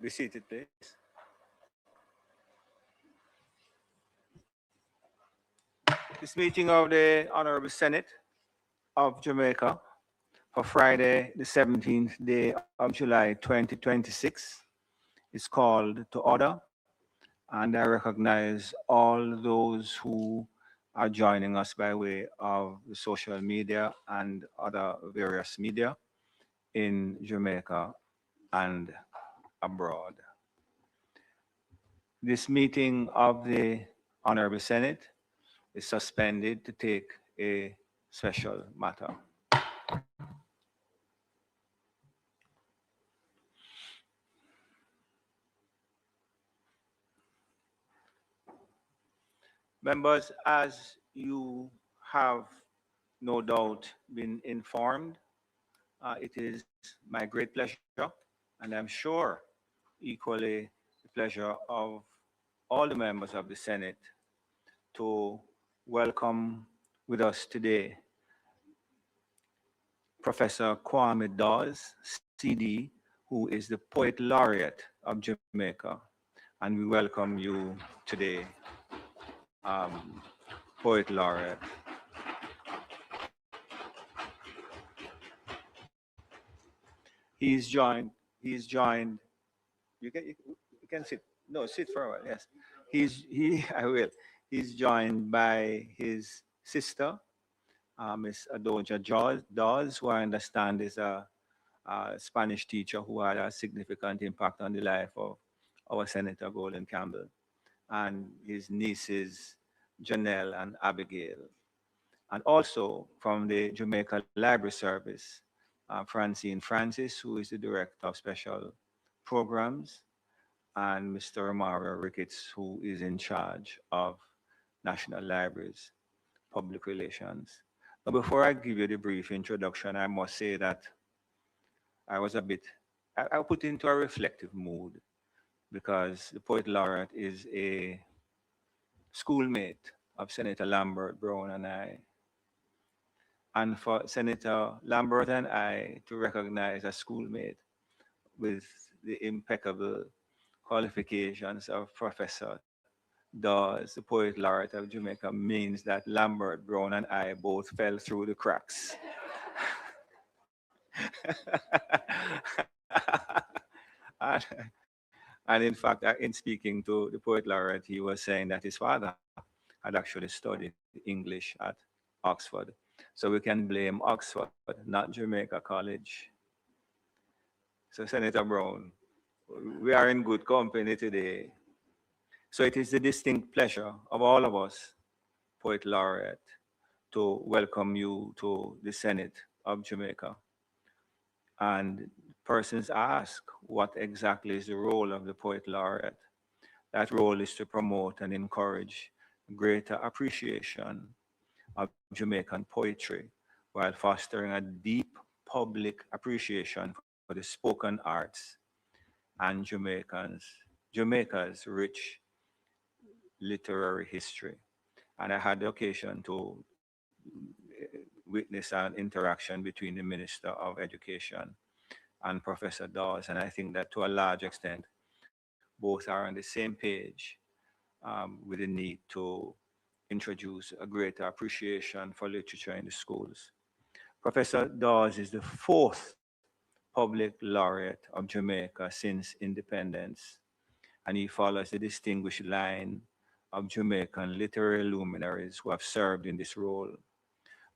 Be seated, please. This meeting of the Honorable Senate of Jamaica for Friday, the 17th day of July 2026 is called to order, and I recognize all those who are joining us by way of the social media and other various media in Jamaica and abroad. This meeting of the Honorable Senate is suspended to take a special matter. Members, as you have no doubt been informed, it is my great pleasure, and I'm sure equally the pleasure of all the members of the Senate to welcome with us today Professor Kwame Dawes, CD, who is the Poet Laureate of Jamaica. And we welcome you today, Poet Laureate. He's joined, you can sit, no, sit for a while, yes. I will. He's joined by his sister, Miss Adoja Dawes, who I understand is a Spanish teacher who had a significant impact on the life of our Senator Golden Campbell, and his nieces, Janelle and Abigail. And also from the Jamaica Library Service, Francine Francis, who is the Director of Special Programs, and Mr. Mario Ricketts, who is in charge of National Libraries, Public Relations. But before I give you the brief introduction, I must say that I was a bit, I put into a reflective mood because the Poet Laureate is a schoolmate of Senator Lambert Brown and I. And for Senator Lambert and I to recognize a schoolmate with the impeccable qualifications of Professor Dawes, the Poet Laureate of Jamaica, means that Lambert Brown and I both fell through the cracks. and, and in fact, in speaking to the Poet Laureate, he was saying that his father had actually studied English at Oxford. So we can blame Oxford, not Jamaica College. So Senator Brown, we are in good company today. So it is the distinct pleasure of all of us, Poet Laureate, to welcome you to the Senate of Jamaica. And persons ask, what exactly is the role of the Poet Laureate? That role is to promote and encourage greater appreciation of Jamaican poetry while fostering a deep public appreciation for the spoken arts and Jamaica's rich literary history. And I had the occasion to witness an interaction between the Minister of Education and Professor Dawes. And I think that to a large extent, both are on the same page with the need to introduce a greater appreciation for literature in the schools. Professor Dawes is the fourth public laureate of Jamaica since independence, and he follows the distinguished line of Jamaican literary luminaries who have served in this role.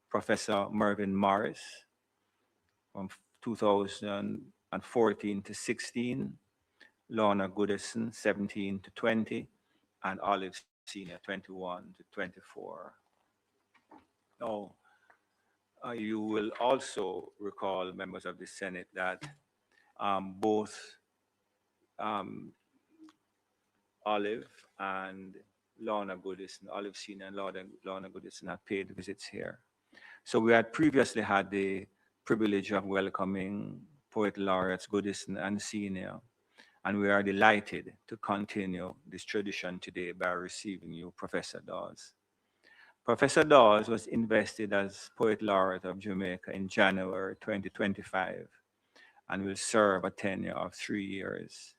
Professor Mervyn Morris from 2014 to 16, Lorna Goodison 17 to 20, and Olive Senior 21 to 24. Now, you will also recall, members of the Senate, that both um, Olive and Lorna Goodison, Olive Senior and Lorna Goodison have paid visits here. So we had previously had the privilege of welcoming Poet Laureates Goodison and Senior, and we are delighted to continue this tradition today by receiving you, Professor Dawes. Professor Dawes was invested as Poet Laureate of Jamaica in January 2025 and will serve a tenure of 3 years.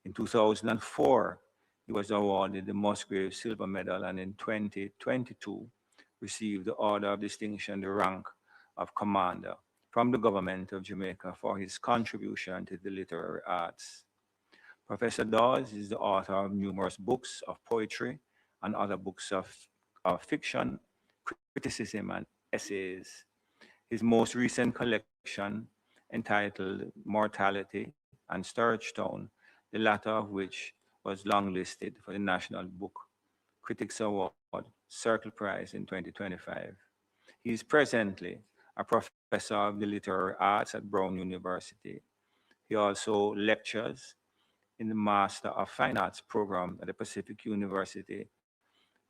In 2004, he was awarded the Musgrave Silver Medal, and in 2022 received the Order of Distinction, the rank of Commander, from the government of Jamaica for his contribution to the literary arts. Professor Dawes is the author of numerous books of poetry and other books of fiction, criticism, and essays. His most recent collection, entitled Mortality and Sturge Stone, the latter of which was longlisted for the National Book Critics Award Circle Prize in 2025. He is presently a professor of the literary arts at Brown University. He also lectures in the Master of Fine Arts program at the Pacific University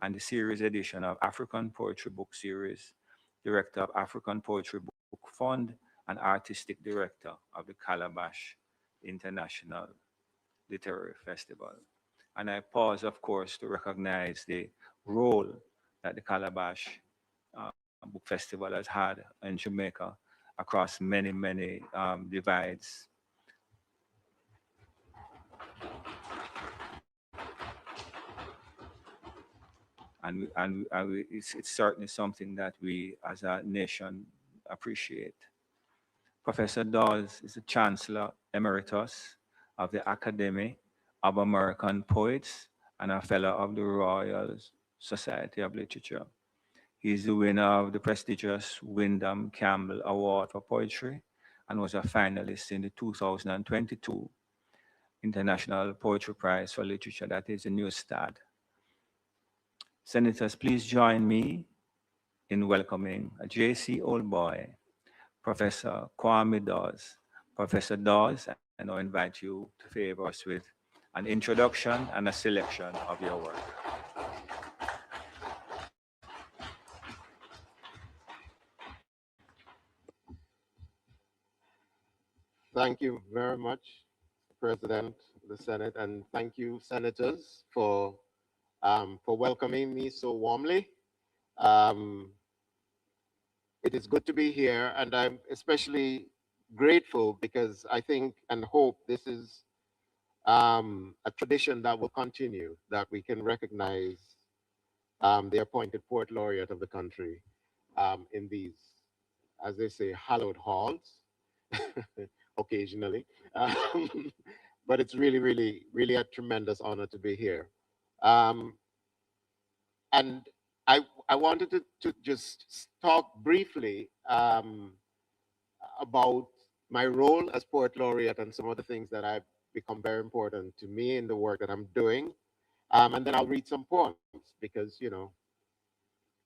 and the series edition of African Poetry Book Series, director of African Poetry Book Fund, and artistic director of the Calabash International Literary Festival. And I pause, of course, to recognize the role that the Calabash Book Festival has had in Jamaica across many, many divides. It's certainly something that we as a nation appreciate. Professor Dawes is the Chancellor Emeritus of the Academy of American Poets and a Fellow of the Royal Society of Literature. He is the winner of the prestigious Wyndham Campbell Award for Poetry and was a finalist in the 2022 International Poetry Prize for Literature, that is the New Start. Senators, please join me in welcoming a JC Old Boy, Professor Kwame Dawes. Professor Dawes, I now invite you to favor us with an introduction and a selection of your work. Thank you very much, President of the Senate, and thank you, Senators, for welcoming me so warmly. It is good to be here, and I'm especially grateful because I think and hope this is a tradition that will continue, that we can recognize the appointed poet laureate of the country in these, as they say, hallowed halls, occasionally. But it's really, really, really a tremendous honor to be here. And I wanted to just talk briefly about my role as poet laureate and some of the things that have become very important to me in the work that I'm doing. And then I'll read some poems because, you know,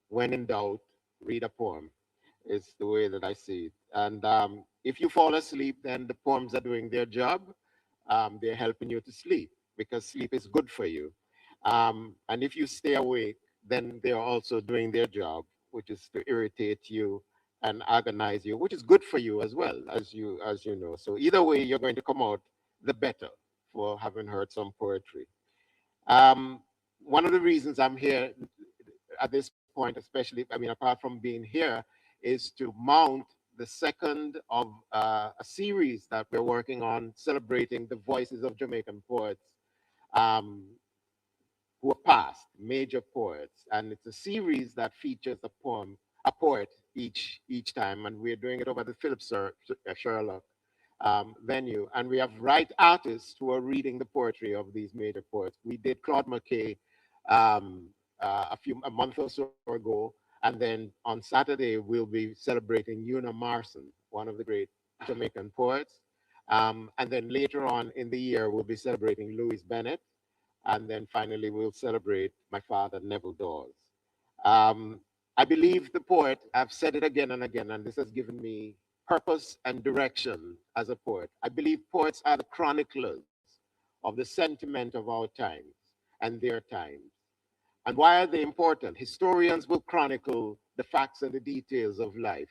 when in doubt, read a poem is the way that I see it. And if you fall asleep, then the poems are doing their job. They're helping you to sleep because sleep is good for you. And if you stay awake, then they're also doing their job, which is to irritate you and agonize you, which is good for you as well, as you know. So either way, you're going to come out the better for having heard some poetry. One of the reasons I'm here at this point, especially, I mean, apart from being here, is to mount the second of a series that we're working on celebrating the voices of Jamaican poets who are past, major poets. And it's a series that features a poet each time. And we're doing it over the Philip Sherlock venue. And we have right artists who are reading the poetry of these major poets. We did Claude McKay a month or so ago. And then on Saturday, we'll be celebrating Una Marson, one of the great Jamaican poets. And then later on in the year, we'll be celebrating Louis Bennett. And then finally, we'll celebrate my father, Neville Dawes. I believe the poet, I've said it again and again, and this has given me purpose and direction as a poet. I believe poets are the chroniclers of the sentiment of our times and their times. And why are they important? Historians will chronicle the facts and the details of life.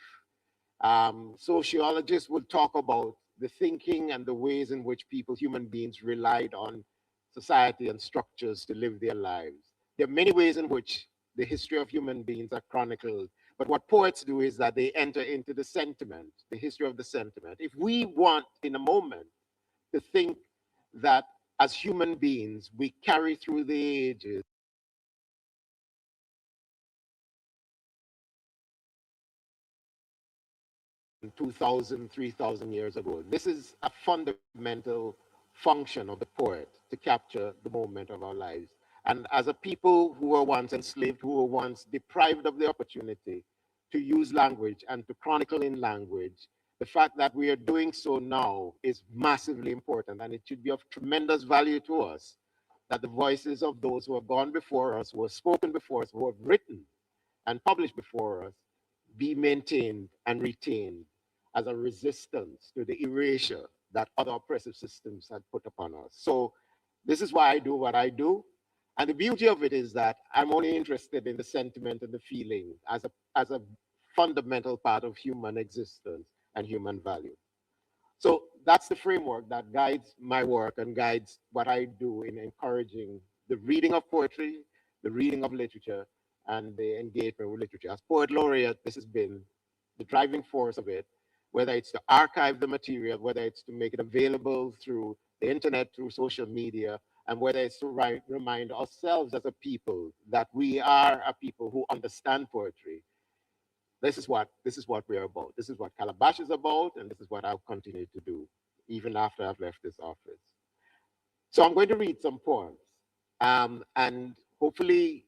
Sociologists will talk about the thinking and the ways in which people, human beings, relied on society and structures to live their lives. There are many ways in which the history of human beings are chronicled. But what poets do is that they enter into the sentiment, the history of the sentiment. If we want, in a moment, to think that as human beings, we carry through the ages 2,000, 3,000 years ago. This is a fundamental function of the poet, to capture the moment of our lives. And as a people who were once enslaved, who were once deprived of the opportunity to use language and to chronicle in language, the fact that we are doing so now is massively important, and it should be of tremendous value to us that the voices of those who have gone before us, who have spoken before us, who have written and published before us, be maintained and retained as a resistance to the erasure that other oppressive systems had put upon us. So this is why I do what I do. And the beauty of it is that I'm only interested in the sentiment and the feeling as a fundamental part of human existence and human value. So that's the framework that guides my work and guides what I do in encouraging the reading of poetry, the reading of literature, and the engagement with literature. As poet laureate, this has been the driving force of it, whether it's to archive the material, whether it's to make it available through the internet, through social media, and whether it's to remind ourselves as a people that we are a people who understand poetry. This is what we're about. This is what Calabash is about, and this is what I'll continue to do even after I've left this office. So I'm going to read some poems, and hopefully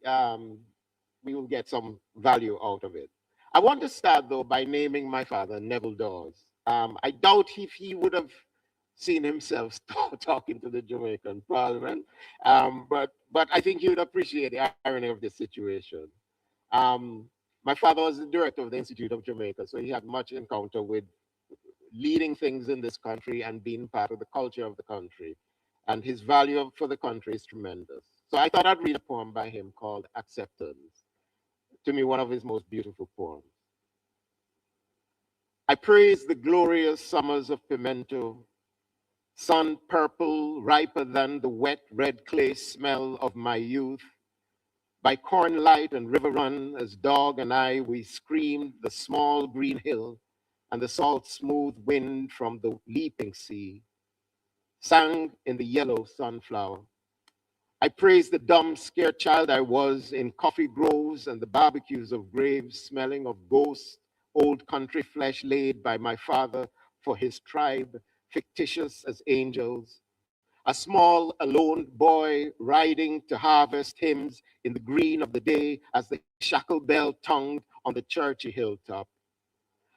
we will get some value out of it. I want to start though by naming my father, Neville Dawes. I doubt if he would have seen himself talking to the Jamaican Parliament, but I think he would appreciate the irony of this situation. My father was the director of the Institute of Jamaica, so he had much encounter with leading things in this country and being part of the culture of the country. And his value for the country is tremendous. So I thought I'd read a poem by him called Acceptance. To me, one of his most beautiful poems. I praise the glorious summers of Pimento, sun purple, riper than the wet red clay smell of my youth. By corn light and river run, as dog and I, we screamed the small green hill and the salt smooth wind from the leaping sea, sang in the yellow sunflower. I praised the dumb, scared child I was in coffee groves and the barbecues of graves smelling of ghosts, old country flesh laid by my father for his tribe, fictitious as angels. A small, alone boy riding to harvest hymns in the green of the day as the shackle bell tongued on the churchy hilltop.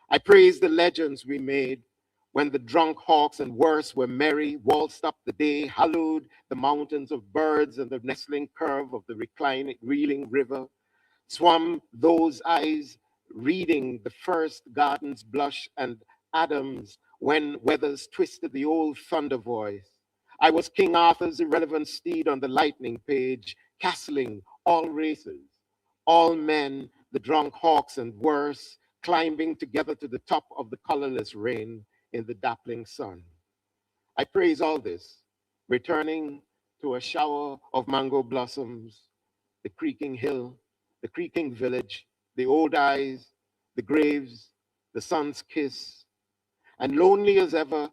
I praise the legends we made when the drunk hawks and worse were merry, waltzed up the day, hallowed the mountains of birds and the nestling curve of the reclining, reeling river, swam those eyes reading the first garden's blush and Adam's when weathers twisted the old thunder voice. I was King Arthur's irrelevant steed on the lightning page, castling all races, all men, the drunk hawks and worse, climbing together to the top of the colorless rain in the dappling sun. I praise all this, returning to a shower of mango blossoms, the creaking hill, the creaking village, the old eyes, the graves, the sun's kiss, and lonely as ever,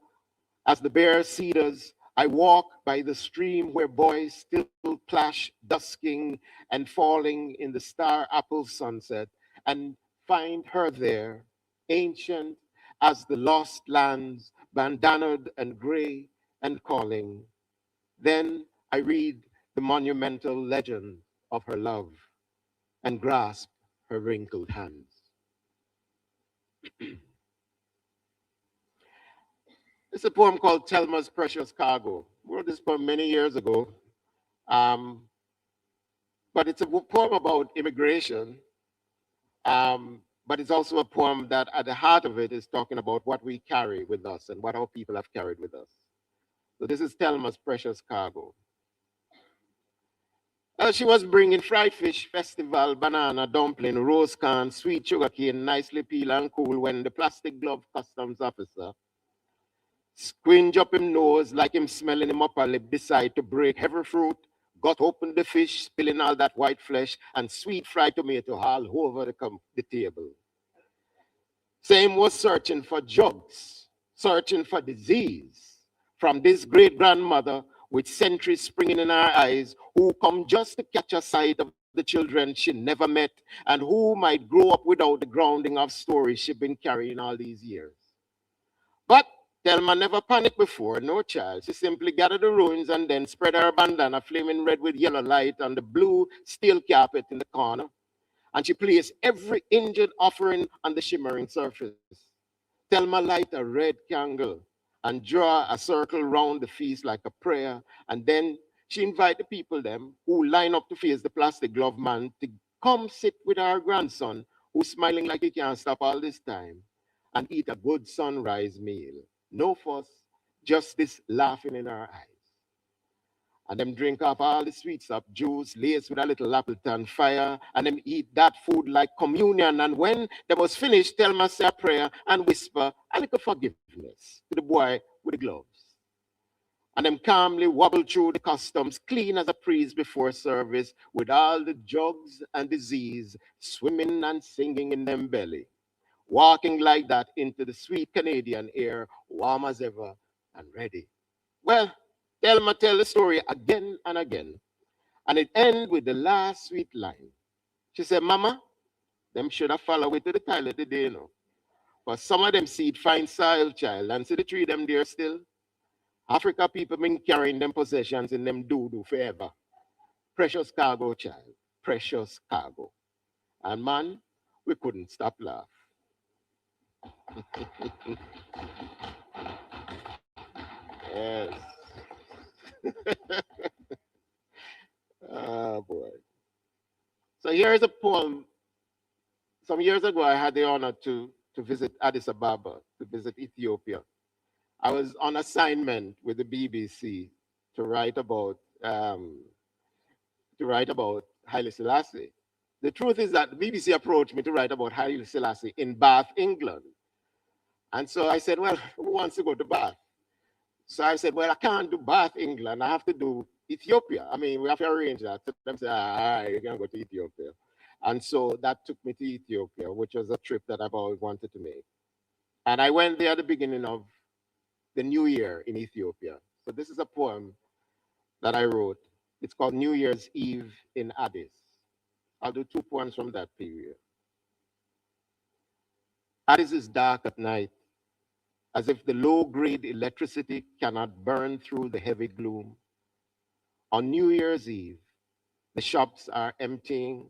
as the bare cedars, I walk by the stream where boys still plash, dusking and falling in the star apple sunset, and find her there, ancient as the lost lands, bandanaed and gray and calling. Then I read the monumental legend of her love and grasp her wrinkled hands. It's a poem called Thelma's Precious Cargo. I wrote this poem many years ago, um, but it's a poem about immigration, but it's also a poem that at the heart of it is talking about what we carry with us and what our people have carried with us. So this is Thelma's Precious Cargo. She was bringing fried fish, festival, banana, dumpling, rose can, sweet sugar cane, nicely peeled and cool when the plastic glove customs officer squinge up him nose like him smelling him upper lip, decide to break heavy fruit, got open the fish, spilling all that white flesh, and sweet fried tomato all over the table. Same was searching for drugs, searching for disease from this great grandmother with centuries springing in our eyes, who come just to catch a sight of the children she never met, and who might grow up without the grounding of stories she's been carrying all these years. But Thelma never panicked before, no child. She simply gathered the ruins and then spread her bandana, flaming red with yellow light, on the blue steel carpet in the corner. And she placed every injured offering on the shimmering surface. Thelma light a red candle and draw a circle round the feast like a prayer. And then she invite the people them who line up to face the plastic glove man to come sit with our grandson, who's smiling like he can't stop all this time, and eat a good sunrise meal. No fuss, just this laughing in our eyes. And them drink up all the sweets up, juice laced with a little Appleton fire, and them eat that food like communion. And when they was finished, Thelma say a prayer and whisper a little forgiveness to the boy with the gloves. And them calmly wobble through the customs, clean as a priest before service, with all the jugs and disease swimming and singing in them belly, walking like that into the sweet Canadian air, warm as ever and ready. Well, Thelma tell the story again and again, and it ends with the last sweet line. She said, Mama, them should have followed it to the toilet today, you know. But some of them seed fine soil, child, and see the tree them there still. Africa people been carrying them possessions in them doo-doo forever. Precious cargo, child, precious cargo. And man, we couldn't stop laugh. Yes. Oh boy. So here's a poem. Some years ago, I had the honor to visit Addis Ababa, to visit Ethiopia. I was on assignment with the BBC to write about Haile Selassie. The truth is that the BBC approached me to write about Haile Selassie in Bath, England. And so I said, well, who wants to go to Bath? So I said, well, I can't do Bath, England. I have to do Ethiopia. I mean, we have to arrange that. So them said, all right, you're going to go to Ethiopia. And so that took me to Ethiopia, which was a trip that I've always wanted to make. And I went there at the beginning of the new year in Ethiopia. So this is a poem that I wrote. It's called New Year's Eve in Addis. I'll do two poems from that period. Addis is dark at night, as if the low-grade electricity cannot burn through the heavy gloom. On New Year's Eve, the shops are emptying,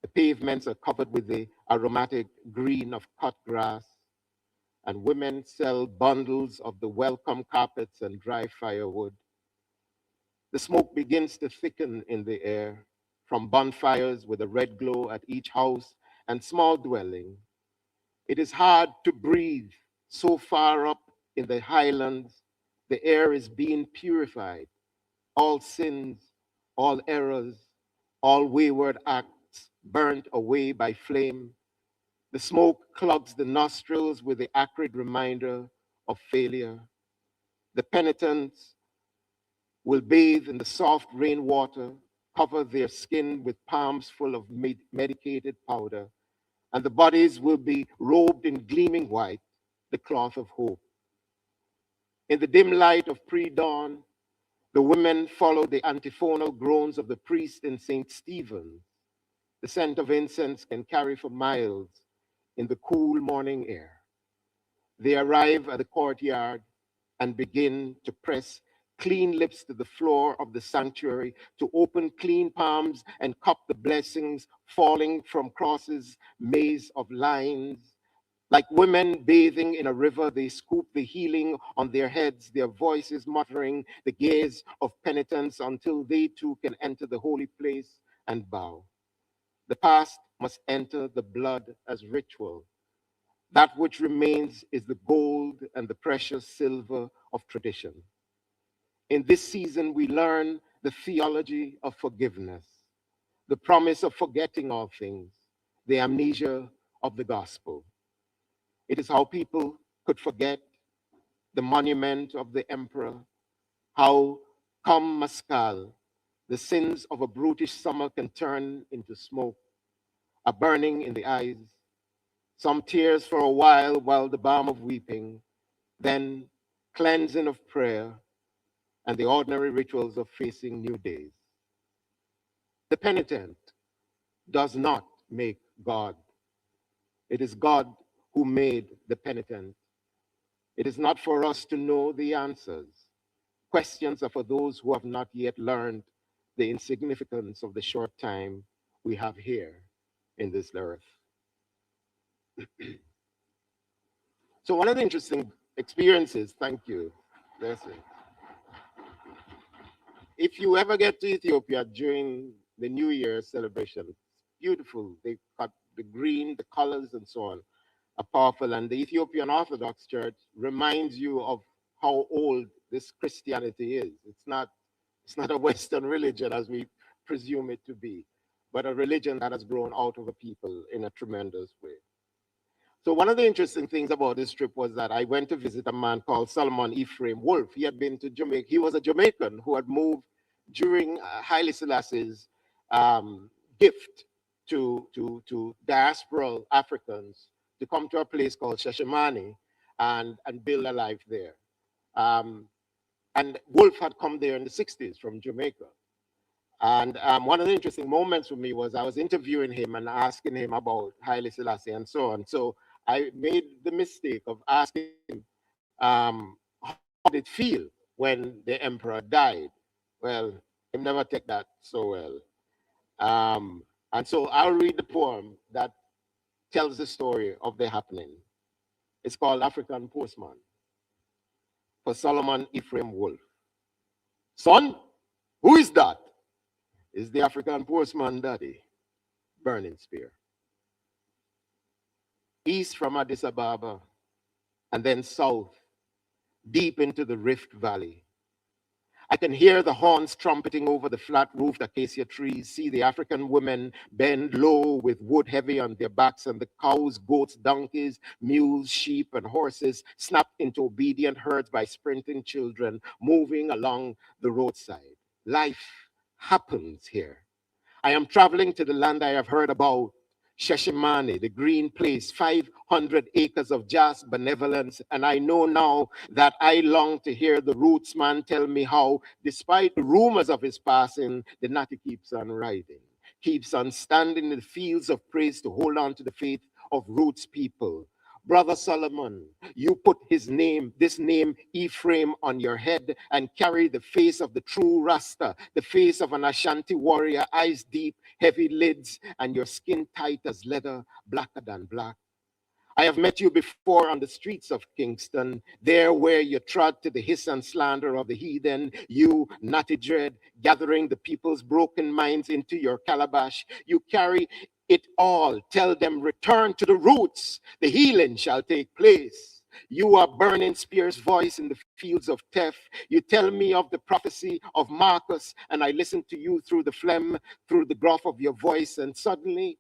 the pavements are covered with the aromatic green of cut grass, and women sell bundles of the welcome carpets and dry firewood. The smoke begins to thicken in the air from bonfires with a red glow at each house and small dwelling. It is hard to breathe so far up in the highlands. The air is being purified. All sins, all errors, all wayward acts burnt away by flame. The smoke clogs the nostrils with the acrid reminder of failure. The penitents will bathe in the soft rainwater, cover their skin with palms full of medicated powder, and the bodies will be robed in gleaming white, the cloth of hope. In the dim light of pre-dawn, the women follow the antiphonal groans of the priest in St. Stephen's. The scent of incense can carry for miles in the cool morning air. They arrive at the courtyard and begin to press clean lips to the floor of the sanctuary, to open clean palms and cup the blessings falling from crosses, maze of lines. Like women bathing in a river, they scoop the healing on their heads, their voices muttering the gaze of penitence until they too can enter the holy place and bow. The past must enter the blood as ritual. That which remains is the gold and the precious silver of tradition. In this season, we learn the theology of forgiveness, the promise of forgetting all things, the amnesia of the gospel. It is how people could forget the monument of the emperor, how come Mascal, the sins of a brutish summer can turn into smoke, a burning in the eyes, some tears for a while the balm of weeping, then cleansing of prayer, and the ordinary rituals of facing new days. The penitent does not make God. It is God who made the penitent. It is not for us to know the answers. Questions are for those who have not yet learned the insignificance of the short time we have here in this earth. So one of the interesting experiences, thank you, blessing. If you ever get to Ethiopia during the New Year celebration, it's beautiful. They cut the green, the colors, and so on are powerful. And the Ethiopian Orthodox Church reminds you of how old this Christianity is. It's not a Western religion as we presume it to be, but a religion that has grown out of a people in a tremendous way. So one of the interesting things about this trip was that I went to visit a man called Solomon Ephraim Wolf. He had been to Jamaica. He was a Jamaican who had moved during Haile Selassie's gift to diasporal Africans to come to a place called Sheshemani and build a life there. And Wolf had come there in the 60s from Jamaica. And one of the interesting moments for me was I was interviewing him and asking him about Haile Selassie and so on. So I made the mistake of asking him, how did it feel when the emperor died? Well, he never take that so well. And so I'll read the poem that tells the story of the happening. It's called African Postman for Solomon Ephraim Wolf. Son, who is that? Is the African postman daddy, burning spear. East from Addis Ababa, and then south, deep into the Rift Valley. I can hear the horns trumpeting over the flat-roofed acacia trees, see the African women bend low with wood heavy on their backs, and the cows, goats, donkeys, mules, sheep, and horses snapped into obedient herds by sprinting children moving along the roadside. Life happens here. I am traveling to the land I have heard about, Sheshemani, the green place, 500 acres of just benevolence. And I know now that I long to hear the roots man tell me how, despite the rumors of his passing, the Natty keeps on riding, keeps on standing in the fields of praise to hold on to the faith of roots people. Brother Solomon, you put his name, this name Ephraim, on your head and carry the face of the true Rasta, the face of an Ashanti warrior, eyes deep, heavy lids, and your skin tight as leather, blacker than black. I have met you before on the streets of Kingston, there where you trod to the hiss and slander of the heathen, you, Natty Dread, gathering the people's broken minds into your calabash. You carry it all. Tell them, return to the roots. The healing shall take place. You are burning spear's voice in the fields of Teph. You tell me of the prophecy of Marcus, and I listen to you through the phlegm, through the gruff of your voice, and suddenly,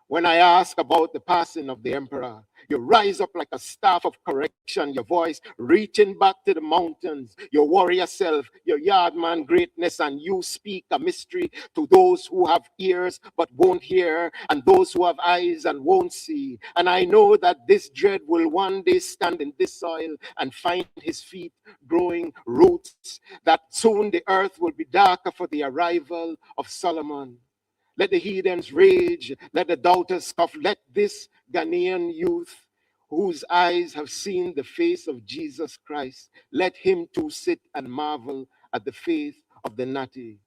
when I ask about the passing of the emperor, you rise up like a staff of correction, your voice reaching back to the mountains, your warrior self, your yardman greatness, and you speak a mystery to those who have ears but won't hear, and those who have eyes and won't see. And I know that this dread will one day stand in this soil and find his feet growing roots, that soon the earth will be darker for the arrival of Solomon. Let the heathens rage, let the doubters scoff, let this Ghanaian youth whose eyes have seen the face of Jesus Christ, let him too sit and marvel at the faith of the Natty.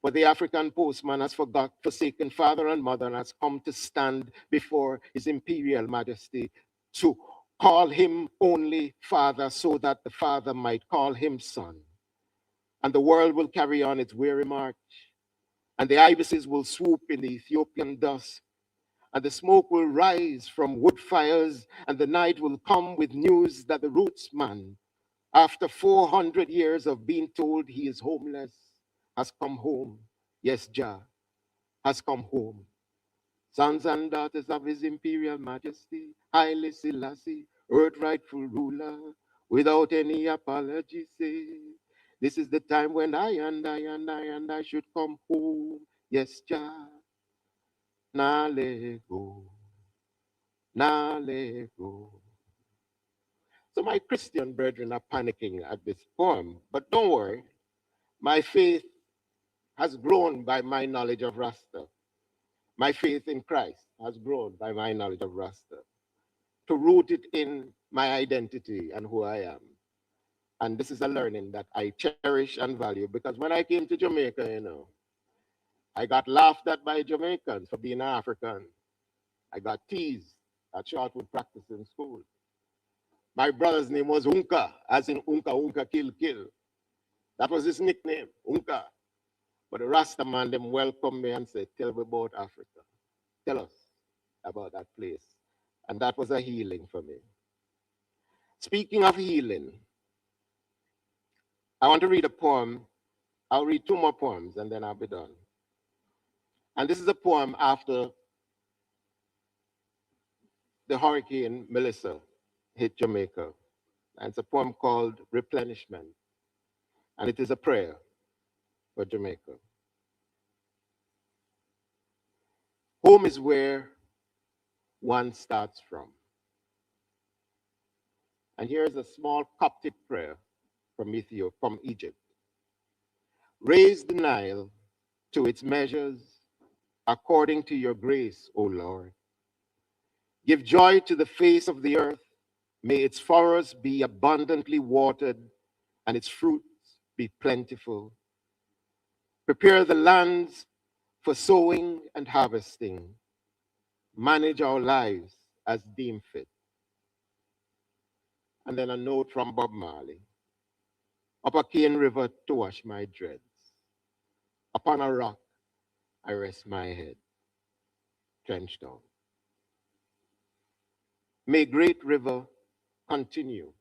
For the African postman has forsaken father and mother and has come to stand before his imperial majesty to call him only father so that the father might call him son. And the world will carry on its weary march, and the ibises will swoop in the Ethiopian dusk, and the smoke will rise from wood fires, and the night will come with news that the roots man, after 400 years of being told he is homeless, has come home. Yes, Jah has come home. Sons and daughters of his imperial majesty, Haile Selassie, earth rightful ruler, without any apology, say, this is the time when I should come home. Yes, Jah. Now let go. Now let go. So my Christian brethren are panicking at this poem, but don't worry. My faith has grown by my knowledge of Rasta. My faith in Christ has grown by my knowledge of Rasta. To root it in my identity and who I am. And this is a learning that I cherish and value, because when I came to Jamaica, I got laughed at by Jamaicans for being African. I got teased at shortwood practice in school. My brother's name was Unka, as in Unka, Unka, kill, kill. That was his nickname, Unka. But the Rasta man, them welcomed me and said, tell me about Africa. Tell us about that place. And that was a healing for me. Speaking of healing, I want to read a poem. I'll read 2 more poems and then I'll be done. And this is a poem after the Hurricane Melissa hit Jamaica. And it's a poem called Replenishment. And it is a prayer for Jamaica. Home is where one starts from. And here's a small Coptic prayer from Ethiopia, from Egypt. Raise the Nile to its measures according to your grace, O Lord. Give joy to the face of the earth. May its forests be abundantly watered and its fruits be plentiful. Prepare the lands for sowing and harvesting. Manage our lives as deemed fit. And then a note from Bob Marley. Up a Cane River to wash my dreads. Upon a rock I rest my head, trenched down. May great river continue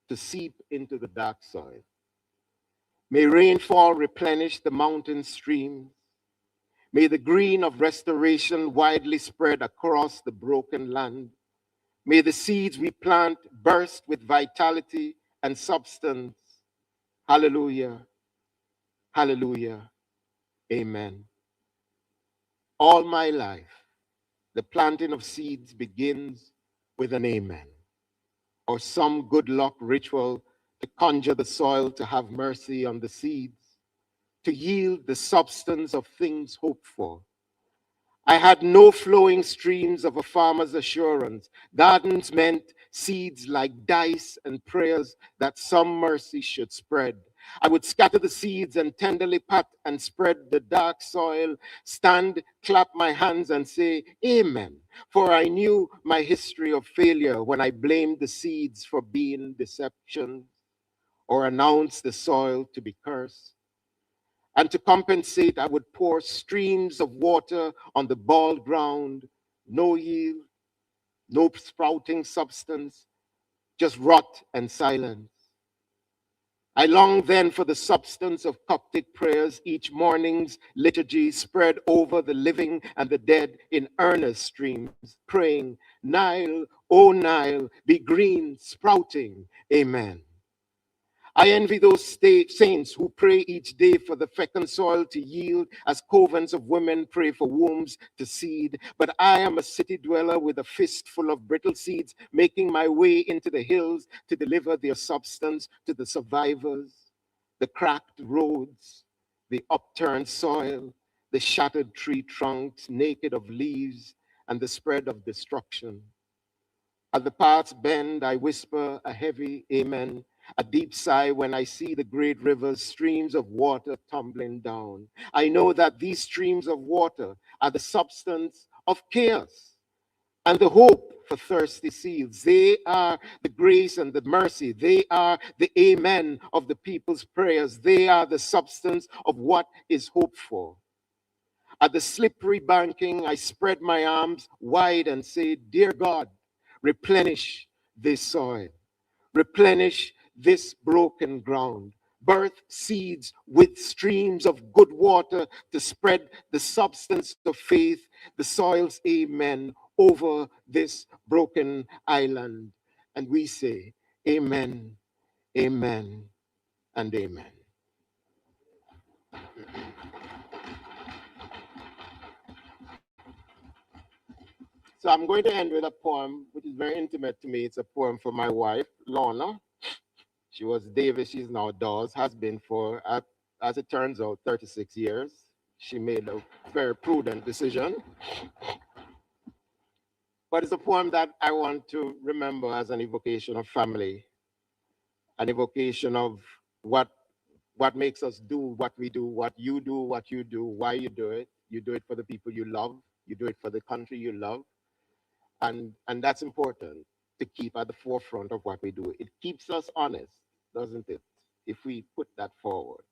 to seep into the dark soil. May rainfall replenish the mountain streams. May the green of restoration widely spread across the broken land. May the seeds we plant burst with vitality and substance. Hallelujah, hallelujah, amen. All my life, the planting of seeds begins with an amen, or some good luck ritual to conjure the soil to have mercy on the seeds, to yield the substance of things hoped for. I had no flowing streams of a farmer's assurance. Gardens meant seeds like dice and prayers that some mercy should spread. I would scatter the seeds and tenderly pat and spread the dark soil, stand, clap my hands and say, amen. For I knew my history of failure when I blamed the seeds for being deception or announced the soil to be cursed. And to compensate, I would pour streams of water on the bald ground, no yield, no sprouting substance, just rot and silence. I longed then for the substance of Coptic prayers, each morning's liturgy spread over the living and the dead in earnest streams, praying, Nile, O Nile, be green, sprouting, amen. I envy those saints who pray each day for the fecund soil to yield as covens of women pray for wombs to seed. But I am a city dweller with a fistful of brittle seeds, making my way into the hills to deliver their substance to the survivors, the cracked roads, the upturned soil, the shattered tree trunks, naked of leaves, and the spread of destruction. At the path's bend, I whisper a heavy amen, a deep sigh when I see the great rivers, streams of water tumbling down. I know that these streams of water are the substance of chaos and the hope for thirsty seeds. They are the grace and the mercy. They are the amen of the people's prayers. They are the substance of what is hoped for. At the slippery banking, I spread my arms wide and say, Dear God, replenish this soil. Replenish this broken ground. Birth seeds with streams of good water to spread the substance of faith, the soil's amen, over this broken island. And we say, amen, amen, and amen. So I'm going to end with a poem which is very intimate to me. It's a poem for my wife, Lorna. She was Davis, she's now Dawes, has been for as it turns out, 36 years. She made a very prudent decision. But it's a poem that I want to remember as an evocation of family, an evocation of what makes us do what we do, what you do, what you do, why you do it. You do it for the people you love. You do it for the country you love. And that's important to keep at the forefront of what we do. It keeps us honest, doesn't it? If we put that forward.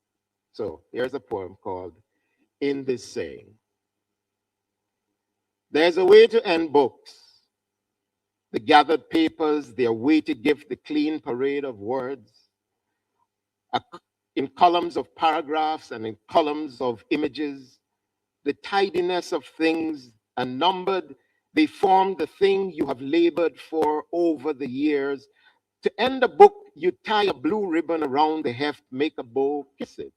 So here's a poem called In This Saying. There's a way to end books. The gathered papers, their weighty gift, the clean parade of words. In columns of paragraphs and in columns of images, the tidiness of things unnumbered, they form the thing you have labored for over the years. To end a book, you tie a blue ribbon around the heft, make a bow, kiss it.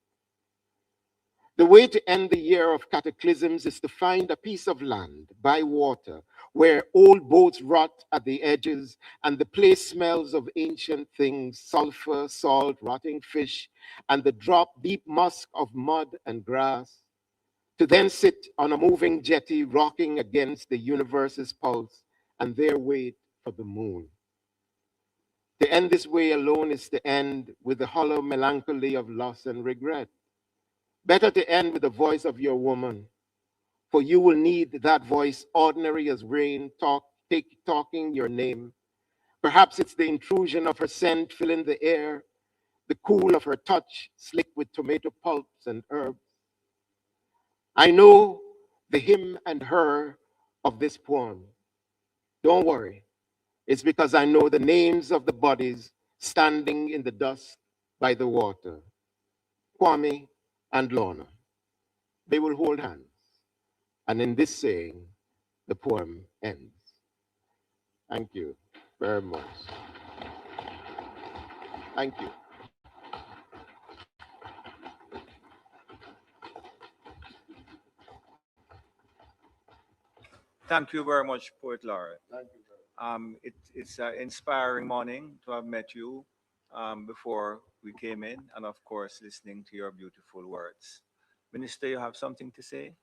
The way to end the year of cataclysms is to find a piece of land by water where old boats rot at the edges and the place smells of ancient things, sulfur, salt, rotting fish, and the deep musk of mud and grass. To then sit on a moving jetty rocking against the universe's pulse and there wait for the moon. To end this way alone is to end with the hollow melancholy of loss and regret. Better to end with the voice of your woman, for you will need that voice, ordinary as rain, talking your name. Perhaps it's the intrusion of her scent filling the air, the cool of her touch, slick with tomato pulps and herbs. I know the him and her of this poem. Don't worry, it's because I know the names of the bodies standing in the dust by the water. Kwame and Lorna. They will hold hands. And in this saying, the poem ends. Thank you very much. Thank you. Thank you very much, Poet Laureate. Thank you. It's an inspiring morning to have met you before we came in, and of course, listening to your beautiful words. Minister, you have something to say?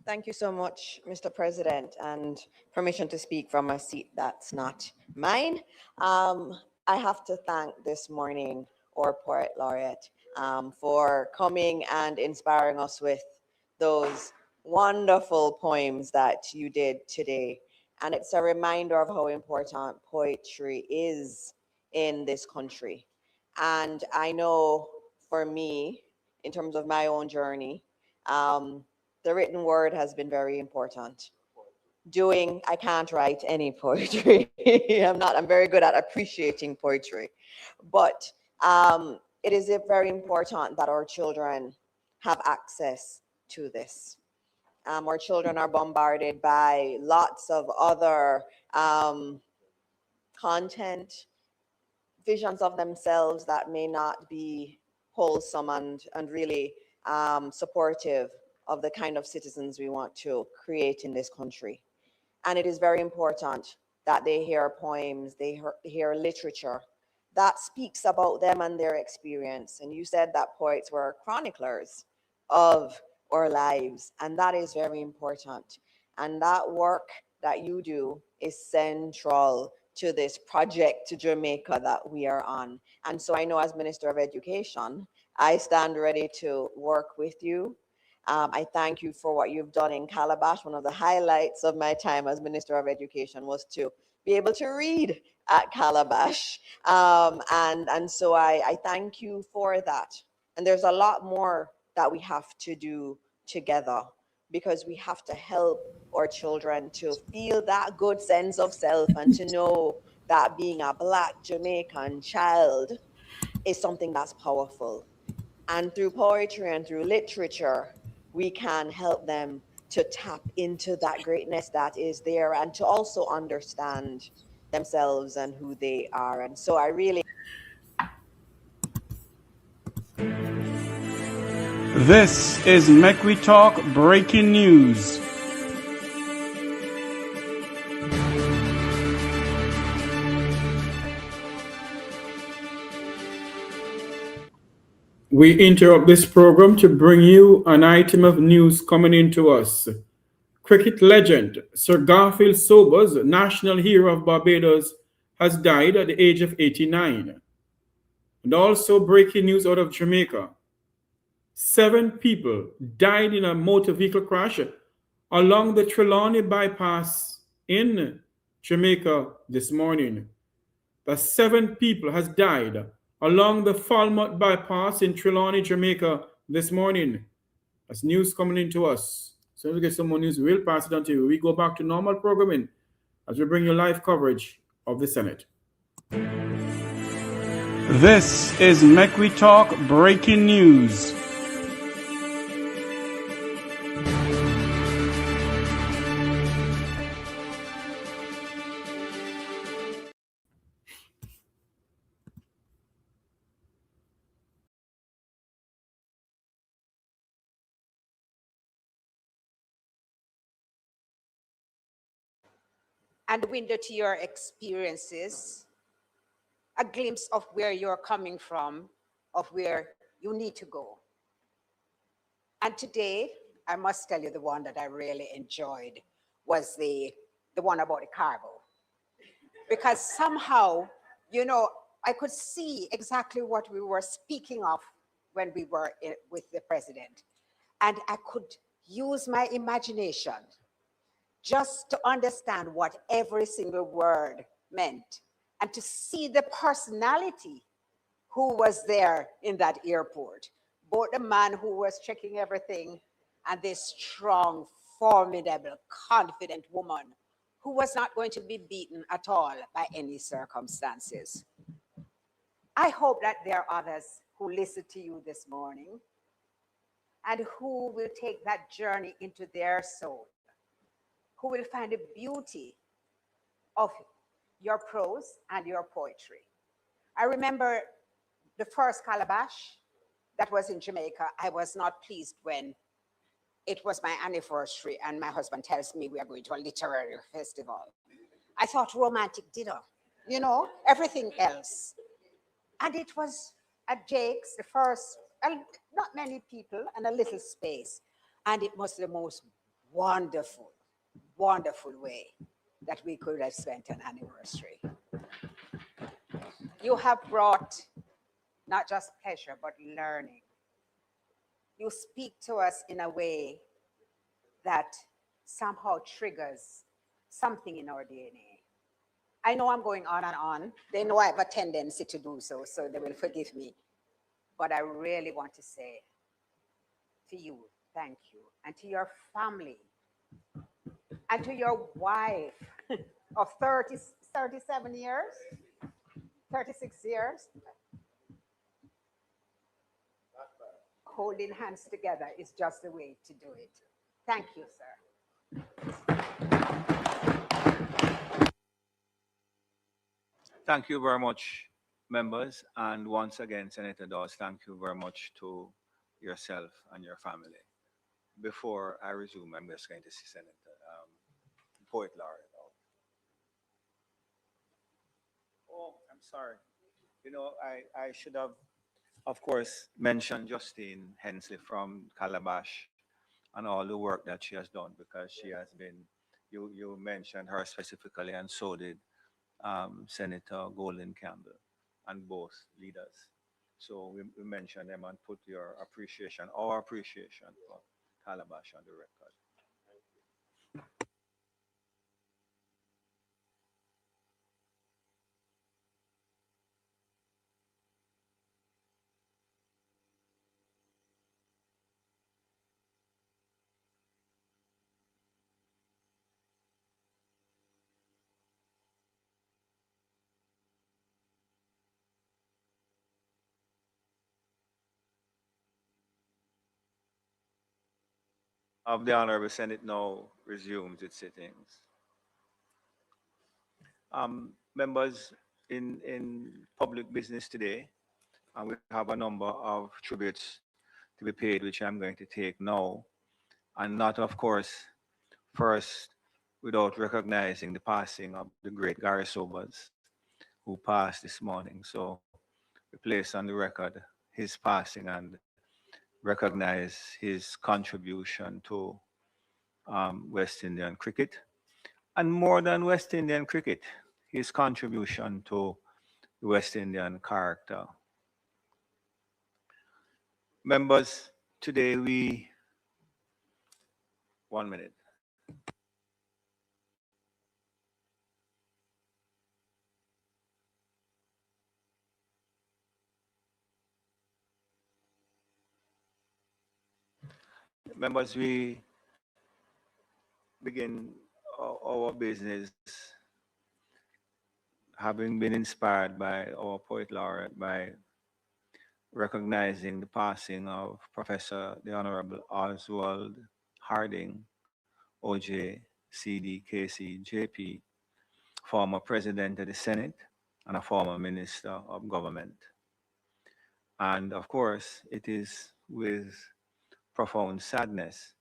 Thank you so much, Mr. President, and permission to speak from a seat that's not mine. I have to thank this morning our Poet Laureate for coming and inspiring us with those wonderful poems that you did today. And it's a reminder of how important poetry is in this country. And I know for me, in terms of my own journey, the written word has been very important. I can't write any poetry. I'm very good at appreciating poetry. But it is very important that our children have access to this. Our children are bombarded by lots of other content, visions of themselves that may not be wholesome and really supportive of the kind of citizens we want to create in this country. And it is very important that they hear poems, they hear literature that speaks about them and their experience. And you said that poets were chroniclers of our lives, and that is very important. And that work that you do is central to this project to Jamaica that we are on. And so I know as Minister of Education, I stand ready to work with you. I thank you for what you've done in Calabash. One of the highlights of my time as Minister of Education was to be able to read at Calabash. And so I thank you for that. And there's a lot more that we have to do together, because we have to help our children to feel that good sense of self and to know that being a Black Jamaican child is something that's powerful. And through poetry and through literature, we can help them to tap into that greatness that is there and to also understand themselves and who they are. And so I really... This is Make We Talk Breaking News. We interrupt this program to bring you an item of news coming into us. Cricket legend Sir Garfield Sobers, national hero of Barbados, has died at the age of 89. And also breaking news out of Jamaica. 7 people died in a motor vehicle crash along the Trelawney bypass in Jamaica this morning. The 7 people has died along the Falmouth bypass in Trelawney, Jamaica this morning. That's news coming into us. So as we get some more news, we'll pass it on to you. We go back to normal programming as we bring you live coverage of the Senate. This is Mecwi Talk Breaking News. And window to your experiences, a glimpse of where you're coming from, of where you need to go. And today, I must tell you the one that I really enjoyed was the one about the cargo. Because somehow, you know, I could see exactly what we were speaking of when we were with the president. And I could use my imagination just to understand what every single word meant and to see the personality who was there in that airport. Both the man who was checking everything and this strong, formidable, confident woman who was not going to be beaten at all by any circumstances. I hope that there are others who listen to you this morning and who will take that journey into their soul, who will find the beauty of your prose and your poetry. I remember the first calabash that was in Jamaica. I was not pleased when it was my anniversary and my husband tells me we are going to a literary festival. I thought romantic dinner, you know, everything else. And it was at Jake's, the first, not many people and a little space. And it was the most wonderful, wonderful way that we could have spent an anniversary. You have brought not just pleasure, but learning. You speak to us in a way that somehow triggers something in our DNA. I know I'm going on and on. They know I have a tendency to do so, so they will forgive me. But I really want to say to you, thank you. And to your family, and to your wife of 37 years, 36 years. Holding hands together is just the way to do it. Thank you, sir. Thank you very much, members. And once again, Senator Dawes, thank you very much to yourself and your family. Before I resume, I'm just going to see Senator Poet Laureate. Oh, I'm sorry. You know, I should have, of course, mentioned Justine Hensley from Calabash and all the work that she has done because she has been, you mentioned her specifically, and so did Senator Golden Campbell and both leaders. So we mentioned them and put your appreciation, our appreciation for Calabash on the record. Of the Honorable Senate now resumes its sittings. Members, in public business today, and we have a number of tributes to be paid, which I'm going to take now, and not, of course, first without recognizing the passing of the great Gary Sobers, who passed this morning. So we place on the record his passing and recognize his contribution to West Indian cricket, and more than West Indian cricket, his contribution to West Indian character. Members, today we, 1 minute. Members, we begin our business having been inspired by our poet laureate by recognizing the passing of Professor the Honorable Oswald Harding, OJ, CD, KC, JP, former President of the Senate and a former Minister of Government. And of course, it is with profound sadness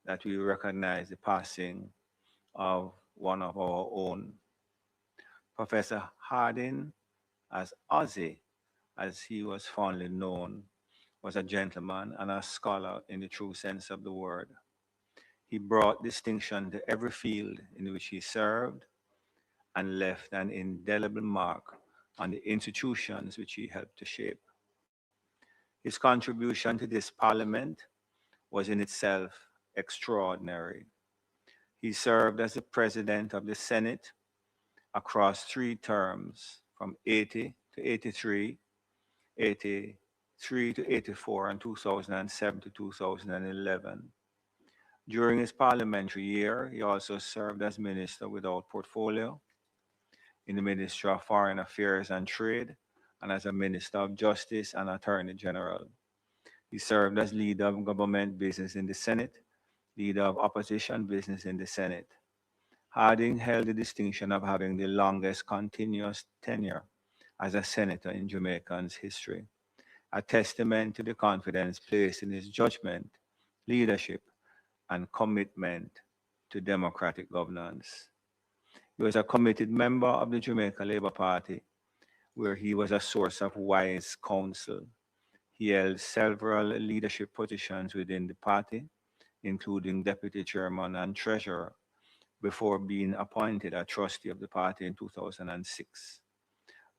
that we recognize the passing of one of our own. Professor Harding, as Ozzy, as he was fondly known, was a gentleman and a scholar in the true sense of the word. He brought distinction to every field in which he served and left an indelible mark on the institutions which he helped to shape. His contribution to this parliament was in itself extraordinary. He served as the president of the Senate across 3 terms from 80 to 83, 83 to 84, and 2007 to 2011. During his parliamentary year, he also served as minister without portfolio in the Ministry of Foreign Affairs and Trade and as a Minister of Justice and Attorney General. He served as leader of government business in the Senate, leader of opposition business in the Senate. Harding held the distinction of having the longest continuous tenure as a senator in Jamaican's history, a testament to the confidence placed in his judgment, leadership, and commitment to democratic governance. He was a committed member of the Jamaica Labour Party, where he was a source of wise counsel. He held several leadership positions within the party, including deputy chairman and treasurer, before being appointed a trustee of the party in 2006.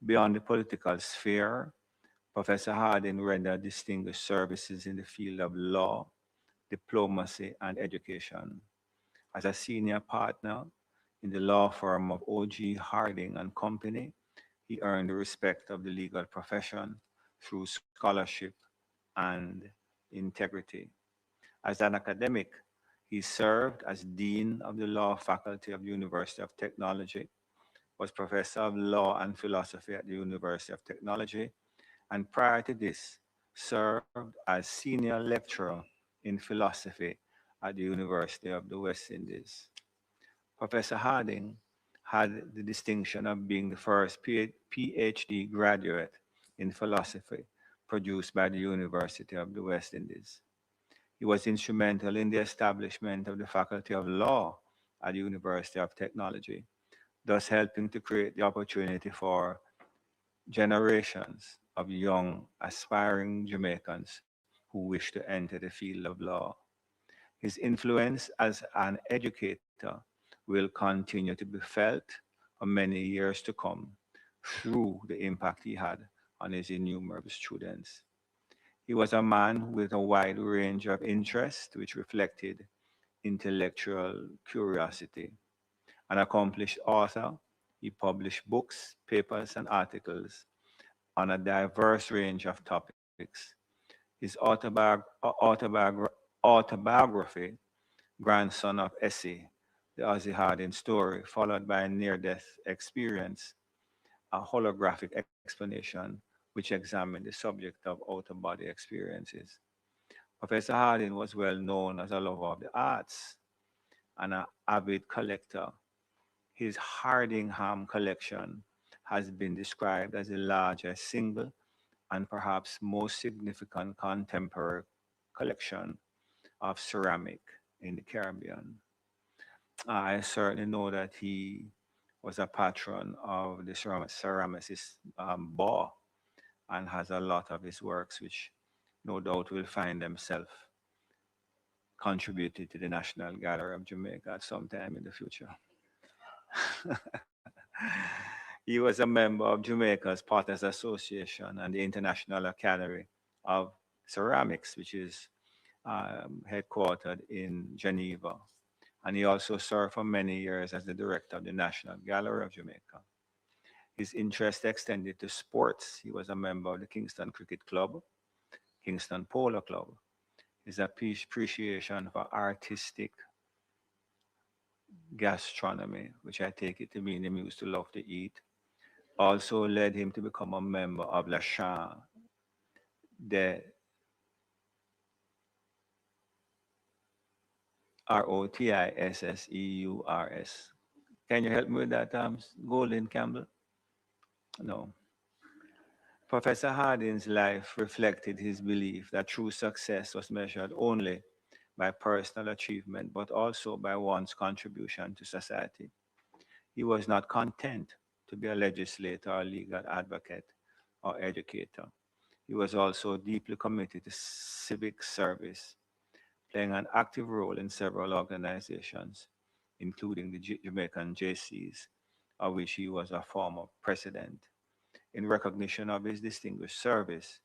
Beyond the political sphere, Professor Harding rendered distinguished services in the field of law, diplomacy, and education. As a senior partner in the law firm of O.G. Harding and Company, he earned the respect of the legal profession through scholarship and integrity. As an academic, he served as Dean of the Law Faculty of the University of Technology, was Professor of Law and Philosophy at the University of Technology, and prior to this, served as Senior Lecturer in Philosophy at the University of the West Indies. Professor Harding had the distinction of being the first PhD graduate in philosophy produced by the University of the West Indies. He was instrumental in the establishment of the Faculty of Law at the University of Technology, thus helping to create the opportunity for generations of young, aspiring Jamaicans who wish to enter the field of law. His influence as an educator will continue to be felt for many years to come through the impact he had on his innumerable students. He was a man with a wide range of interests, which reflected intellectual curiosity. An accomplished author, he published books, papers, and articles on a diverse range of topics. His autobiography, Grandson of Essie, the Ozzy Harding story, followed by a near-death experience, a holographic explanation which examined the subject of out-of-body experiences. Professor Harding was well known as a lover of the arts and an avid collector. His Hardingham collection has been described as the largest single and perhaps most significant contemporary collection of ceramic in the Caribbean. I certainly know that he was a patron of the ceramicist Baugh, and has a lot of his works, which no doubt will find themselves contributed to the National Gallery of Jamaica at some time in the future. He was a member of Jamaica's Potters Association and the International Academy of Ceramics, which is headquartered in Geneva. And he also served for many years as the director of the National Gallery of Jamaica. His interest extended to sports. He was a member of the Kingston Cricket Club, Kingston Polo Club. His appreciation for artistic gastronomy, which I take it to mean him used to love to eat, also led him to become a member of La Chambre de ROTISSEURS. Can you help me with that, Golden Campbell? No. Professor Harding's life reflected his belief that true success was measured only by personal achievement, but also by one's contribution to society. He was not content to be a legislator or legal advocate or educator. He was also deeply committed to civic service, playing an active role in several organizations, including the Jamaican JCs, of which he was a former president. In recognition of his distinguished service,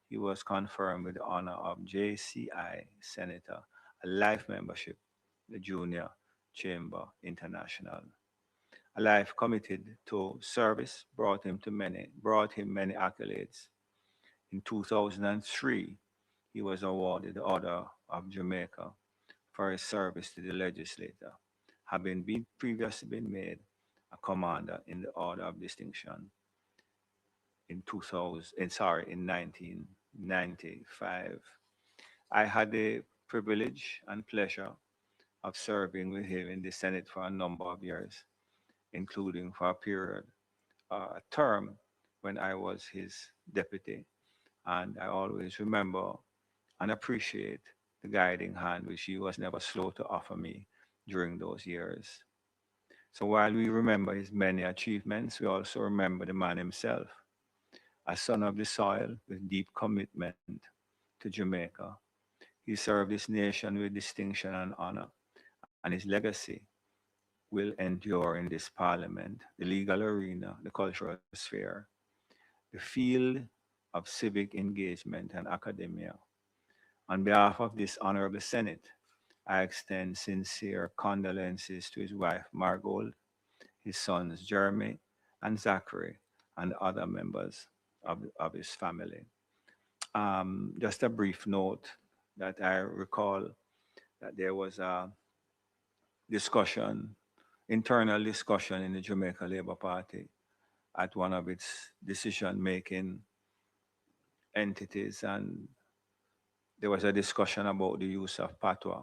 he was confirmed with the honor of JCI Senator, a life membership, the Junior Chamber International. A life committed to service brought him many accolades. In 2003, he was awarded the Order of Jamaica for his service to the legislature, having previously been made a commander in the Order of Distinction in 1995. I had the privilege and pleasure of serving with him in the Senate for a number of years, including for a period, a term when I was his deputy. And I always remember and appreciate the guiding hand which he was never slow to offer me during those years. So while we remember his many achievements, we also remember the man himself, a son of the soil with deep commitment to Jamaica. He served his nation with distinction and honor, and his legacy will endure in this parliament, the legal arena, the cultural sphere, the field of civic engagement and academia. On behalf of this honorable Senate, I extend sincere condolences to his wife Margold, his sons Jeremy and Zachary, and other members of his family. Just a brief note that I recall that there was a discussion, internal discussion in the Jamaica Labour Party at one of its decision-making entities, and there was a discussion about the use of patois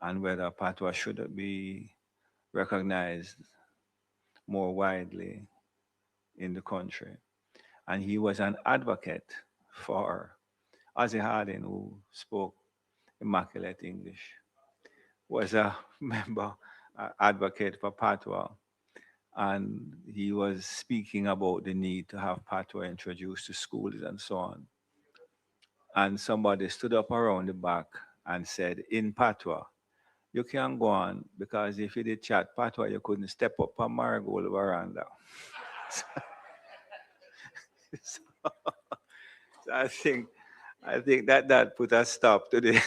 and whether patois should be recognized more widely in the country. And he was an advocate for Ozzy Harding, who spoke immaculate English, was a member, advocate for patois. And he was speaking about the need to have patois introduced to schools and so on. And somebody stood up around the back and said, in patois, you can go on because if you did chat patois, you couldn't step up on Marigold veranda. So, so I think that put a stop to the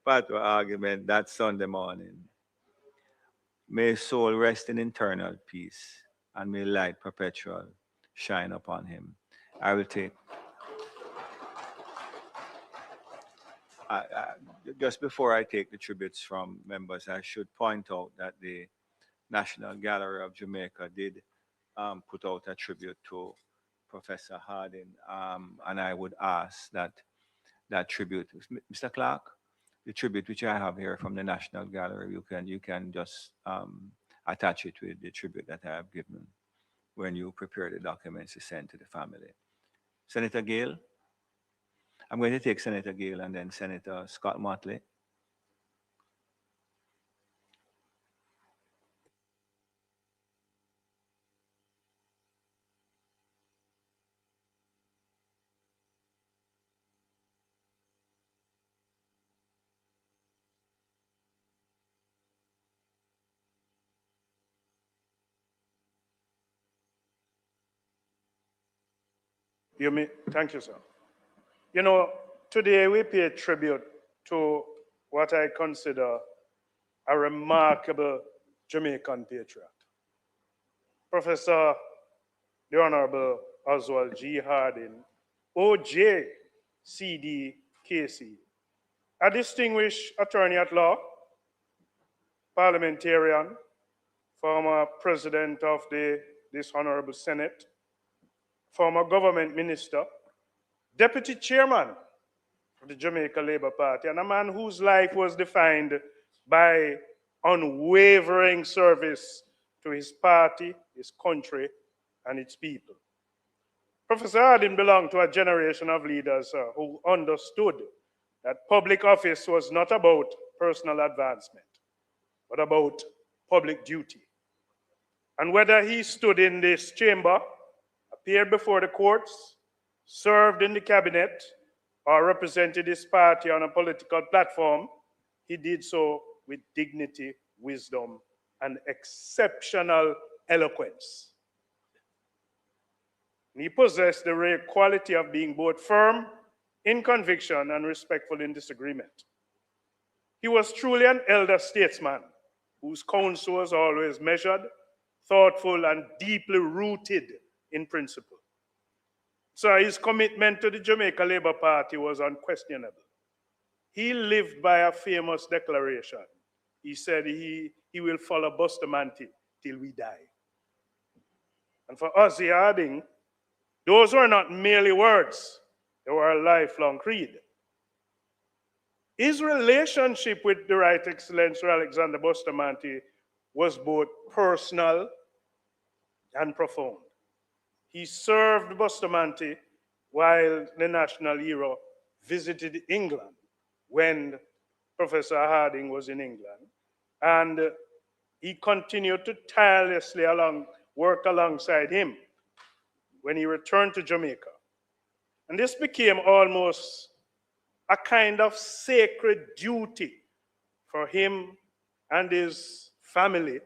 patois argument that Sunday morning. May his soul rest in eternal peace, and may light perpetual shine upon him. I will take. Just before I take the tributes from members, I should point out that the National Gallery of Jamaica did put out a tribute to Professor Harding, and I would ask that that tribute, Mr. Clark, the tribute which I have here from the National Gallery, you can just attach it with the tribute that I have given when you prepare the documents to send to the family. Senator Gale, I'm going to take Senator Gale and then Senator Scott-Mottley. Thank you, sir. You know, today we pay tribute to what I consider a remarkable Jamaican patriot, Professor the Honorable Oswald G. Harding, OJ CD Casey, a distinguished attorney at law, parliamentarian, former president of this Honorable Senate, former government minister, deputy chairman of the Jamaica Labour Party, and a man whose life was defined by unwavering service to his party, his country, and its people. Professor Harding belonged to a generation of leaders who understood that public office was not about personal advancement, but about public duty. And whether he stood in this chamber, appeared before the courts, served in the cabinet, or represented his party on a political platform, he did so with dignity, wisdom, and exceptional eloquence. And he possessed the rare quality of being both firm in conviction and respectful in disagreement. He was truly an elder statesman whose counsel was always measured, thoughtful, and deeply rooted in principle. So his commitment to the Jamaica Labour Party was unquestionable. He lived by a famous declaration. He said he will follow Bustamante till we die. And for Ozzy Harding, those were not merely words, they were a lifelong creed. His relationship with the Right Excellency Sir Alexander Bustamante was both personal and profound. He served Bustamante while the national hero visited England when Professor Harding was in England. And he continued to tirelessly work alongside him when he returned to Jamaica. And this became almost a kind of sacred duty for him and his family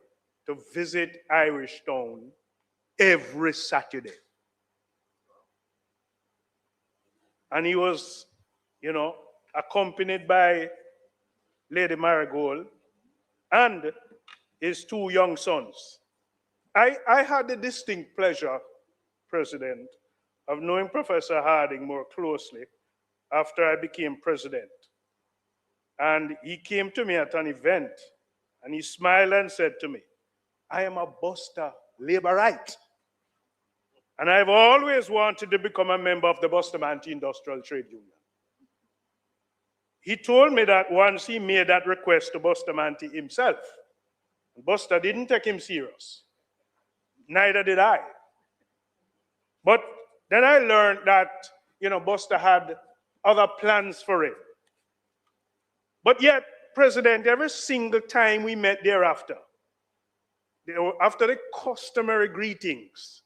to visit Irish Town every Saturday. And he was, accompanied by Lady Marigold and his two young sons. I had the distinct pleasure, President, of knowing Professor Harding more closely after I became president. And he came to me at an event and he smiled and said to me, "I am a Buster Labourite. And I've always wanted to become a member of the Bustamante Industrial Trade Union." He told me that once he made that request to Bustamante himself. Buster didn't take him serious. Neither did I. But then I learned that, Buster had other plans for it. But yet, President, every single time we met thereafter, after the customary greetings,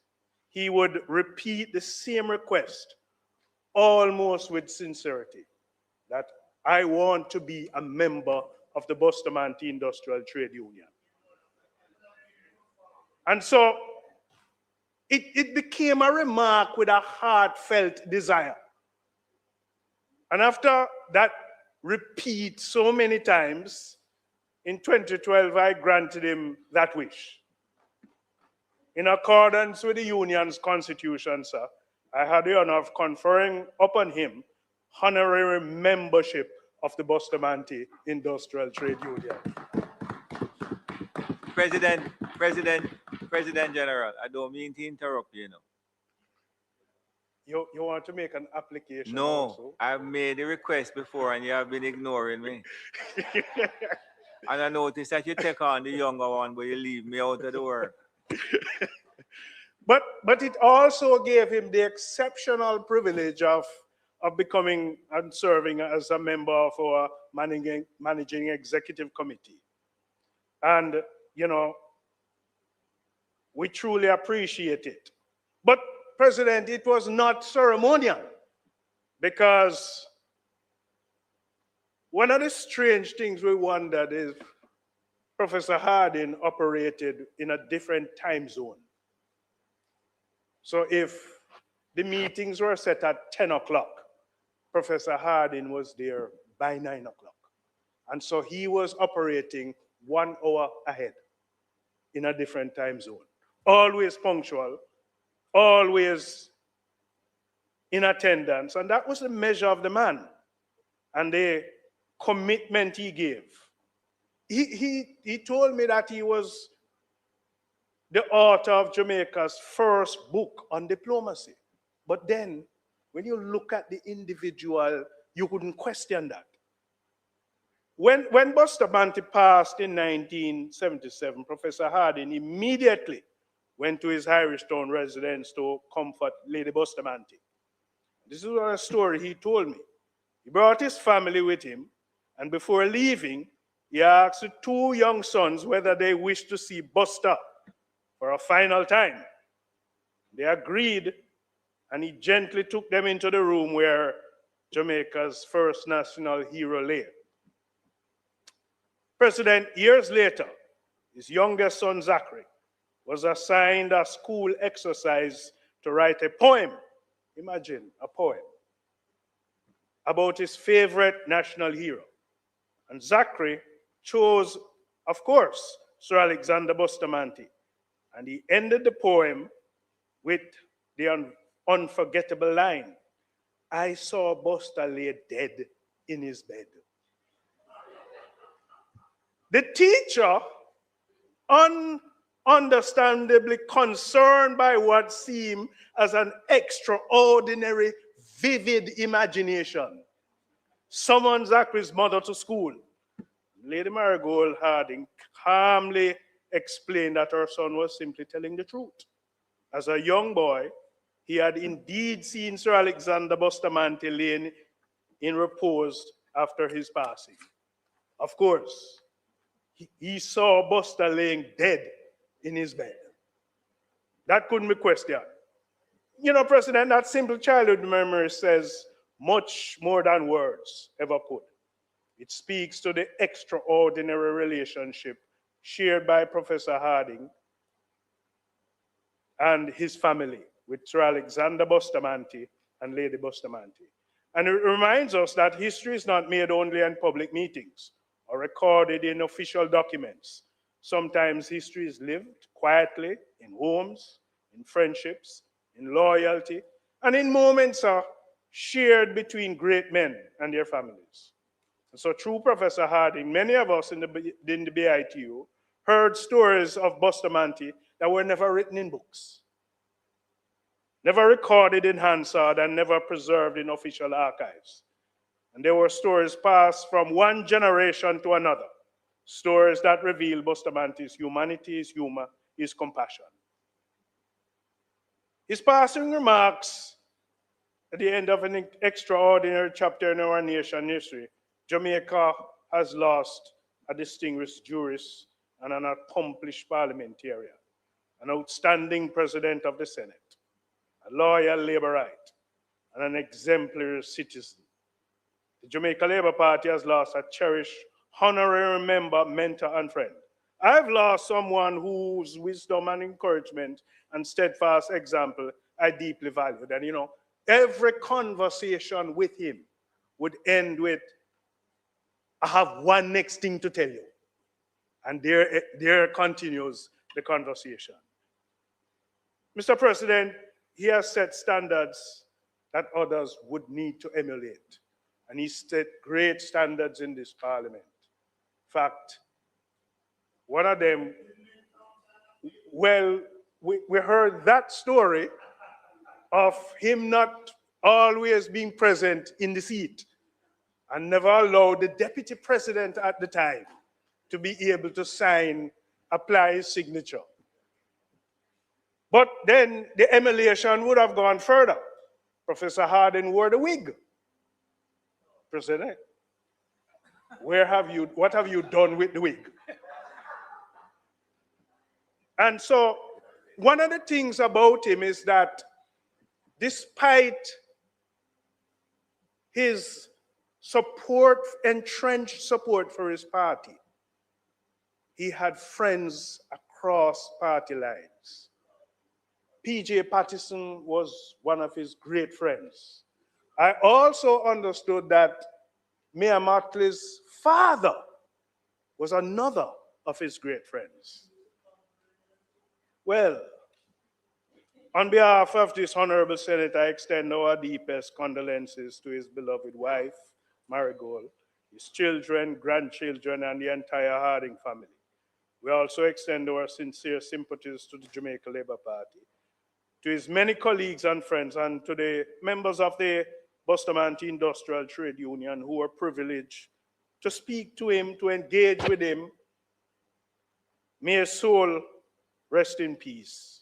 he would repeat the same request, almost with sincerity, that I want to be a member of the Bustamante Industrial Trade Union. And so it became a remark with a heartfelt desire. And after that repeat so many times, in 2012, I granted him that wish. In accordance with the union's constitution, sir, I had the honor of conferring upon him honorary membership of the Bustamante Industrial Trade Union. President General, I don't mean to interrupt you. You want to make an application? No, also? I've made a request before and you have been ignoring me. And I noticed that you take on the younger one, but you leave me out of the work. But it also gave him the exceptional privilege of becoming and serving as a member of our managing executive committee. And, we truly appreciate it. But, President, it was not ceremonial, because one of the strange things we wondered is Professor Harding operated in a different time zone. So if the meetings were set at 10 o'clock. Professor Harding was there by 9 o'clock. And so he was operating 1 hour ahead in a different time zone. Always punctual, always in attendance. And that was the measure of the man and the commitment he gave. He told me that he was the author of Jamaica's first book on diplomacy. But then, when you look at the individual, you couldn't question that. When Bustamante passed in 1977, Professor Harding immediately went to his Irish Town residence to comfort Lady Bustamante. This is a story he told me. He brought his family with him, and before leaving, he asked the 2 young sons whether they wished to see Buster for a final time. They agreed, and he gently took them into the room where Jamaica's first national hero lay. President, years later, his youngest son, Zachary, was assigned a school exercise to write a poem. Imagine, a poem about his favorite national hero. And Zachary chose, of course, Sir Alexander Bustamante. And he ended the poem with the unforgettable line, "I saw Buster lay dead in his bed." The teacher, understandably concerned by what seemed as an extraordinary, vivid imagination, summoned Zachary's mother to school. Lady Marigold Harding calmly explained that her son was simply telling the truth. As a young boy, he had indeed seen Sir Alexander Bustamante laying in repose after his passing. Of course, he saw Buster laying dead in his bed. That couldn't be questioned. You know, President, that simple childhood memory says much more than words ever could. It speaks to the extraordinary relationship shared by Professor Harding and his family with Sir Alexander Bustamante and Lady Bustamante. And it reminds us that history is not made only in public meetings or recorded in official documents. Sometimes history is lived quietly in homes, in friendships, in loyalty, and in moments shared between great men and their families. And so through Professor Harding, many of us in the BITU heard stories of Bustamante that were never written in books, never recorded in Hansard, and never preserved in official archives. And there were stories passed from one generation to another, stories that reveal Bustamante's humanity, his humor, his compassion. His passing remarks at the end of an extraordinary chapter in our nation's history. Jamaica has lost a distinguished jurist and an accomplished parliamentarian, an outstanding president of the Senate, a loyal Labourite, and an exemplary citizen. The Jamaica Labour Party has lost a cherished honorary member, mentor, and friend. I've lost someone whose wisdom and encouragement and steadfast example I deeply valued. And you know, every conversation with him would end with, "I have one next thing to tell you." And there continues the conversation. Mr. President, he has set standards that others would need to emulate. And he set great standards in this parliament. In fact, one of them, well, we heard that story of him not always being present in the seat and never allowed the deputy president at the time to be able to apply his signature. But then the emulation would have gone further. Professor Harding wore the wig. President, what have you done with the wig? And so one of the things about him is that despite his support, entrenched support for his party, he had friends across party lines. P.J. Patterson was one of his great friends. I also understood that Mayor Mottley's father was another of his great friends. Well, on behalf of this Honorable Senate, I extend our deepest condolences to his beloved wife, Marigold, his children, grandchildren, and the entire Harding family. We also extend our sincere sympathies to the Jamaica Labour Party, to his many colleagues and friends, and to the members of the Bustamante Industrial Trade Union who were privileged to speak to him, to engage with him. May his soul rest in peace,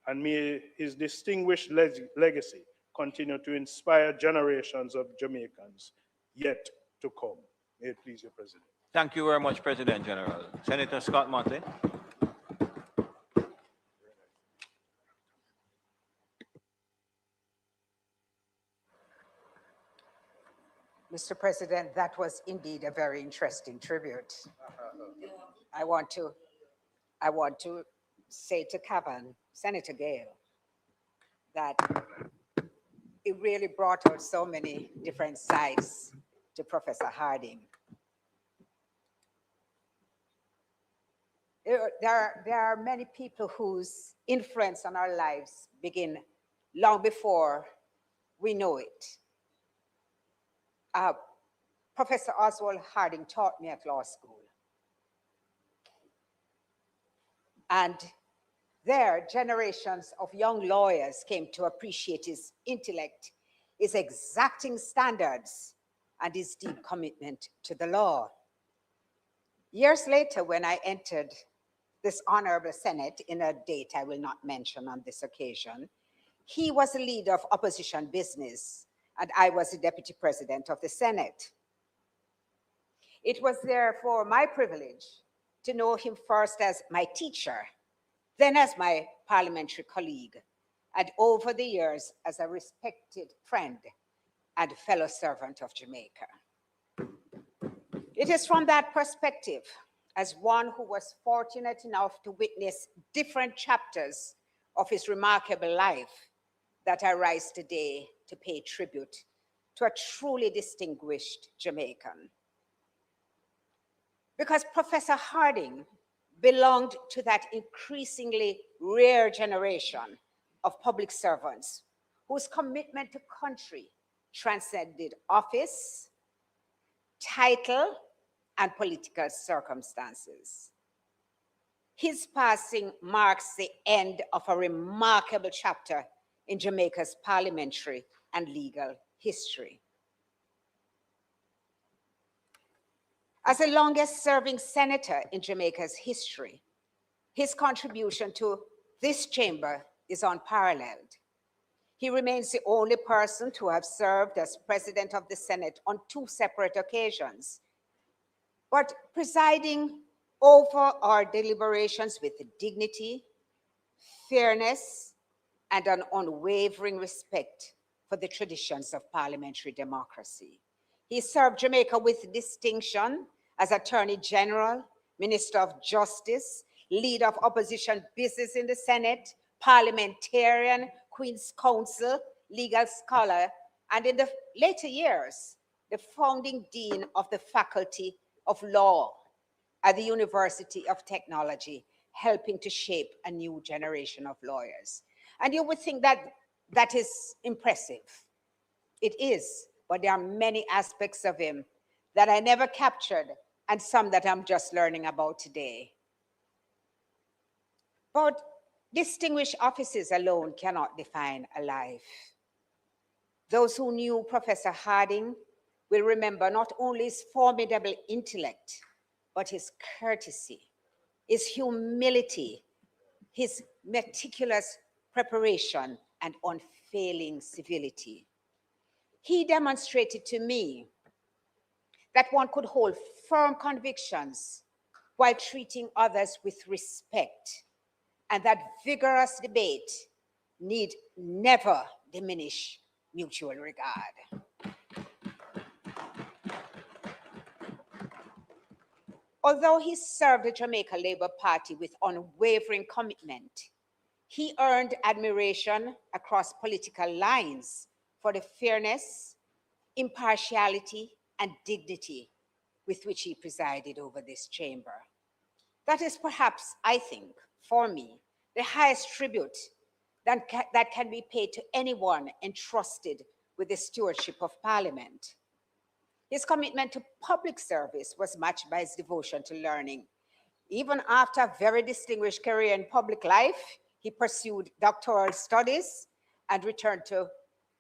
and may his distinguished legacy continue to inspire generations of Jamaicans yet to come. May it please you, President. Thank you very much, President General. Senator Scott-Mottley. Mr. President, that was indeed a very interesting tribute. I want to say to Cavan, Senator Gale, that it really brought out so many different sides to Professor Harding. There are many people whose influence on our lives begin long before we know it. Professor Oswald Harding taught me at law school. And there, generations of young lawyers came to appreciate his intellect, his exacting standards, and his deep commitment to the law. Years later, when I entered this Honorable Senate in a date I will not mention on this occasion, he was the leader of opposition business, and I was the Deputy President of the Senate. It was therefore my privilege to know him first as my teacher, then as my parliamentary colleague, and over the years as a respected friend and fellow servant of Jamaica. It is from that perspective, as one who was fortunate enough to witness different chapters of his remarkable life, that I rise today to pay tribute to a truly distinguished Jamaican. Because Professor Harding belonged to that increasingly rare generation of public servants whose commitment to country transcended office, title, and political circumstances. His passing marks the end of a remarkable chapter in Jamaica's parliamentary and legal history. As the longest serving senator in Jamaica's history, his contribution to this chamber is unparalleled. He remains the only person to have served as president of the Senate on 2 separate occasions, but presiding over our deliberations with dignity, fairness, and an unwavering respect for the traditions of parliamentary democracy. He served Jamaica with distinction as Attorney General, Minister of Justice, leader of opposition business in the Senate, parliamentarian, Queen's Counsel, legal scholar, and in the later years, the founding dean of the Faculty of Law at the University of Technology, helping to shape a new generation of lawyers. And you would think that that is impressive. It is, but there are many aspects of him that I never captured and some that I'm just learning about today. But distinguished offices alone cannot define a life. Those who knew Professor Harding will remember not only his formidable intellect, but his courtesy, his humility, his meticulous preparation, and unfailing civility. He demonstrated to me that one could hold firm convictions while treating others with respect, and that vigorous debate need never diminish mutual regard. Although he served the Jamaica Labour Party with unwavering commitment, He earned admiration across political lines for the fairness, impartiality, and dignity with which he presided over this chamber. That is perhaps, I think, for me, the highest tribute that can be paid to anyone entrusted with the stewardship of Parliament. His commitment to public service was matched by his devotion to learning. Even after a very distinguished career in public life, he pursued doctoral studies and returned to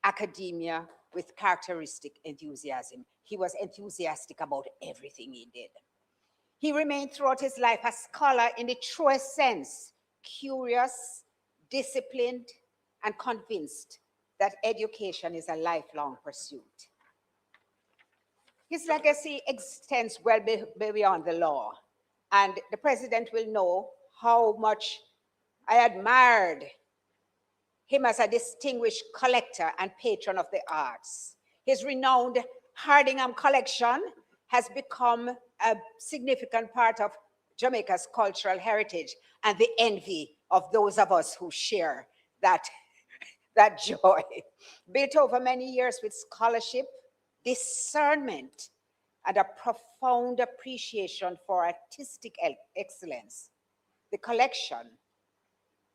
academia with characteristic enthusiasm. He was enthusiastic about everything he did. He remained throughout his life a scholar in the truest sense, curious, disciplined, and convinced that education is a lifelong pursuit. His legacy extends well beyond the law, and the president will know how much I admired him as a distinguished collector and patron of the arts. His renowned Hardingham collection has become a significant part of Jamaica's cultural heritage and the envy of those of us who share that joy. Built over many years with scholarship, discernment, and a profound appreciation for artistic excellence, the collection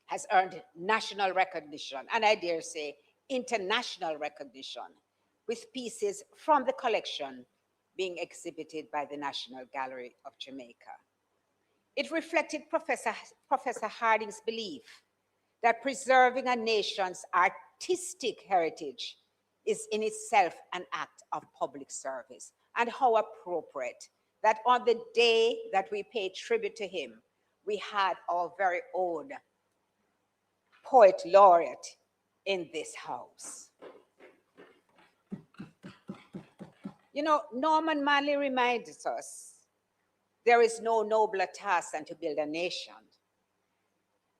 has earned national recognition, and I dare say international recognition, with pieces from the collection being exhibited by the National Gallery of Jamaica. It reflected Professor Harding's belief that preserving a nation's artistic heritage is in itself an act of public service, and how appropriate that on the day that we pay tribute to him, we had our very own poet laureate in this house. You know, Norman Manley reminds us there is no nobler task than to build a nation.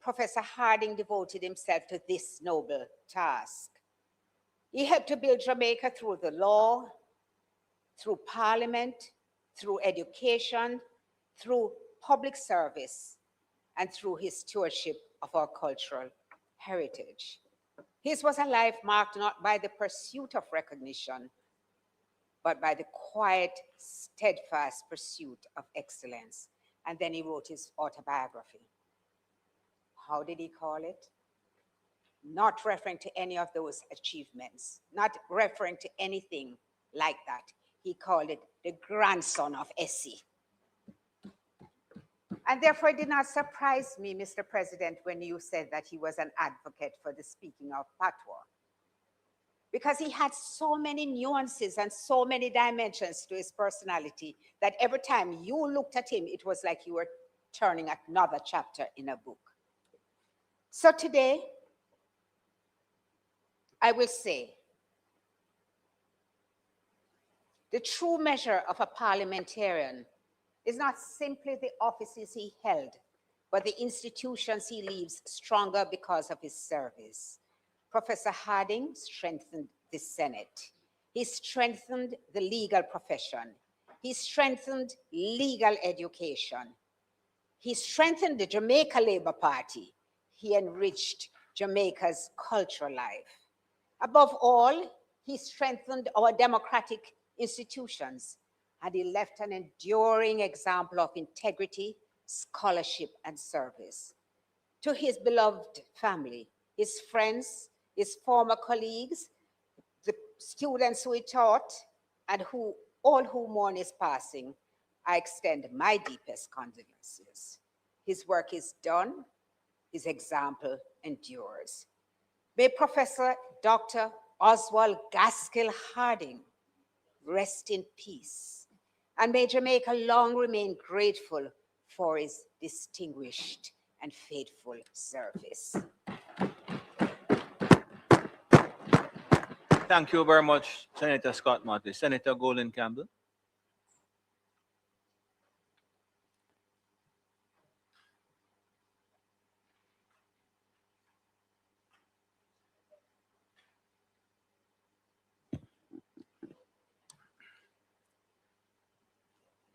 Professor Harding devoted himself to this noble task. He helped to build Jamaica through the law, through parliament, through education, through public service, and through his stewardship of our cultural heritage. His was a life marked not by the pursuit of recognition, but by the quiet, steadfast pursuit of excellence. And then he wrote his autobiography. How did he call it? Not referring to any of those achievements, not referring to anything like that. He called it the grandson of Essie. And therefore, it did not surprise me, Mr. President, when you said that he was an advocate for the speaking of patois. Because he had so many nuances and so many dimensions to his personality that every time you looked at him, it was like you were turning another chapter in a book. So today, I will say, the true measure of a parliamentarian is not simply the offices he held, but the institutions he leaves stronger because of his service. Professor Harding strengthened the Senate. He strengthened the legal profession. He strengthened legal education. He strengthened the Jamaica Labour Party. He enriched Jamaica's cultural life. Above all, he strengthened our democratic institutions, and he left an enduring example of integrity, scholarship, and service. To his beloved family, his friends, his former colleagues, the students who he taught, and all who mourn his passing, I extend my deepest condolences. His work is done, his example endures. May Professor Dr. Oswald Gaskell Harding rest in peace, and may Jamaica long remain grateful for his distinguished and faithful service. Thank you very much, Senator Scott-Mottley. Senator Golden Campbell.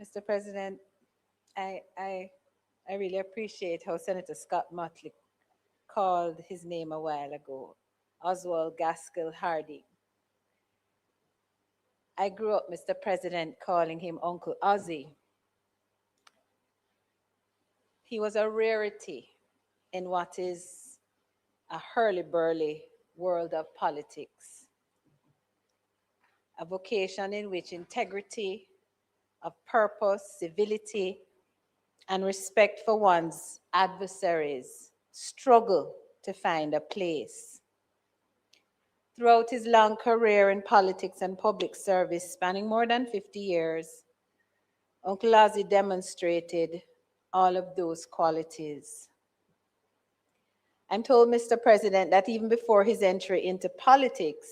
Mr. President, I really appreciate how Senator Scott-Mottley called his name a while ago, Oswald Gaskell Harding. I grew up, Mr. President, calling him Uncle Ozzy. He was a rarity in what is a hurly-burly world of politics, a vocation in which integrity of purpose, civility, and respect for one's adversaries struggle to find a place. Throughout his long career in politics and public service, spanning more than 50 years, Uncle Ozzy demonstrated all of those qualities. I'm told, Mr. President, that even before his entry into politics,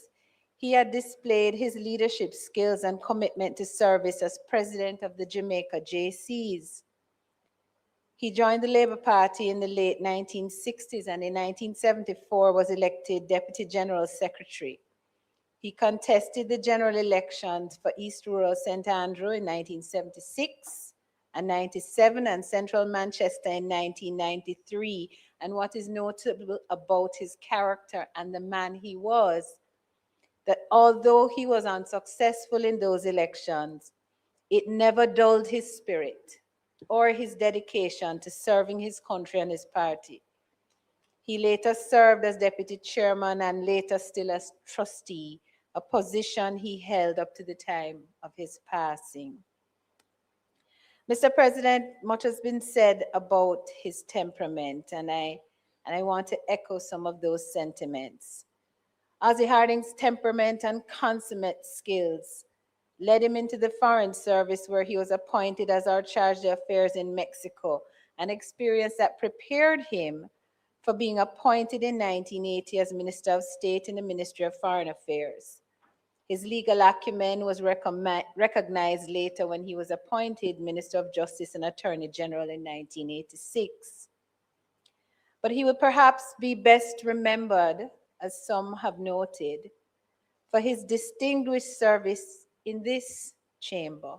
he had displayed his leadership skills and commitment to service as president of the Jamaica JCs. He joined the Labour Party in the late 1960s and in 1974 was elected Deputy General Secretary. He contested the general elections for East Rural St. Andrew in 1976 and 97 and Central Manchester in 1993. And what is notable about his character and the man he was, that although he was unsuccessful in those elections, it never dulled his spirit or his dedication to serving his country and his party. He later served as deputy chairman and later still as trustee, a position he held up to the time of his passing. Mr. President, much has been said about his temperament, and I want to echo some of those sentiments. Ozzy Harding's temperament and consummate skills led him into the Foreign Service, where he was appointed as our charge d'affaires in Mexico, an experience that prepared him for being appointed in 1980 as Minister of State in the Ministry of Foreign Affairs. His legal acumen was recognized later when he was appointed Minister of Justice and Attorney General in 1986. But he would perhaps be best remembered, as some have noted, for his distinguished service in this chamber.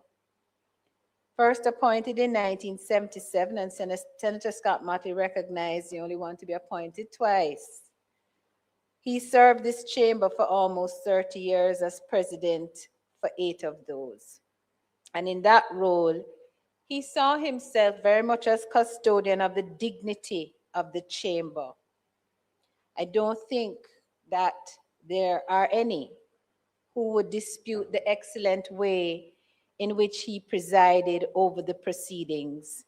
First appointed in 1977, and Senator Scott-Mottley recognized the only one to be appointed twice. He served this chamber for almost 30 years as president for 8 of those. And in that role, he saw himself very much as custodian of the dignity of the chamber. I don't think that there are any who would dispute the excellent way in which he presided over the proceedings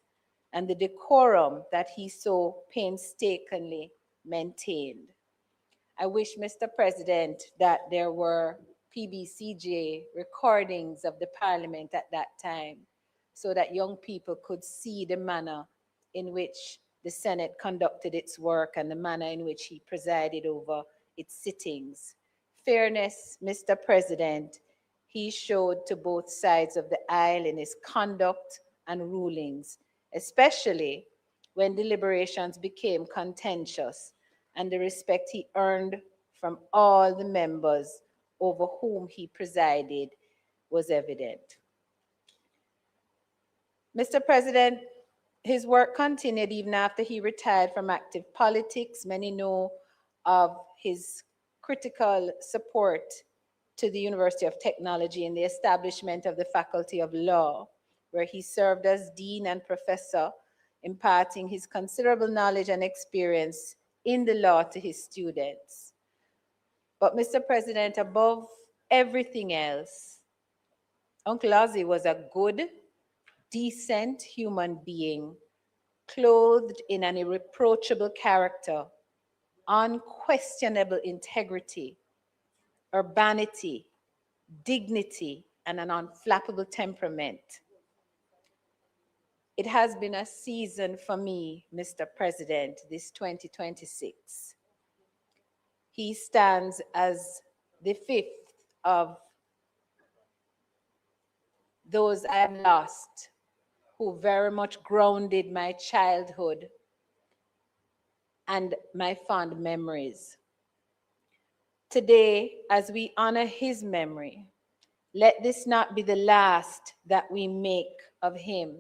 and the decorum that he so painstakingly maintained. I wish, Mr. President, that there were PBCJ recordings of the Parliament at that time so that young people could see the manner in which the Senate conducted its work and the manner in which he presided over its sittings. Fairness, Mr. President, he showed to both sides of the aisle in his conduct and rulings, especially when deliberations became contentious, and the respect he earned from all the members over whom he presided was evident. Mr. President, his work continued even after he retired from active politics. Many know of his critical support to the University of Technology in the establishment of the Faculty of Law, where he served as dean and professor, imparting his considerable knowledge and experience in the law to his students. But Mr. President, above everything else, Uncle Ozzy was a good, decent human being, clothed in an irreproachable character, unquestionable integrity, urbanity, dignity, and an unflappable temperament. It has been a season for me, Mr. President, this 2026. He stands as the 5th of those I have lost who very much grounded my childhood and my fond memories. Today, as we honor his memory, let this not be the last that we make of him.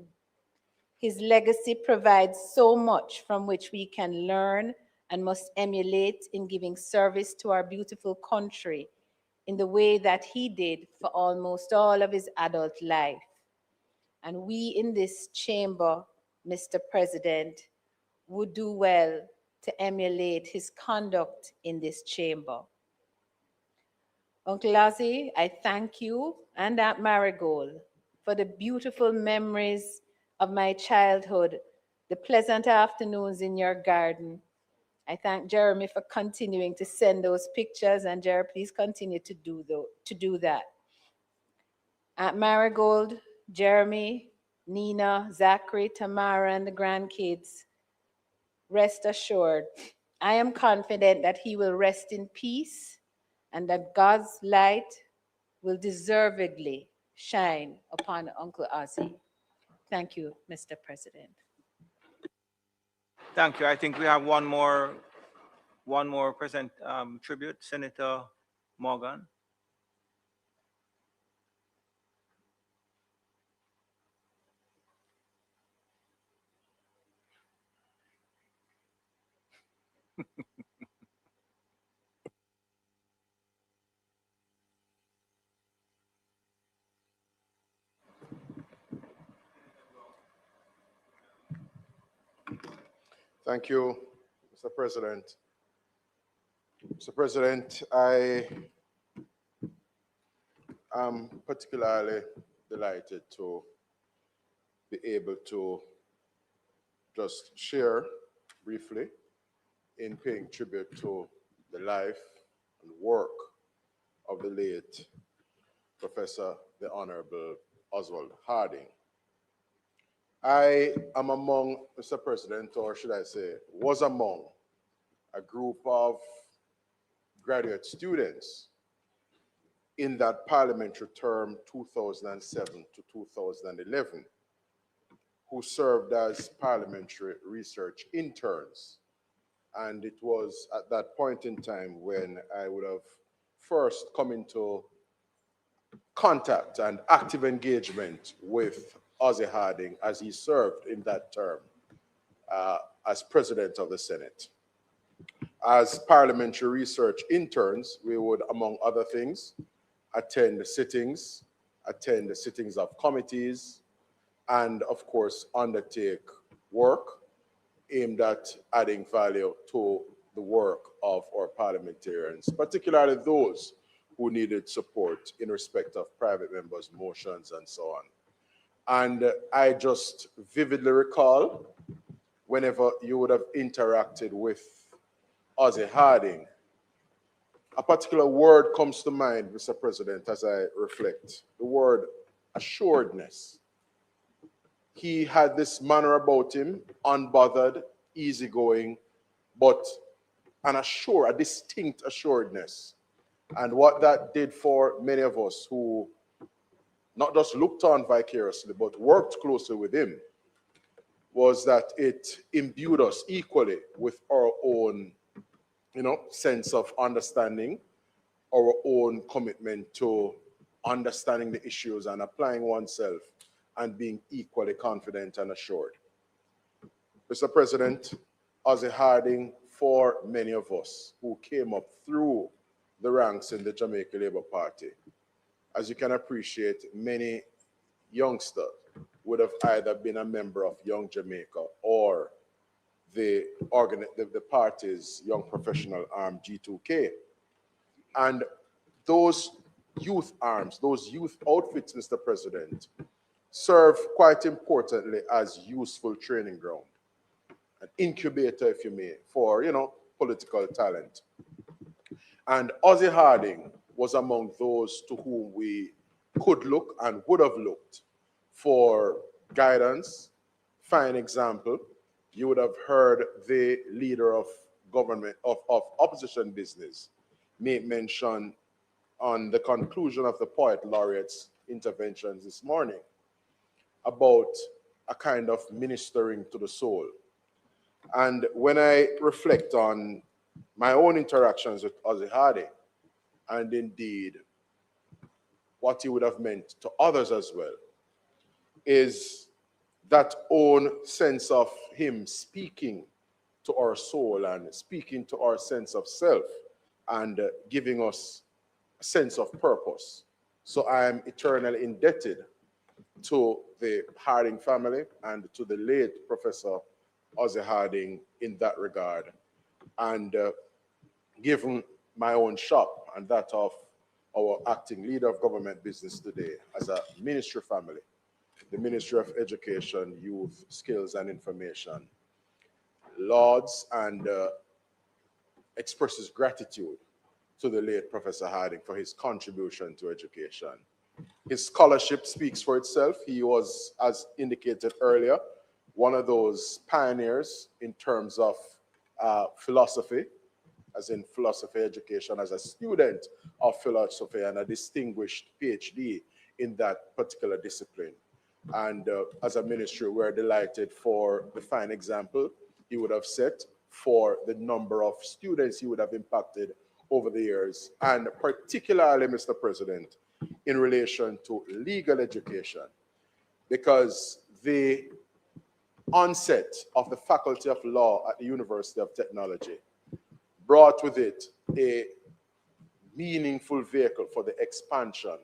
His legacy provides so much from which we can learn and must emulate in giving service to our beautiful country in the way that he did for almost all of his adult life. And we in this chamber, Mr. President, would do well to emulate his conduct in this chamber. Uncle Ozzy, I thank you and Aunt Marigold for the beautiful memories of my childhood, the pleasant afternoons in your garden. I thank Jeremy for continuing to send those pictures, and Jeremy, please continue to do that. Aunt Marigold, Jeremy, Nina, Zachary, Tamara, and the grandkids, rest assured, I am confident that he will rest in peace and that God's light will deservedly shine upon Uncle Ozzy. Thank you, Mr. President. Thank you. I think we have one more tribute, Senator Morgan. Thank you, Mr. President. Mr. President, I am particularly delighted to be able to just share briefly in paying tribute to the life and work of the late Professor the Honorable Oswald Harding. I am among, Mr. President, or should I say, was among a group of graduate students in that parliamentary term 2007 to 2011 who served as parliamentary research interns. And it was at that point in time when I would have first come into contact and active engagement with Ozzy Harding as he served in that term as President of the Senate. As parliamentary research interns, we would, among other things, attend the sittings of committees, and of course, undertake work aimed at adding value to the work of our parliamentarians, particularly those who needed support in respect of private members' motions and so on. And I just vividly recall whenever you would have interacted with Ozzy Harding, a particular word comes to mind, Mr. President, as I reflect, the word assuredness. He had this manner about him, unbothered, easygoing, but a distinct assuredness. And what that did for many of us who not just looked on vicariously, but worked closely with him, was that it imbued us equally with our own, sense of understanding, our own commitment to understanding the issues and applying oneself and being equally confident and assured. Mr. President, Ozzy Harding, for many of us who came up through the ranks in the Jamaica Labour Party, as you can appreciate, many youngsters would have either been a member of Young Jamaica or the party's young professional arm, G2K. And those youth arms, those youth outfits, Mr. President, serve quite importantly as useful training ground, an incubator, if you may, for, political talent. And Ozzy Harding was among those to whom we could look and would have looked for guidance. Fine example, you would have heard the leader of government, of opposition business, make mention on the conclusion of the Poet Laureate's interventions this morning about a kind of ministering to the soul. And when I reflect on my own interactions with Ozzy Harding, and indeed what he would have meant to others as well, is that own sense of him speaking to our soul and speaking to our sense of self and giving us a sense of purpose. So I am eternally indebted to the Harding family and to the late Professor Ozzie Harding in that regard. And given my own shop and that of our acting leader of government business today as a ministry family, the Ministry of Education, Youth, Skills and Information, lauds and expresses gratitude to the late Professor Harding for his contribution to education. His scholarship speaks for itself. He was, as indicated earlier, one of those pioneers in terms of philosophy, as in philosophy education, as a student of philosophy and a distinguished PhD in that particular discipline. And as a ministry, we're delighted for the fine example he would have set, for the number of students he would have impacted over the years, and particularly, Mr. President, in relation to legal education, because the onset of the Faculty of Law at the University of Technology brought with it a meaningful vehicle for the expansion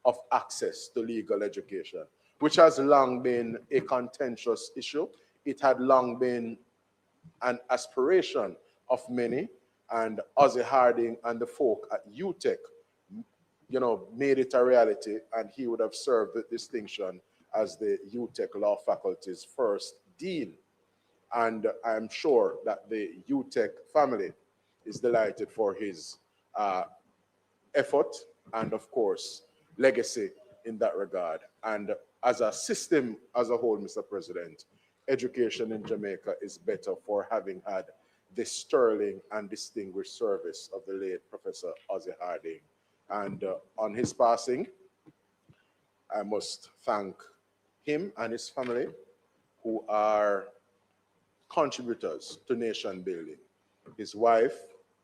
of access to legal education, which has long been a contentious issue. It had long been an aspiration of many, and Ozzie Harding and the folk at UTech, made it a reality, and he would have served the distinction as the UTech Law Faculty's first dean. And I'm sure that the UTech family is delighted for his effort and, of course, legacy in that regard. And as a system as a whole, Mr. President, education in Jamaica is better for having had the sterling and distinguished service of the late Professor Ozzie Harding. And on his passing, I must thank him and his family, who are contributors to nation building. His wife,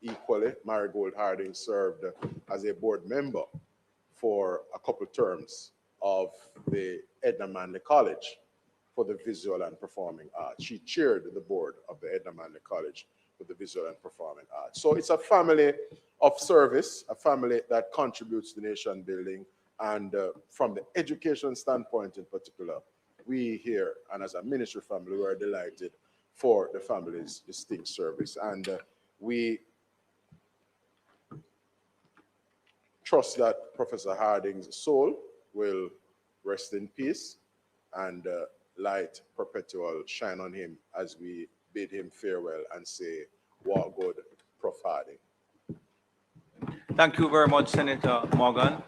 equally, Marigold Harding, served as a board member for a couple terms of the Edna Manley College for the Visual and Performing Arts. She chaired the board of the Edna Manley College for the Visual and Performing Arts. So it's a family of service, a family that contributes to nation building. And from the education standpoint in particular, we here, and as a ministry family, we are delighted for the family's distinct service. And we trust that Professor Harding's soul will rest in peace, and light perpetual shine on him as we bid him farewell and say, walk good, Prof. Harding. Thank you very much, Senator Morgan.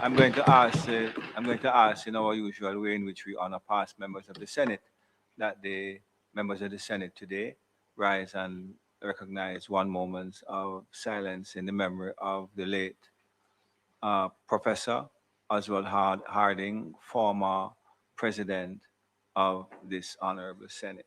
I'm going to ask in our usual way in which we honor past members of the Senate, that the members of the Senate today rise and recognize 1 moment of silence in the memory of the late Professor Oswald Harding, former president of this honorable Senate.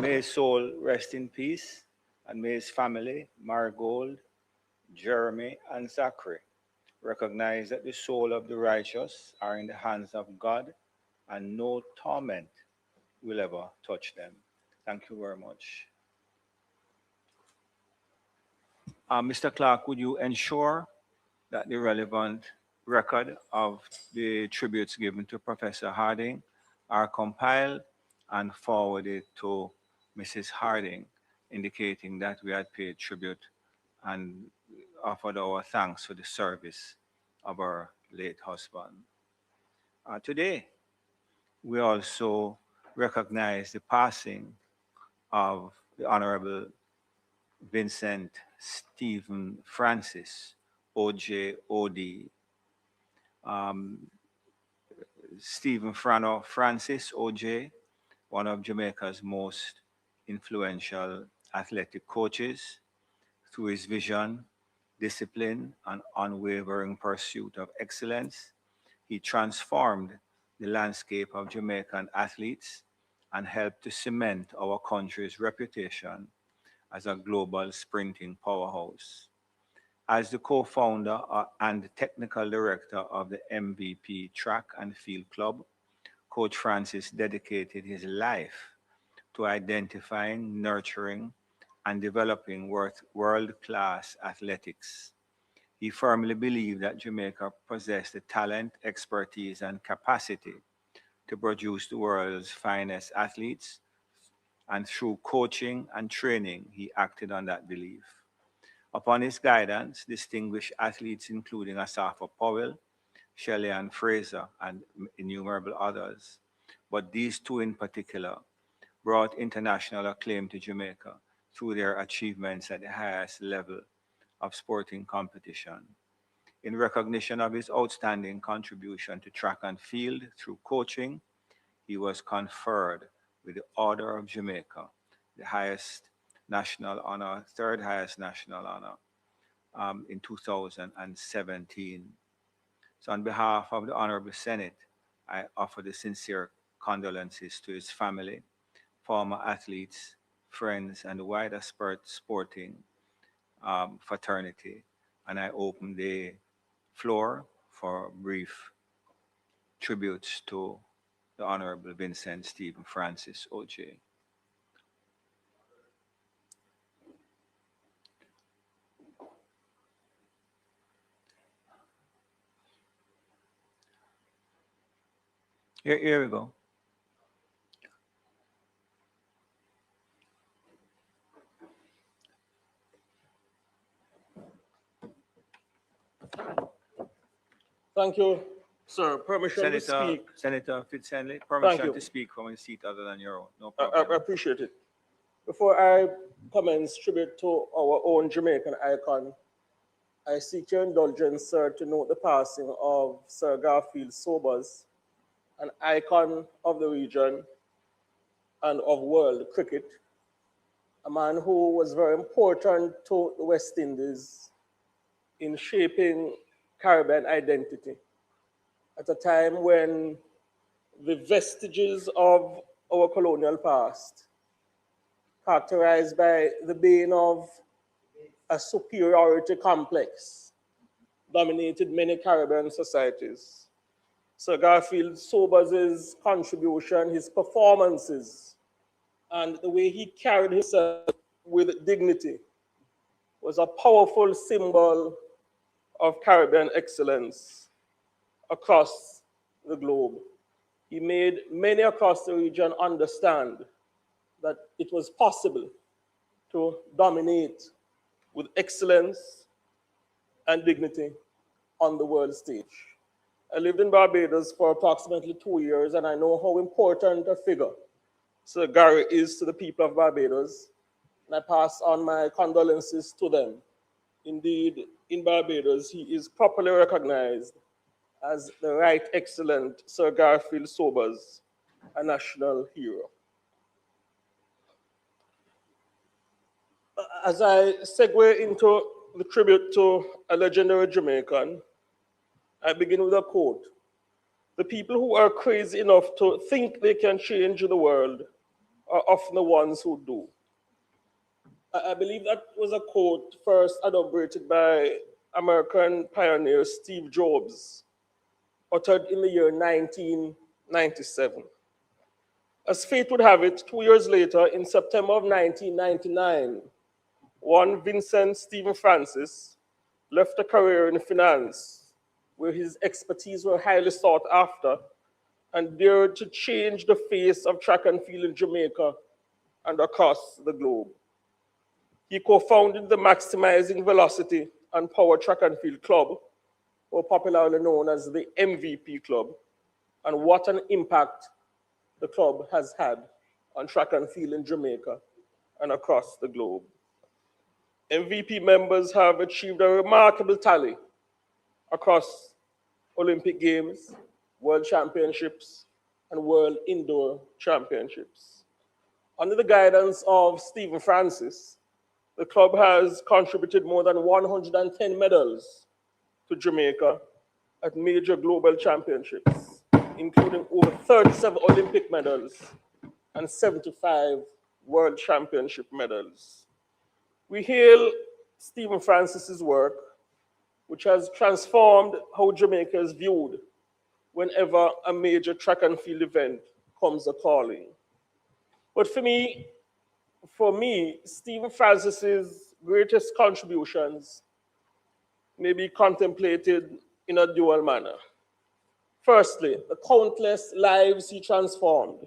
May his soul rest in peace, and may his family, Marigold, Jeremy, and Zachary, recognize that the soul of the righteous are in the hands of God, and no torment will ever touch them. Thank you very much. Mr. Clark, would you ensure that the relevant record of the tributes given to Professor Harding are compiled and forwarded to Mrs. Harding, indicating that we had paid tribute and offered our thanks for the service of our late husband. Today, we also recognize the passing of the Honorable Vincent Stephen Francis, OJ. Um, Stephen Frano Francis, OJ, one of Jamaica's most influential athletic coaches, through his vision, discipline, and unwavering pursuit of excellence. He transformed the landscape of Jamaican athletes and helped to cement our country's reputation as a global sprinting powerhouse. As the co-founder and technical director of the MVP Track and Field Club, Coach Francis dedicated his life to identifying, nurturing, and developing world-class athletics. He firmly believed that Jamaica possessed the talent, expertise, and capacity to produce the world's finest athletes, and through coaching and training, he acted on that belief. Upon his guidance, distinguished athletes including Asafa Powell, Shelley Ann Fraser, and innumerable others, but these two in particular, brought international acclaim to Jamaica through their achievements at the highest level of sporting competition. In recognition of his outstanding contribution to track and field through coaching, he was conferred with the Order of Jamaica, the highest national honor, third highest national honor, in 2017. So on behalf of the Honorable Senate, I offer the sincere condolences to his family, former athletes, friends, and the wider sporting fraternity. And I open the floor for brief tributes to the Honorable Vincent Stephen Francis, OJ. Here we go. Thank you, sir. Permission to speak. Senator Fitzhenley, Thank permission you. to speak from a seat other than your own. No I problem. appreciate it. Before I commence tribute to our own Jamaican icon, I seek your indulgence, sir, to note the passing of Sir Garfield Sobers, an icon of the region and of world cricket, a man who was very important to the West Indies in shaping Caribbean identity at a time when the vestiges of our colonial past, characterized by the bane of a superiority complex, dominated many Caribbean societies. Sir Garfield Sobers' contribution, his performances, and the way he carried himself with dignity was a powerful symbol of Caribbean excellence across the globe. He made many across the region understand that it was possible to dominate with excellence and dignity on the world stage. I lived in Barbados for approximately 2 years, and I know how important a figure Sir Gary is to the people of Barbados, and I pass on my condolences to them. Indeed, in Barbados, he is properly recognized as the Right Excellent Sir Garfield Sobers, a national hero. As I segue into the tribute to a legendary Jamaican, I begin with a quote. The people who are crazy enough to think they can change the world are often the ones who do. I believe that was a quote first adopted by American pioneer Steve Jobs, uttered in the year 1997. As fate would have it, 2 years later, in September of 1999, one Vincent Stephen Francis left a career in finance, where his expertise were highly sought after, and dared to change the face of track and field in Jamaica and across the globe. He co-founded the Maximizing Velocity and Power Track and Field Club, or popularly known as the MVP Club, and what an impact the club has had on track and field in Jamaica and across the globe. MVP members have achieved a remarkable tally across Olympic Games, World Championships, and World Indoor Championships. Under the guidance of Stephen Francis, the club has contributed more than 110 medals to Jamaica at major global championships, including over 37 Olympic medals and 75 World Championship medals. We hail Stephen Francis's work, which has transformed how Jamaica is viewed whenever a major track and field event comes a-calling. But for me, Stephen Francis's greatest contributions may be contemplated in a dual manner. Firstly, the countless lives he transformed.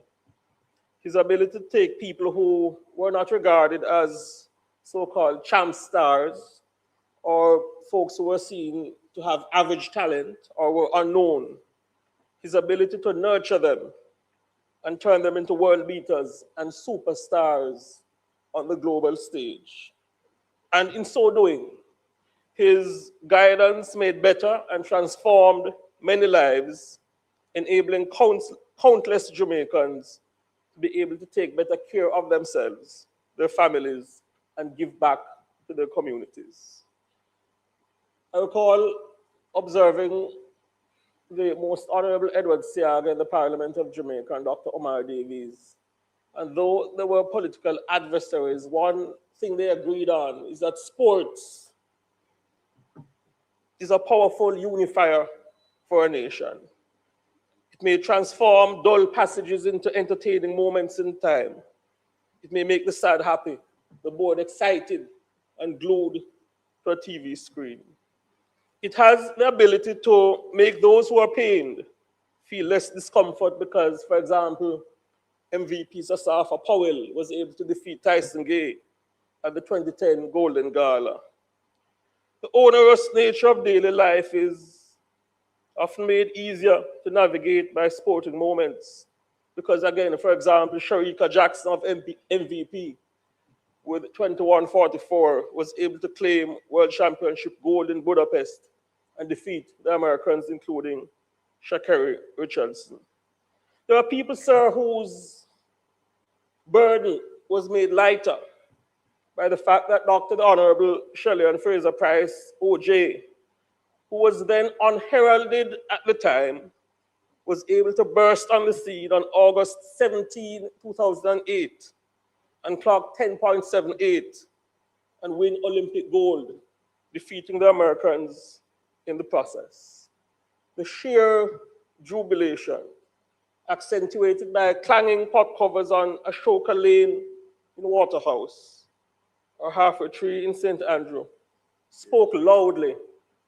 His ability to take people who were not regarded as so-called champ stars or folks who were seen to have average talent or were unknown. His ability to nurture them and turn them into world beaters and superstars on the global stage. And in so doing, his guidance made better and transformed many lives, enabling countless Jamaicans to be able to take better care of themselves, their families, and give back to their communities. I recall observing the Most Honorable Edward Seaga in the Parliament of Jamaica and Dr. Omar Davies. And though there were political adversaries, one thing they agreed on is that sports is a powerful unifier for a nation. It may transform dull passages into entertaining moments in time. It may make the sad happy, the bored excited, and glued to a TV screen. It has the ability to make those who are pained feel less discomfort because, for example, MVP Sasafa Powell was able to defeat Tyson Gay at the 2010 Golden Gala. The onerous nature of daily life is often made easier to navigate by sporting moments because, again, for example, Sharika Jackson of MVP with 21:44 was able to claim World Championship gold in Budapest and defeat the Americans, including Sha'Carri Richardson. There are people, sir, whose burden was made lighter by the fact that Dr. the Honorable Shelley and Fraser Price, OJ, who was then unheralded at the time, was able to burst on the scene on August 17, 2008, and clock 10.78 and win Olympic gold, defeating the Americans in the process. The sheer jubilation, accentuated by clanging pot covers on Ashoka Lane in Waterhouse or Halfway Tree in St. Andrew, spoke loudly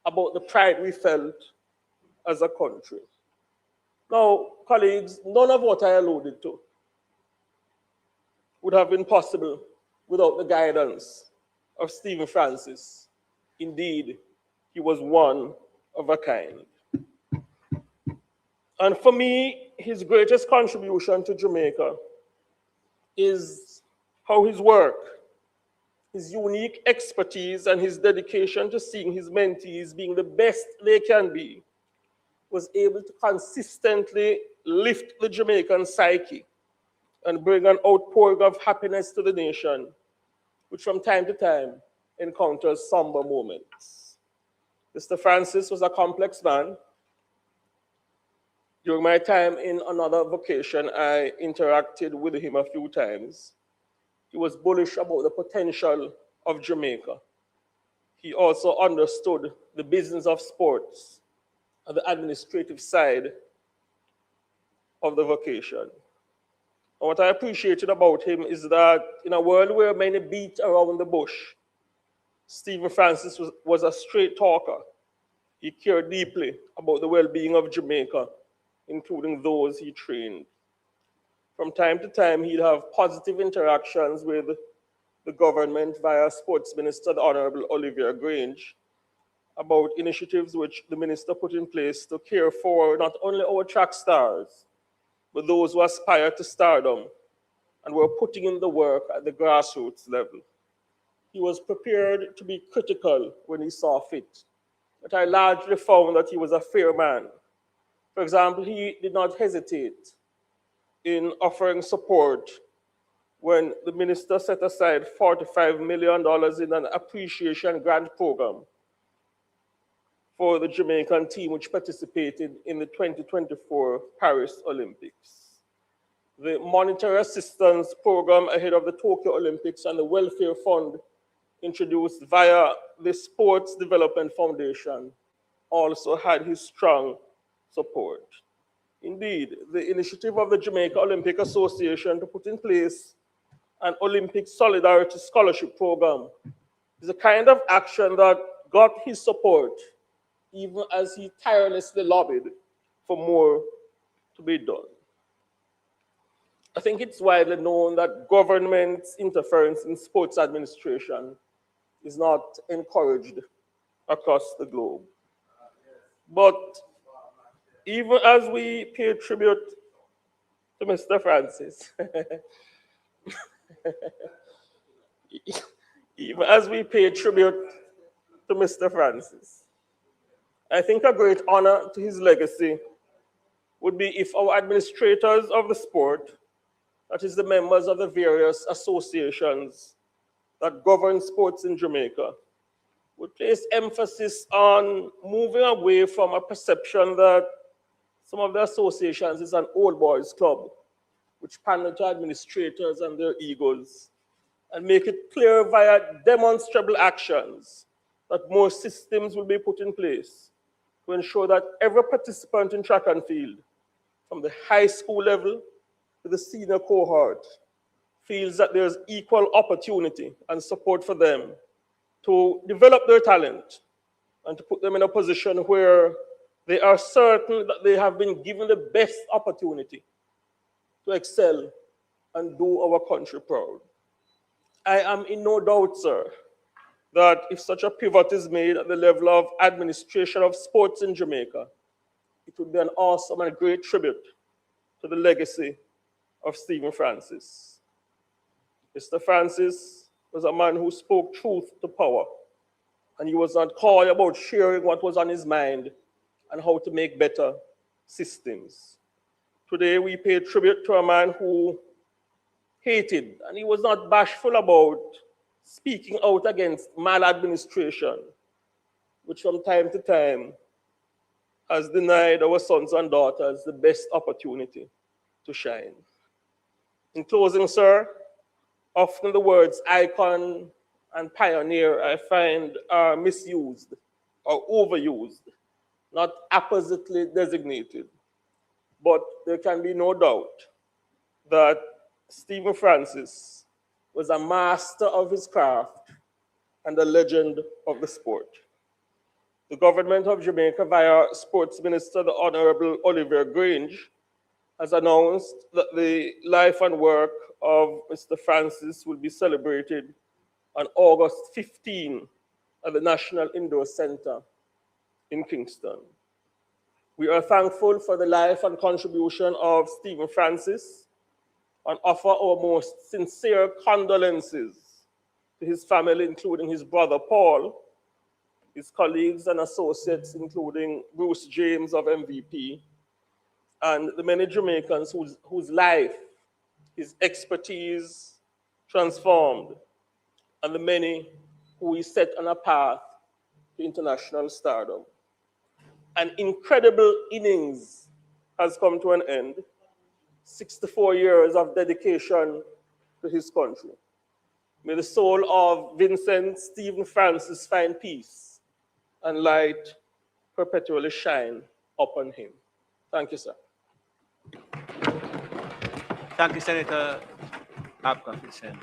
about the pride we felt as a country. Now, colleagues, none of what I alluded to would have been possible without the guidance of Stephen Francis. Indeed, he was one of a kind. And for me, his greatest contribution to Jamaica is how his work, his unique expertise, and his dedication to seeing his mentees being the best they can be was able to consistently lift the Jamaican psyche and bring an outpouring of happiness to the nation, which from time to time encounters somber moments. Mr. Francis was a complex man. During my time in another vocation, I interacted with him a few times. He was bullish about the potential of Jamaica. He also understood the business of sports and the administrative side of the vocation. And what I appreciated about him is that in a world where many beat around the bush, Stephen Francis was a straight talker. He cared deeply about the well-being of Jamaica including those he trained. From time to time, he'd have positive interactions with the government via Sports Minister, the Honorable Olivia Grange, about initiatives which the minister put in place to care for not only our track stars, but those who aspire to stardom and were putting in the work at the grassroots level. He was prepared to be critical when he saw fit, but I largely found that he was a fair man. For example, he did not hesitate in offering support when the minister set aside $45 million in an appreciation grant program for the Jamaican team which participated in the 2024 Paris Olympics. The monetary assistance program ahead of the Tokyo Olympics and the welfare fund introduced via the Sports Development Foundation also had his strong support. Indeed, the initiative of the Jamaica Olympic Association to put in place an Olympic Solidarity Scholarship Program is a kind of action that got his support, even as he tirelessly lobbied for more to be done. I think it's widely known that government interference in sports administration is not encouraged across the globe. But even as we pay tribute to Mr. Francis, even as we pay tribute to Mr. Francis, I think a great honor to his legacy would be if our administrators of the sport, that is the members of the various associations that govern sports in Jamaica, would place emphasis on moving away from a perception that some of the associations is an old boys club, which pander to administrators and their egos, and make it clear via demonstrable actions that more systems will be put in place to ensure that every participant in track and field, from the high school level to the senior cohort, feels that there's equal opportunity and support for them to develop their talent and to put them in a position where they are certain that they have been given the best opportunity to excel and do our country proud. I am in no doubt, sir, that if such a pivot is made at the level of administration of sports in Jamaica, it would be an awesome and great tribute to the legacy of Stephen Francis. Mr. Francis was a man who spoke truth to power, and he was not coy about sharing what was on his mind and how to make better systems. Today, we pay tribute to a man who hated, and he was not bashful about speaking out against maladministration, which from time to time has denied our sons and daughters the best opportunity to shine. In closing, sir, often the words icon and pioneer I find are misused or overused, not appositely designated. But there can be no doubt that Stephen Francis was a master of his craft and a legend of the sport. The government of Jamaica, via Sports Minister, the Honorable Olivia Grange, has announced that the life and work of Mr. Francis will be celebrated on August 15 at the National Indoor Center in Kingston. We are thankful for the life and contribution of Stephen Francis and offer our most sincere condolences to his family, including his brother Paul, his colleagues and associates, including Bruce James of MVP, and the many Jamaicans whose life, his expertise transformed, and the many who he set on a path to international stardom. An incredible innings has come to an end, 64 years of dedication to his country. May the soul of Vincent Stephen Francis find peace and light perpetually shine upon him. Thank you, sir. Thank you, Senator Abka-Finson.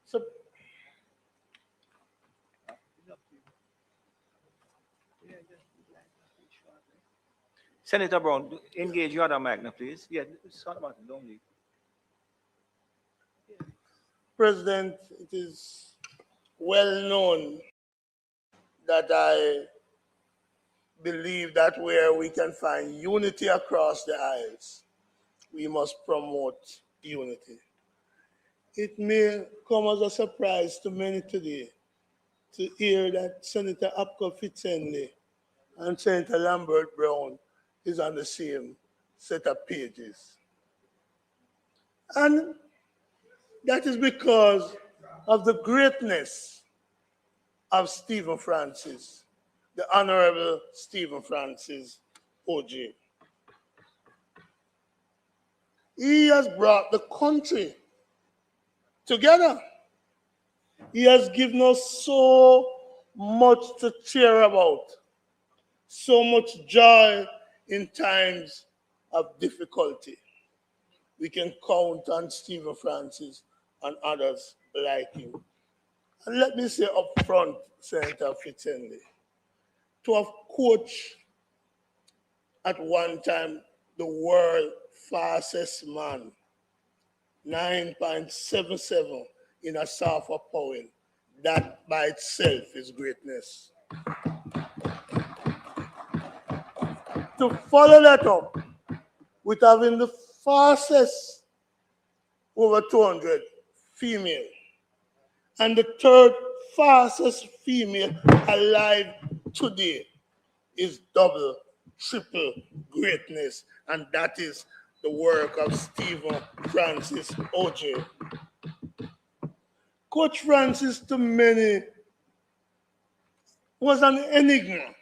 So, Senator Brown, engage your other mic now, please. Yeah, sorry about it, don't leave. President, it is well known that I believe that where we can find unity across the aisles, we must promote unity. It may come as a surprise to many today to hear that Senator Apco-Fitzenley and Senator Lambert Brown is on the same set of pages. And that is because of the greatness of Stephen Francis, the Honorable Stephen Francis, OJ. He has brought the country together. He has given us so much to cheer about, so much joy in times of difficulty. We can count on Stephen Francis and others like him. And let me say up front, Senator Fitzenley, to have coached at one time the world fastest man, 9.77 in a software power, that by itself is greatness. To follow that up with having the fastest over 200 female and the third fastest female alive today is double, triple greatness, and that is the work of Stephen Francis OJ. Coach Francis, to many, was an enigma.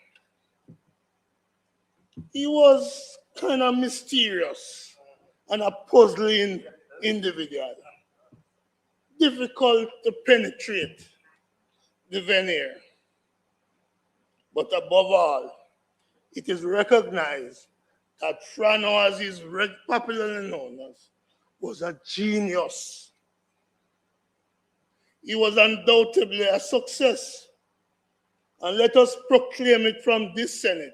He was kind of mysterious and a puzzling individual, difficult to penetrate the veneer. But above all, it is recognized that Frano, as is popularly known as, was a genius. He was undoubtedly a success. And let us proclaim it from this Senate.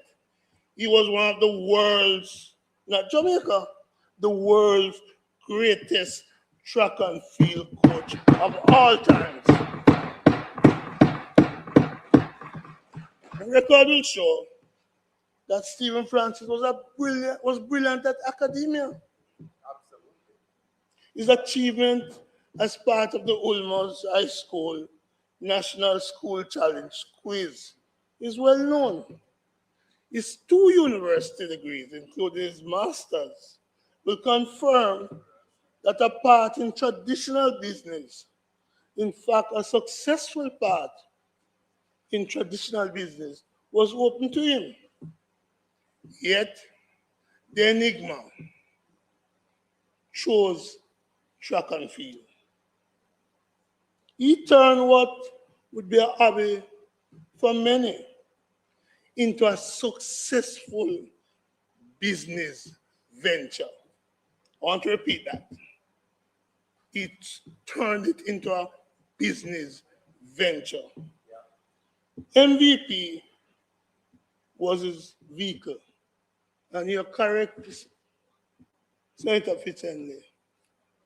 He was one of the world's, not Jamaica, the world's greatest track and field coach of all times. The record will show that Stephen Francis was brilliant at academia. Absolutely. His achievement as part of the Ulmos High School National School Challenge quiz is well known. His 2 university degrees, including his master's, will confirm that a part in traditional business, in fact, a successful part in traditional business, was open to him. Yet, the enigma chose track and field. He turned what would be a hobby for many into a successful business venture. I want to repeat that. He turned it into a business venture. MVP was his vehicle. And you're correct, Senator Fitzenley.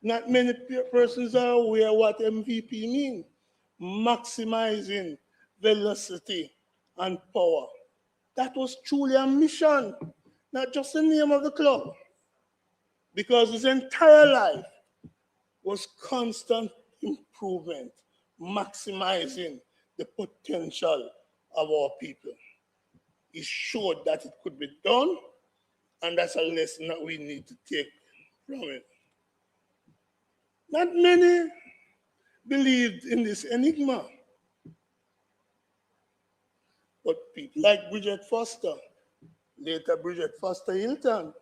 Not many persons are aware what MVP means. Maximizing velocity and power. That was truly a mission, not just the name of the club. Because his entire life was constant improvement, maximizing the potential of our people. He showed that it could be done, and that's a lesson that we need to take from it. Not many believed in this enigma. But people like Bridget Foster, later Bridget Foster Hilton,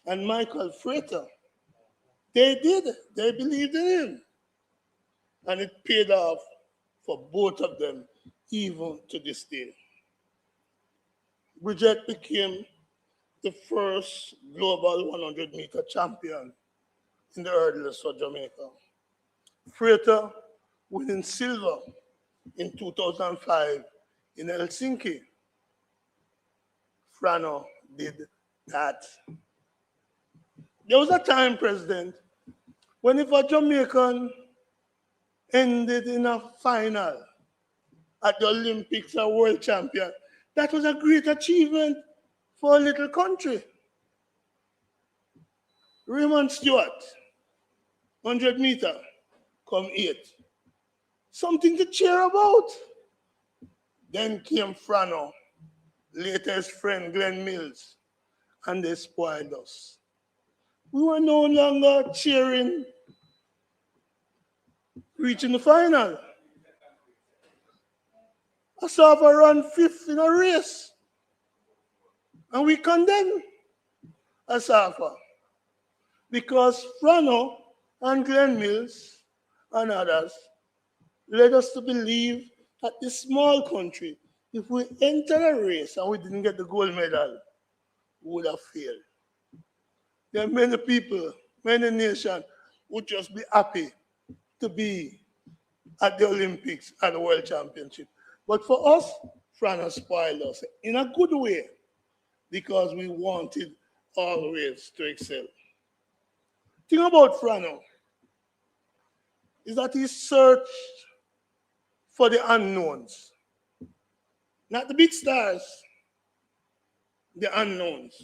and Michael Frater, they did. They believed in him. And it paid off for both of them, even to this day. Bridget became the first global 100-meter champion in the hurdles for Jamaica. Frater winning silver in 2005 in Helsinki. Frano did that. There was a time, President, when if a Jamaican ended in a final at the Olympics or world champion, that was a great achievement for a little country. Raymond Stewart, 100 meter, come 8th. Something to cheer about. Then came Frano, latest friend Glenn Mills, and they spoiled us. We were no longer cheering, reaching the final. Asafa ran 5th in a race, and we condemned Asafa because Frano and Glenn Mills and others led us to believe that this small country, if we entered a race and we didn't get the gold medal, we would have failed. There are many people, many nations would just be happy to be at the Olympics and the World Championship. But for us, Frano spoiled us in a good way because we wanted always to excel. The thing about Frano is that he searched for the unknowns, not the big stars, the unknowns.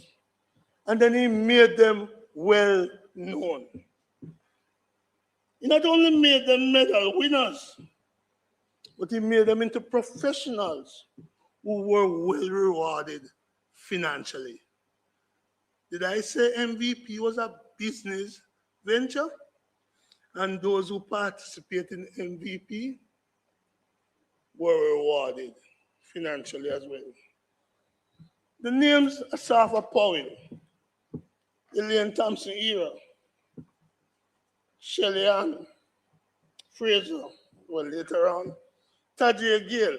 And then he made them well known. He not only made them medal winners, but he made them into professionals who were well rewarded financially. Did I say MVP was a business venture? And those who participate in MVP were rewarded financially as well. The names Asafa Powell, Elaine Thompson era, Shelley Ann Fraser, well later on, Tajay Gale,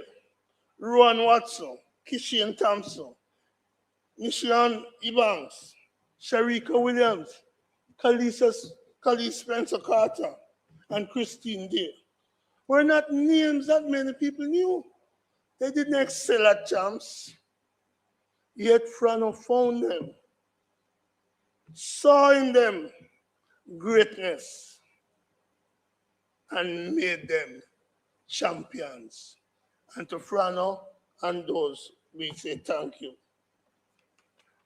Rowan Watson, Kishian Thompson, Nishan Ebanks, Sharika Williams, Khalees Spencer Carter, and Christine Day were not names that many people knew. They didn't excel at champs, yet Frano found them, saw in them greatness, and made them champions. And to Frano and those, we say thank you.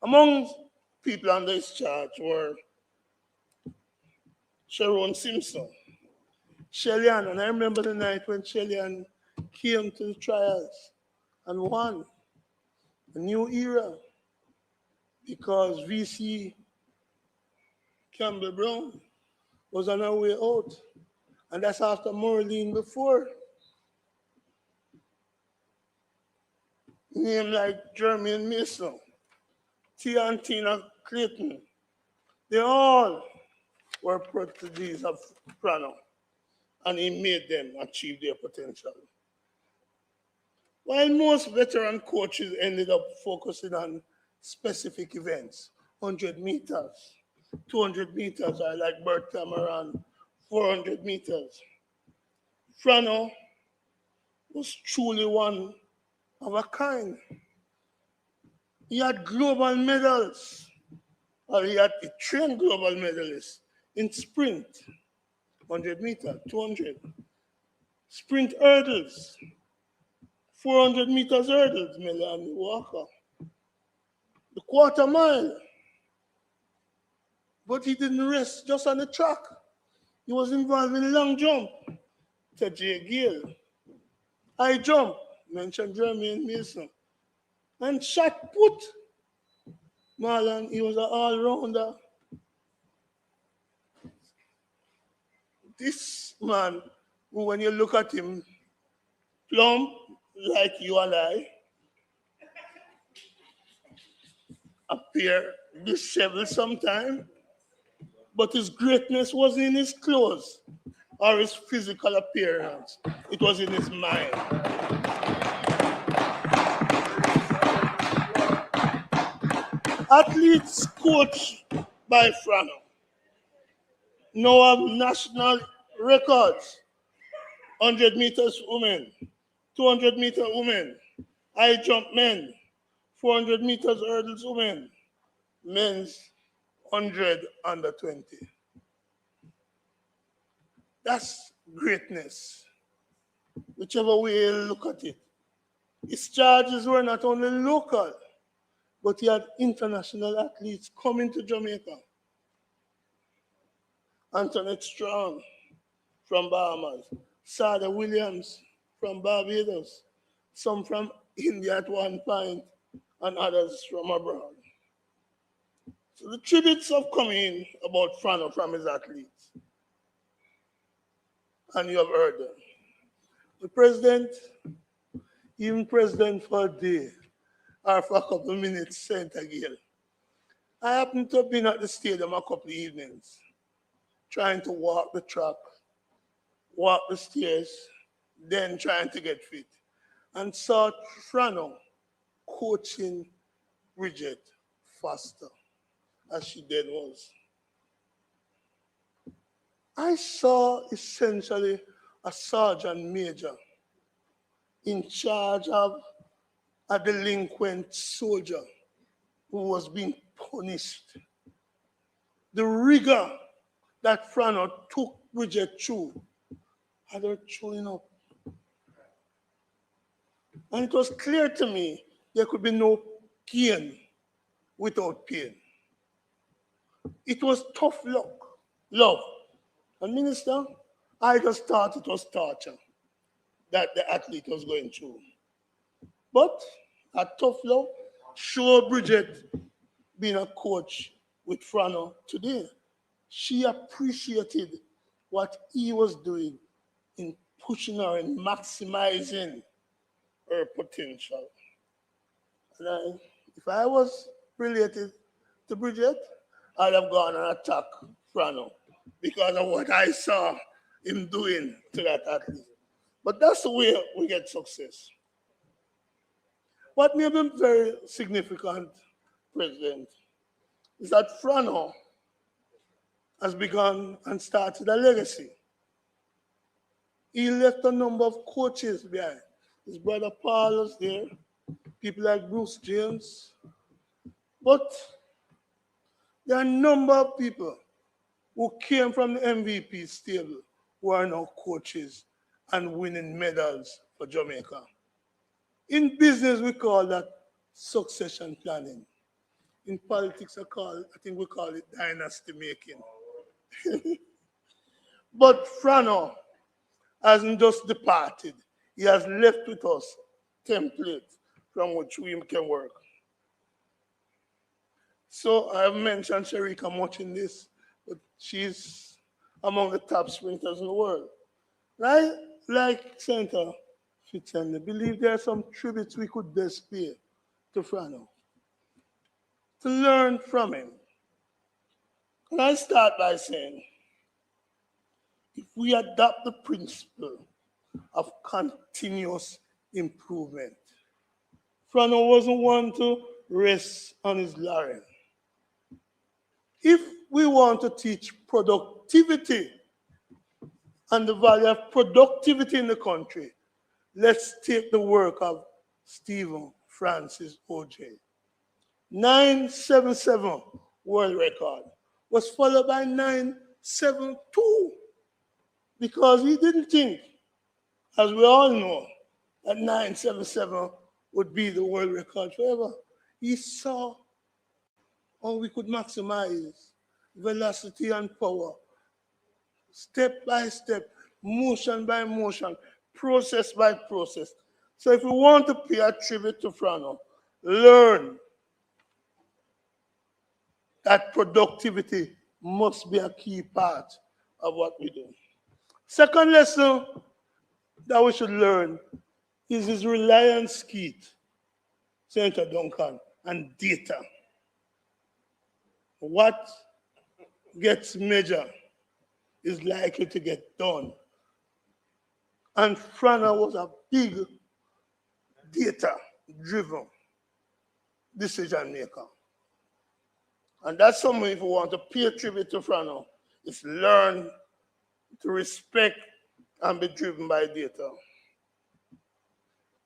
Among people under his charge were Sharon Simpson, Shelly Ann, and I remember the night when Shelly Ann came to the trials and won a new era because VC Campbell Brown was on her way out. And that's after Maureen before. Names like Jermaine Mason, Tia and Tina Clayton, they all were proteges of Frano, and he made them achieve their potential. While most veteran coaches ended up focusing on specific events, 100 meters, 200 meters, I like Bert Cameron, 400 meters. Frano was truly one of a kind. He had global medals, or he trained global medalists in sprint, 100 meters, 200, sprint hurdles, 400 meters hurdles, Melanie Walker, the quarter mile. But he didn't rest just on the track. He was involved in long jump, Tajay Gale, high jump, mentioned Jermaine Mason, and shot put. Marlon, he was an all-rounder. This man, when you look at him, plump like you and I, appear disheveled sometimes, but his greatness was in his clothes. or his physical appearance. It was in his mind. Athletes coached by Frano now have national records. 100 meters women, 200 meter women, high jump men, 400 meters hurdles women, men's 100 under 20. That's greatness, whichever way you look at it. His charges were not only local, but he had international athletes coming to Jamaica. Antoinette Strong from Bahamas, Sada Williams from Barbados, some from India at one point, and others from abroad. So the tributes have come in about Frano from his athletes. And you have heard them. The president, even president for a day, or for a couple of minutes, sent again. I happened to have been at the stadium a couple of evenings, trying to walk the track, walk the stairs, then trying to get fit, and saw Frano coaching Bridget Foster, as she then was. I saw essentially a sergeant major in charge of a delinquent soldier who was being punished. The rigor that Frano took Bridget through had her chewing up. And it was clear to me there could be no gain without pain. It was tough love. And Minister, I just thought it was torture that the athlete was going through. But a tough love showed Bridget being a coach with Frano today. She appreciated what he was doing in pushing her and maximizing her potential. And if I was related to Bridget, I'd have gone and attacked Frano because of what I saw him doing to that athlete. But that's the way we get success. What may be very significant, President, is that Frano has begun and started a legacy. He left a number of coaches behind. His brother Paul was there, people like Bruce James. But there are a number of people who came from the MVP stable who are now coaches and winning medals for Jamaica. In business, we call that succession planning. In politics, I think we call it dynasty making. But Frano hasn't just departed. He has left with us templates from which we can work. So I have mentioned Sharika much in this, but she's among the top sprinters in the world. I, like Senator Finson, believe there are some tributes we could best pay to Frano, to learn from him. And I start by saying, if we adopt the principle of continuous improvement, Frano wasn't one to rest on his laurel. If we want to teach productivity and the value of productivity in the country, let's take the work of Stephen Francis O.J. 977 world record was followed by 972 because he didn't think, as we all know, that 977 would be the world record forever. He saw how we could maximize velocity and power, step by step, motion by motion, process by process. So if we want to pay a tribute to Frano, learn that productivity must be a key part of what we do. Second lesson that we should learn is his reliance kit, Senator Duncan, and data. What gets measured is likely to get done. And Frana was a big data-driven decision maker. And that's something, if we want to pay a tribute to Frana, is learn to respect and be driven by data.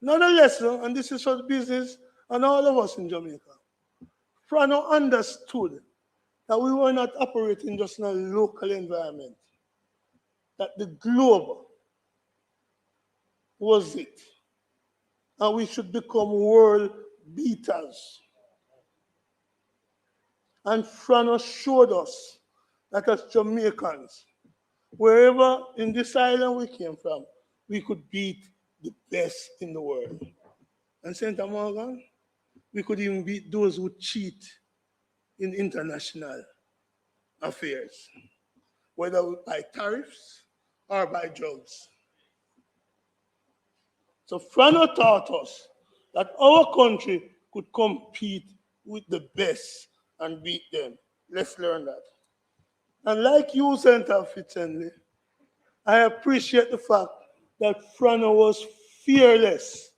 Nonetheless, and this is for the business and all of us in Jamaica, Frana understood that we were not operating just in a local environment, that the globe was it, and we should become world beaters. And Frana showed us that as Jamaicans, wherever in this island we came from, we could beat the best in the world. And St. Morgan, we could even beat those who cheat in international affairs, whether by tariffs or by drugs. So Frana taught us that our country could compete with the best and beat them. Let's learn that. And like you, Senator Fitzhenley, I appreciate the fact that Frana was fearless.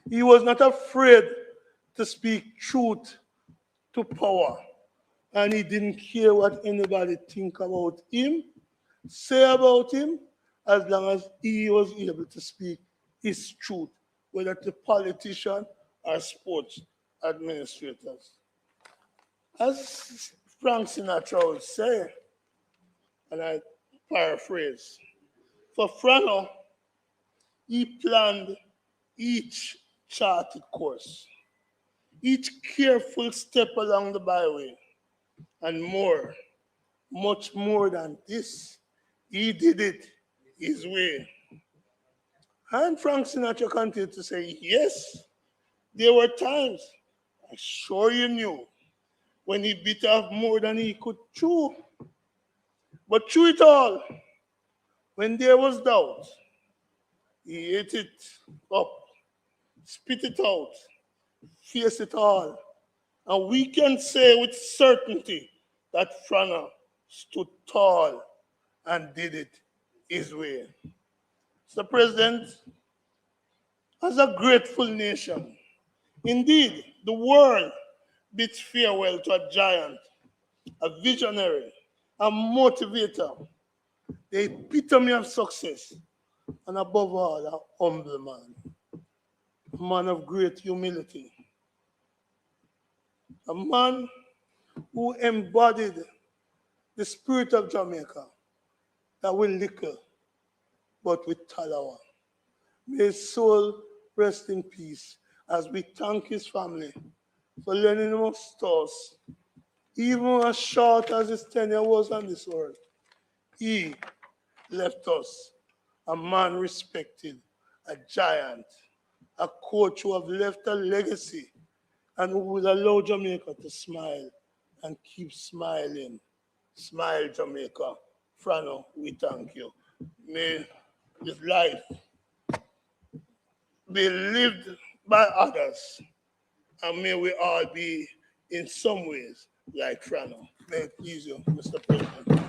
He was not afraid to speak truth to power. And he didn't care what anybody think about him, say about him, as long as he was able to speak his truth, whether to politicians or sports administrators. As Frank Sinatra would say, and I paraphrase, for Frana, he planned each charted course, each careful step along the byway, and more, much more than this, he did it his way. And Frank Sinatra continued to say, yes, there were times, I'm sure you knew, when he bit off more than he could chew. But through it all, when there was doubt, he ate it up, spit it out, face it all. And we can say with certainty that Frana stood tall and did it his way. Mr. President, as a grateful nation, indeed, the world bids farewell to a giant, a visionary, a motivator, the epitome of success, and above all, a humble man, a man of great humility, a man who embodied the spirit of Jamaica, that will liquor, but with talawa. May his soul rest in peace as we thank his family for lending him to us. Even as short as his tenure was on this earth, he left us a man respected, a giant, a coach who have left a legacy and who will allow Jamaica to smile and keep smiling. Smile, Jamaica. Frana, we thank you. May his life be lived by others, and may we all be, in some ways, like Frana. May it please you, Mr. President.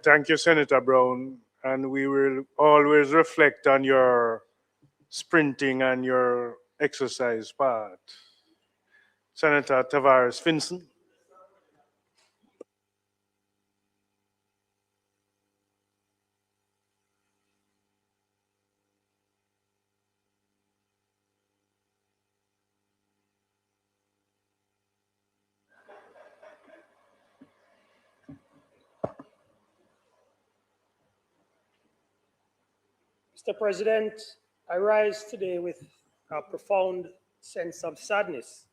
Thank you, Senator Brown. And we will always reflect on your sprinting and your exercise part. Senator Tavares-Finson. Mr. President, I rise today with a profound sense of sadness,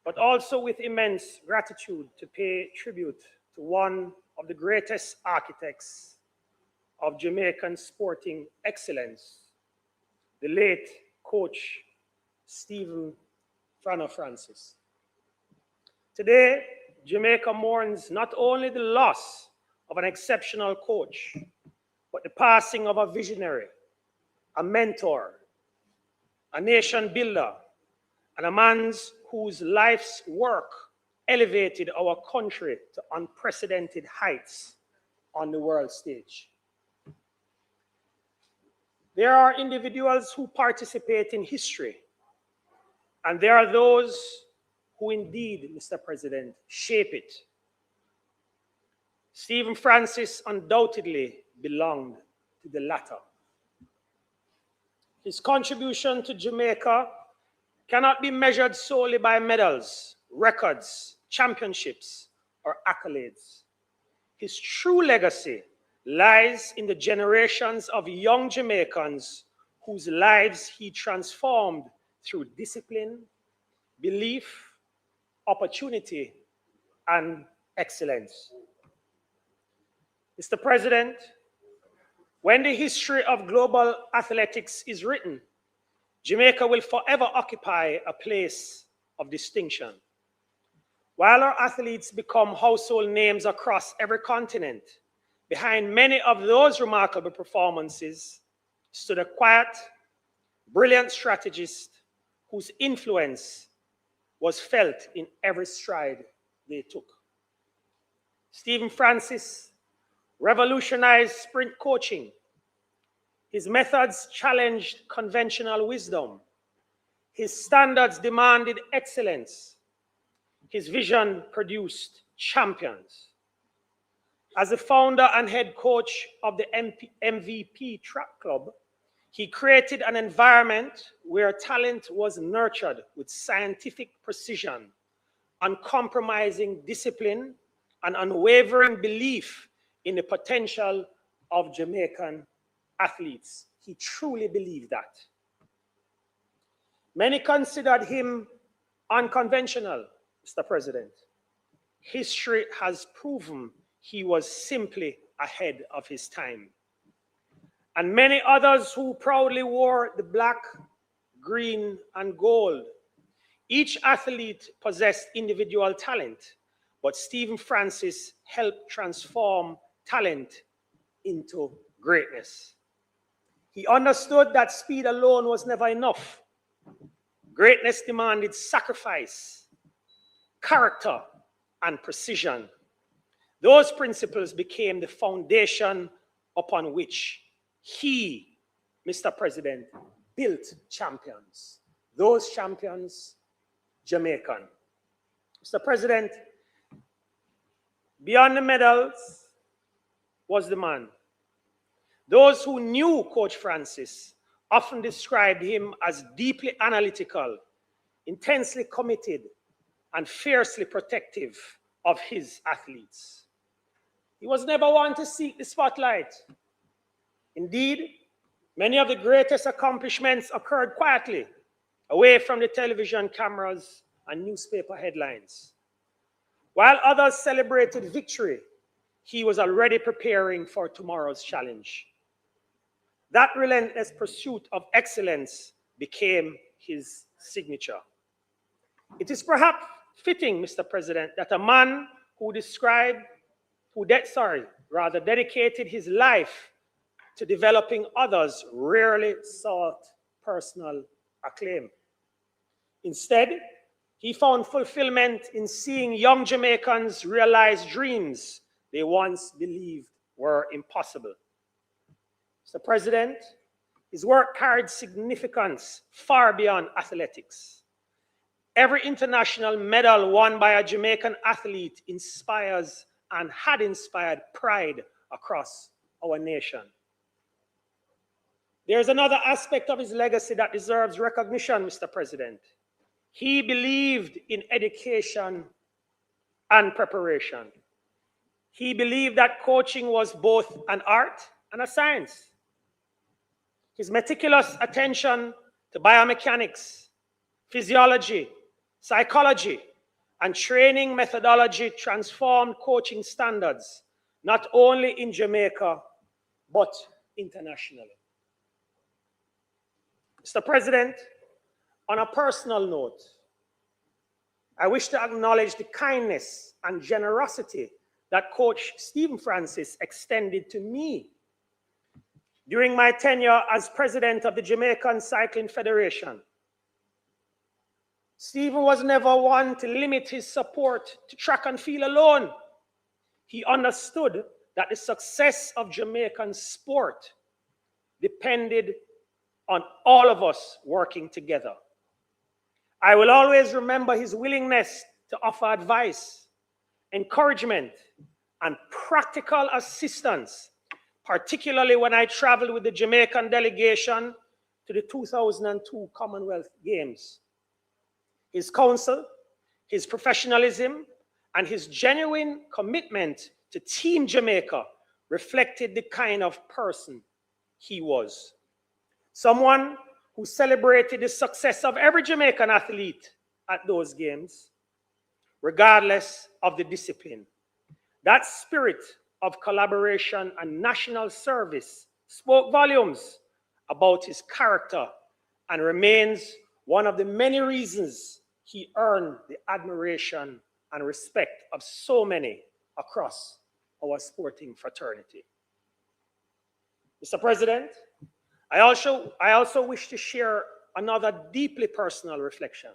but also with immense gratitude to pay tribute to one of the greatest architects of Jamaican sporting excellence, the late coach Stephen Frana Francis. Today, Jamaica mourns not only the loss of an exceptional coach, but the passing of a visionary, a mentor, a nation builder, and a man whose life's work elevated our country to unprecedented heights on the world stage. There are individuals who participate in history, and there are those who indeed, Mr. President, shape it. Stephen Francis undoubtedly belonged to the latter. His contribution to Jamaica cannot be measured solely by medals, records, championships, or accolades. His true legacy lies in the generations of young Jamaicans whose lives he transformed through discipline, belief, opportunity, and excellence. Mr. President, when the history of global athletics is written, Jamaica will forever occupy a place of distinction. While our athletes become household names across every continent, behind many of those remarkable performances stood a quiet, brilliant strategist whose influence was felt in every stride they took. Stephen Francis revolutionized sprint coaching. His methods challenged conventional wisdom. His standards demanded excellence. His vision produced champions. As the founder and head coach of the MVP Track Club, he created an environment where talent was nurtured with scientific precision, uncompromising discipline, and unwavering belief in the potential of Jamaican athletes. He truly believed that. Many considered him unconventional, Mr. President. History has proven he was simply ahead of his time. And many others who proudly wore the black, green, and gold. Each athlete possessed individual talent, but Stephen Francis helped transform talent into greatness. He understood that speed alone was never enough. Greatness demanded sacrifice, character, and precision. Those principles became the foundation upon which he, Mr. President, built champions. Those champions, Jamaican. Mr. President, beyond the medals was the man. Those who knew Coach Francis often described him as deeply analytical, intensely committed, and fiercely protective of his athletes. He was never one to seek the spotlight. Indeed, many of the greatest accomplishments occurred quietly, away from the television cameras and newspaper headlines. While others celebrated victory, he was already preparing for tomorrow's challenge. That relentless pursuit of excellence became his signature. It is perhaps fitting, Mr. President, that a man who dedicated his life to developing others rarely sought personal acclaim. Instead, he found fulfillment in seeing young Jamaicans realize dreams they once believed were impossible. Mr. President, his work carried significance far beyond athletics. Every international medal won by a Jamaican athlete inspires and had inspired pride across our nation. There's another aspect of his legacy that deserves recognition, Mr. President. He believed in education and preparation. He believed that coaching was both an art and a science. His meticulous attention to biomechanics, physiology, psychology, and training methodology transformed coaching standards, not only in Jamaica, but internationally. Mr. President, on a personal note, I wish to acknowledge the kindness and generosity that Coach Stephen Francis extended to me during my tenure as president of the Jamaican Cycling Federation. Stephen was never one to limit his support to track and field alone. He understood that the success of Jamaican sport depended on all of us working together. I will always remember his willingness to offer advice, encouragement, and practical assistance, particularly when I traveled with the Jamaican delegation to the 2002 Commonwealth Games. His counsel, his professionalism, and his genuine commitment to Team Jamaica reflected the kind of person he was. Someone who celebrated the success of every Jamaican athlete at those games, regardless of the discipline. That spirit of collaboration and national service spoke volumes about his character and remains one of the many reasons he earned the admiration and respect of so many across our sporting fraternity. Mr. President, I also wish to share another deeply personal reflection.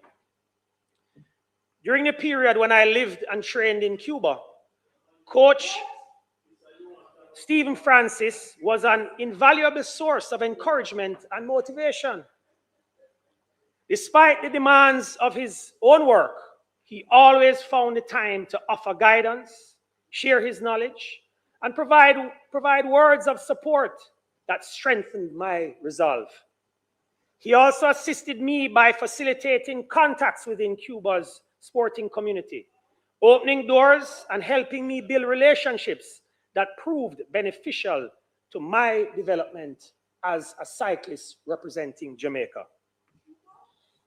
During the period when I lived and trained in Cuba, Coach Stephen Francis was an invaluable source of encouragement and motivation. Despite the demands of his own work, he always found the time to offer guidance, share his knowledge, and provide words of support that strengthened my resolve. He also assisted me by facilitating contacts within Cuba's sporting community, opening doors and helping me build relationships that proved beneficial to my development as a cyclist representing Jamaica.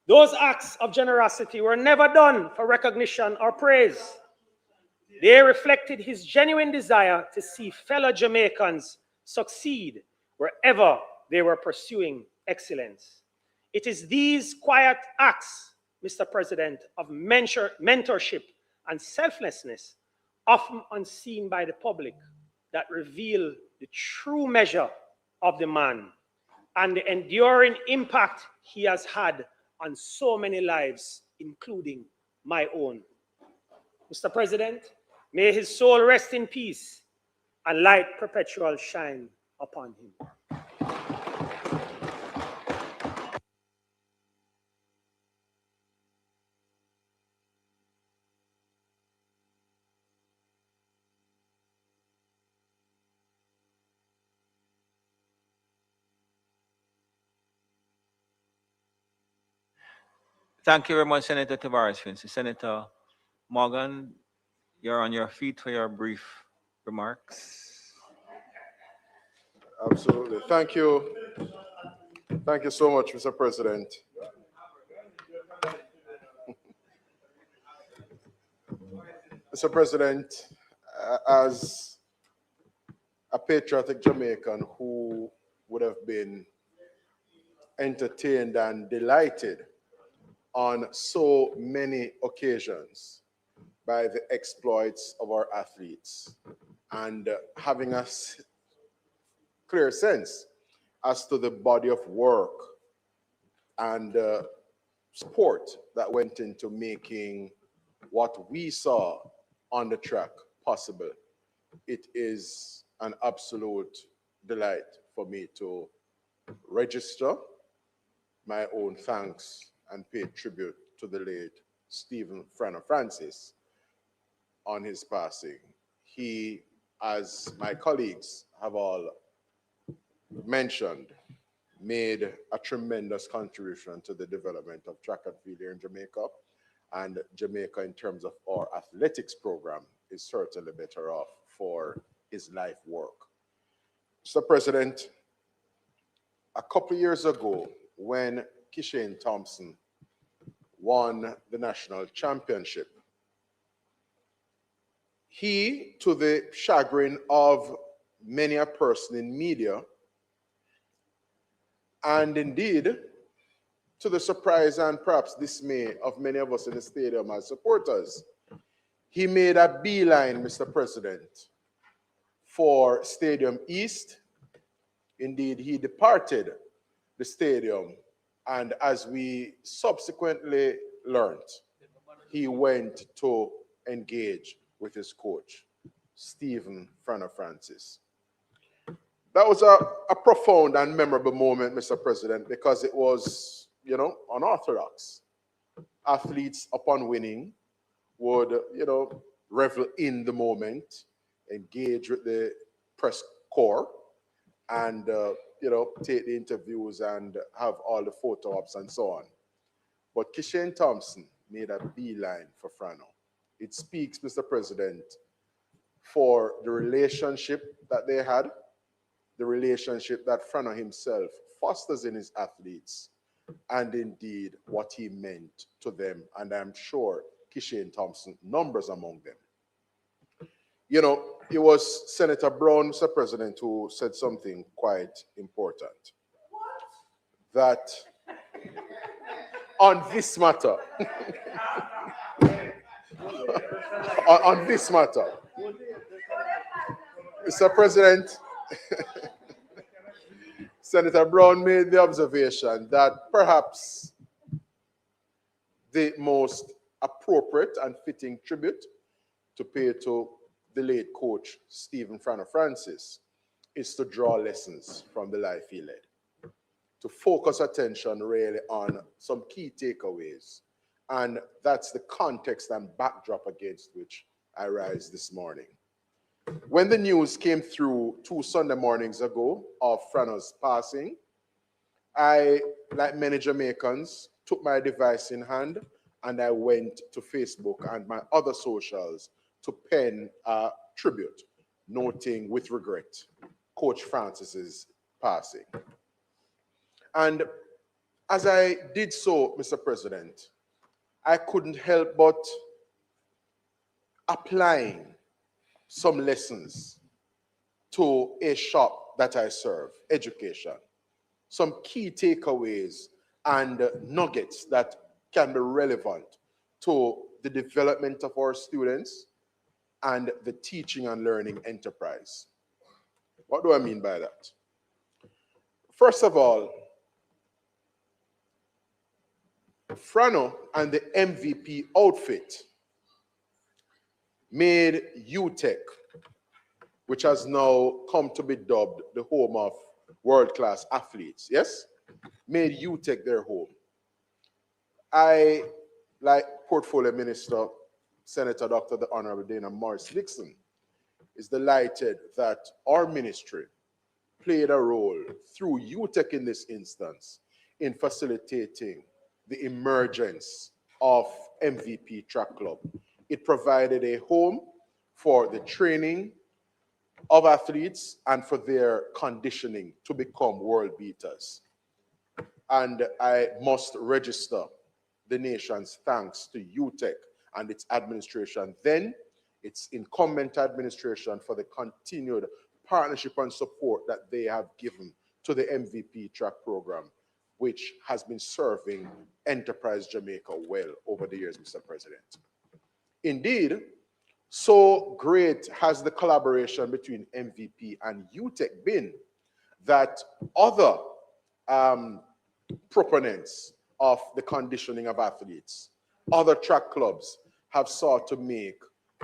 Those acts of generosity were never done for recognition or praise. They reflected his genuine desire to see fellow Jamaicans succeed wherever they were pursuing excellence. It is these quiet acts, Mr. President, of mentorship and selflessness, often unseen by the public, that reveal the true measure of the man and the enduring impact he has had on so many lives, including my own. Mr. President, may his soul rest in peace and light perpetual shine upon him. Thank you very much, Senator Tavares-Finson. Senator Morgan, you're on your feet for your brief remarks. Absolutely. Thank you. Thank you so much, Mr. President. Mr. President, as a patriotic Jamaican who would have been entertained and delighted on so many occasions by the exploits of our athletes, and having a clear sense as to the body of work and support that went into making what we saw on the track possible. It is an absolute delight for me to register my own thanks and pay tribute to the late Stephen Francis on his passing. He, as my colleagues have all mentioned, made a tremendous contribution to the development of track and field here in Jamaica. And Jamaica, in terms of our athletics program, is certainly better off for his life work. Mr. President, a couple years ago, when Kishane Thompson won the national championship, he, to the chagrin of many a person in media, and indeed to the surprise and perhaps dismay of many of us in the stadium as supporters, he made a beeline, Mr. President, for Stadium East. Indeed, he departed the stadium, and as we subsequently learned, he went to engage with his coach, Stephen Francis. That was a profound and memorable moment, Mr. President, because it was, unorthodox. Athletes, upon winning, would, revel in the moment, engage with the press corps, and, take the interviews and have all the photo ops and so on. But Kishane Thompson made a beeline for Frano. It speaks, Mr. President, for the relationship that they had, the relationship that Frano himself fosters in his athletes, and indeed what he meant to them. And I'm sure Kishane Thompson numbers among them. It was Senator Brown, Mr. President, who said something quite important. That on this matter, on this matter, Mr. President, Senator Brown made the observation that perhaps the most appropriate and fitting tribute to pay to the late coach, Stephen Francis, is to draw lessons from the life he led, to focus attention really on some key takeaways. And that's the context and backdrop against which I rise this morning. When the news came through 2 Sunday mornings ago of Frano's passing, I, like many Jamaicans, took my device in hand and I went to Facebook and my other socials to pen a tribute, noting with regret Coach Francis's passing. And as I did so, Mr. President, I couldn't help but applying some lessons to a shop that I serve, education. Some key takeaways and nuggets that can be relevant to the development of our students and the teaching and learning enterprise. What do I mean by that? First of all, Frano and the MVP outfit made UTEC, which has now come to be dubbed the home of world-class athletes, yes? Made UTEC their home. I, like Portfolio Minister, Senator Dr. the Honorable Dana Morris-Dixon, is delighted that our ministry played a role through UTEC in this instance in facilitating the emergence of MVP Track Club. It provided a home for the training of athletes and for their conditioning to become world beaters. And I must register the nation's thanks to UTEC and its administration, then its incumbent administration, for the continued partnership and support that they have given to the MVP track program, which has been serving Enterprise Jamaica well over the years, Mr. President. Indeed, so great has the collaboration between MVP and UTEC been that other proponents of the conditioning of athletes, other track clubs, have sought to make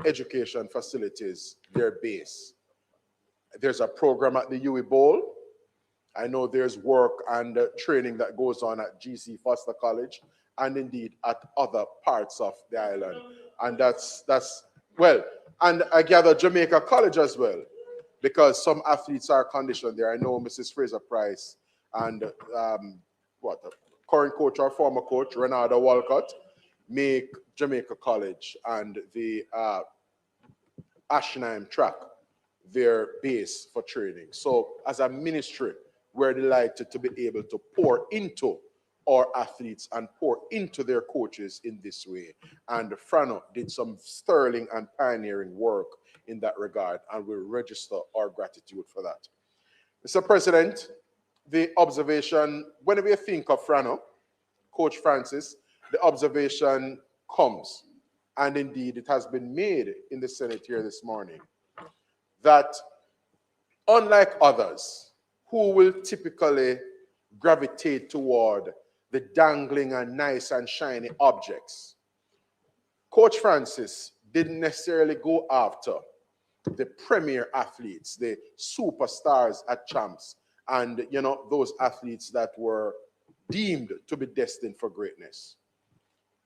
education facilities their base. There's a program at the Huey Bowl. I know there's work and training that goes on at GC Foster College and indeed at other parts of the island. And that's well, and I gather Jamaica College as well, because some athletes are conditioned there. I know Mrs. Fraser Price and current coach or former coach, Renata Walcott, make Jamaica College and the Ashenheim track their base for training. So as a ministry, we're delighted to be able to pour into our athletes and pour into their coaches in this way. And Frano did some sterling and pioneering work in that regard, and we'll register our gratitude for that. Mr. President, the observation, when we think of Frano, Coach Francis, the observation comes, and indeed it has been made in the Senate here this morning, that unlike others who will typically gravitate toward the dangling and nice and shiny objects. Coach Francis didn't necessarily go after the premier athletes, the superstars at champs, and those athletes that were deemed to be destined for greatness.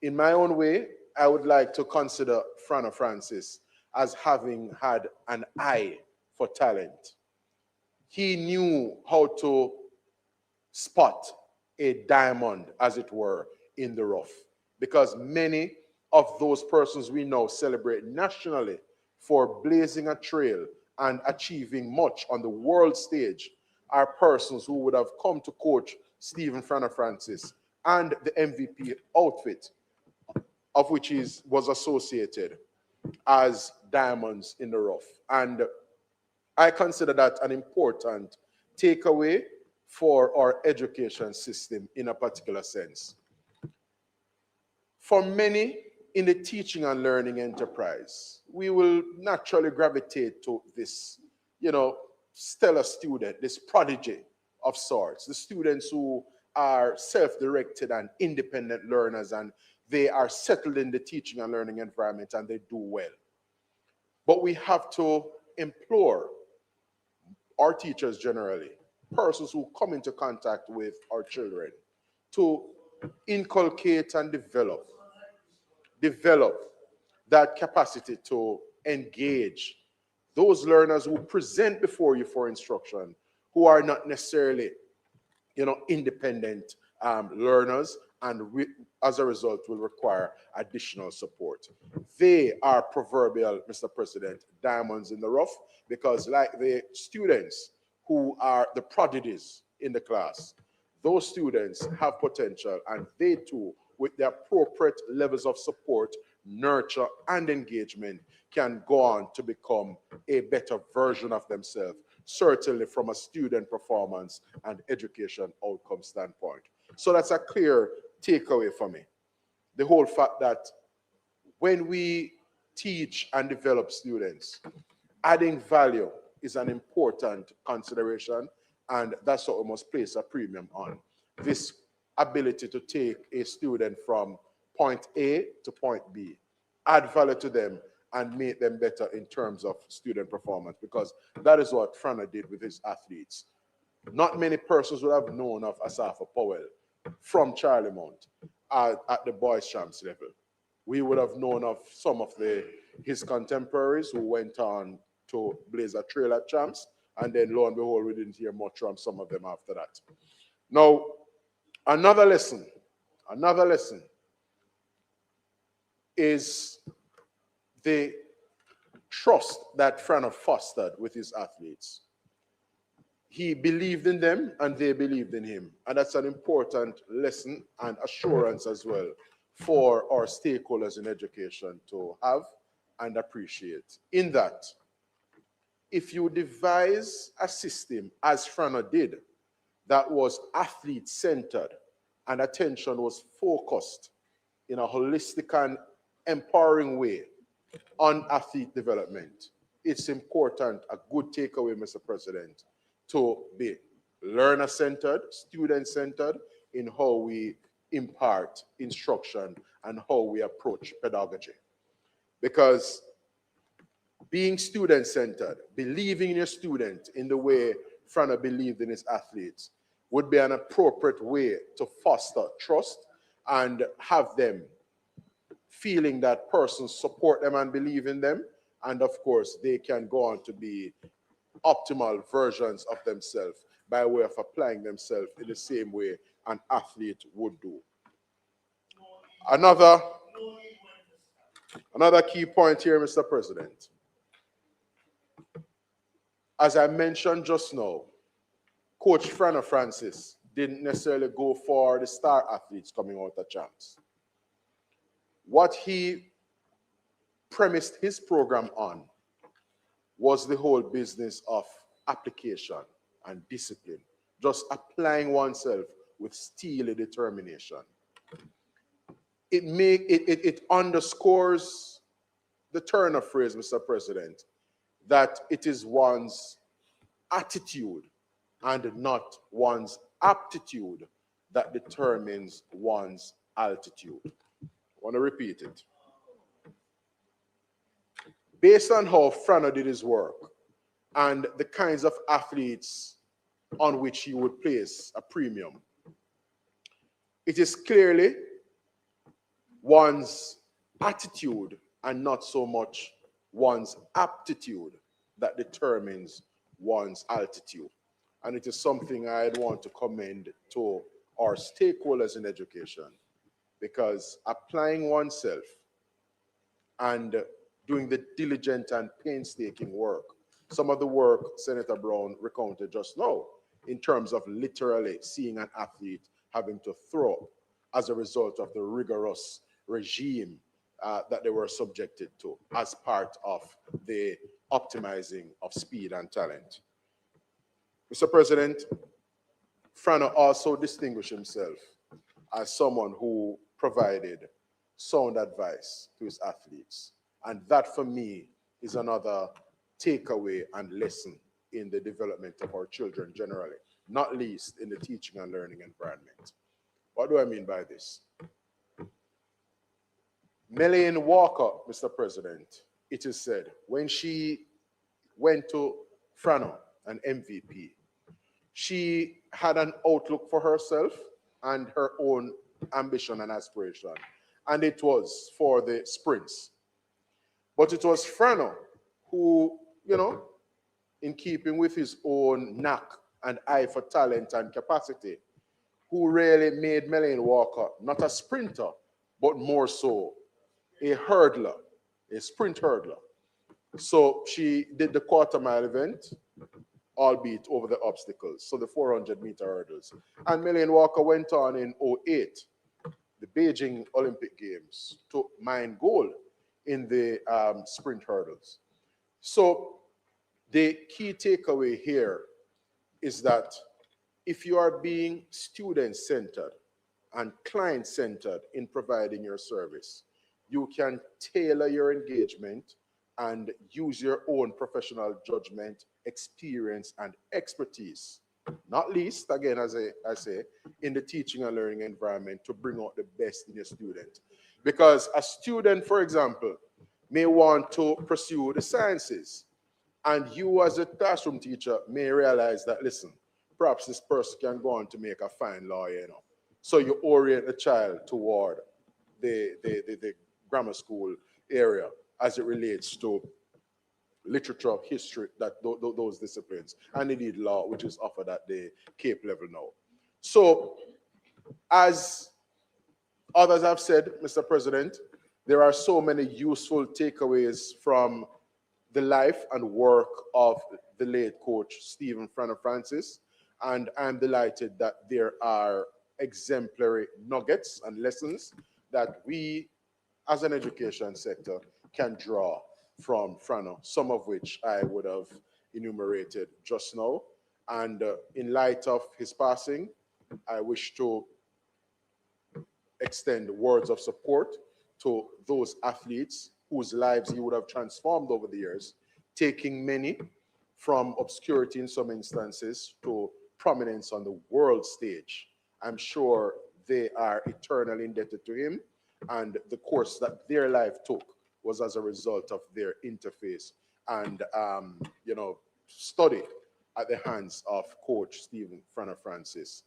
In my own way, I would like to consider Frano Francis as having had an eye for talent. He knew how to spot a diamond, as it were, in the rough, because many of those persons we now celebrate nationally for blazing a trail and achieving much on the world stage are persons who would have come to coach Stephen Frano Francis and the MVP outfit, of which was associated as diamonds in the rough. And I consider that an important takeaway for our education system in a particular sense. For many in the teaching and learning enterprise, we will naturally gravitate to this, stellar student, this prodigy of sorts, the students who are self-directed and independent learners, and they are settled in the teaching and learning environment and they do well. But we have to implore our teachers generally, persons who come into contact with our children, to inculcate and develop that capacity to engage those learners who present before you for instruction, who are not necessarily, independent learners, and as a result will require additional support. They are proverbial, Mr. President, diamonds in the rough, because like the students who are the prodigies in the class, those students have potential, and they too, with the appropriate levels of support, nurture, and engagement, can go on to become a better version of themselves, certainly from a student performance and education outcome standpoint. So that's a clear takeaway for me. The whole fact that when we teach and develop students, adding value is an important consideration, and that's what we must place a premium on. This ability to take a student from point A to point B, add value to them, and make them better in terms of student performance, because that is what Frano did with his athletes. Not many persons would have known of Asafa Powell from Charlie Mount at the boys' champs level. We would have known of some of his contemporaries who went on to blaze a trail at champs, and then lo and behold, we didn't hear much from some of them after that. Now, another lesson is the trust that Frano fostered with his athletes. He believed in them and they believed in him. And that's an important lesson and assurance as well for our stakeholders in education to have and appreciate. In that, if you devise a system, as Frano did, that was athlete-centered and attention was focused in a holistic and empowering way on athlete development, it's important, a good takeaway, Mr. President, to be learner-centered, student-centered in how we impart instruction and how we approach pedagogy. Because being student-centered, believing in your student in the way Frano believed in his athletes, would be an appropriate way to foster trust and have them feeling that persons support them and believe in them, and of course they can go on to be optimal versions of themselves by way of applying themselves in the same way an athlete would do. Another key point here, Mr. President. As I mentioned just now, Coach Frano Francis didn't necessarily go for the star athletes coming out of champs. What he premised his program on was the whole business of application and discipline, just applying oneself with steely determination. It underscores the turn of phrase, Mr. President, that it is one's attitude and not one's aptitude that determines one's altitude. I want to repeat it. Based on how Frano did his work and the kinds of athletes on which he would place a premium, it is clearly one's attitude and not so much one's aptitude that determines one's altitude. And it is something I'd want to commend to our stakeholders in education, because applying oneself and doing the diligent and painstaking work, some of the work Senator Brown recounted just now, in terms of literally seeing an athlete having to throw up as a result of the rigorous regime that they were subjected to as part of the optimizing of speed and talent. Mr. President, Frano also distinguished himself as someone who provided sound advice to his athletes. And that, for me, is another takeaway and lesson in the development of our children generally, not least in the teaching and learning environment. What do I mean by this? Melaine Walker, Mr. President, it is said, when she went to Frano, an MVP, she had an outlook for herself and her own ambition and aspiration, and it was for the sprints. But it was Frano who, in keeping with his own knack and eye for talent and capacity, who really made Melaine Walker not a sprinter, but more so a hurdler, a sprint hurdler. So she did the quarter-mile event, albeit over the obstacles, so the 400-meter hurdles. And Melaine Walker went on in 2008, the Beijing Olympic Games, to mine gold in the sprint hurdles. So the key takeaway here is that if you are being student-centered and client-centered in providing your service, you can tailor your engagement and use your own professional judgment, experience, and expertise, not least, again, as I say, in the teaching and learning environment to bring out the best in your student. Because a student, for example, may want to pursue the sciences, and you as a classroom teacher may realize that, listen, perhaps this person can go on to make a fine lawyer, So you orient the child toward the grammar school area as it relates to literature, history, those disciplines, and indeed law, which is offered at the CAPE level now. So, as others have said, Mr. President, there are so many useful takeaways from the life and work of the late coach Stephen Frano Francis, and I'm delighted that there are exemplary nuggets and lessons that we, as an education sector, can draw from Frano, some of which I would have enumerated just now. And in light of his passing, I wish to extend words of support to those athletes whose lives he would have transformed over the years, taking many from obscurity in some instances to prominence on the world stage. I'm sure they are eternally indebted to him, and the course that their life took was as a result of their interface and study at the hands of Coach Stephen Frano Francis.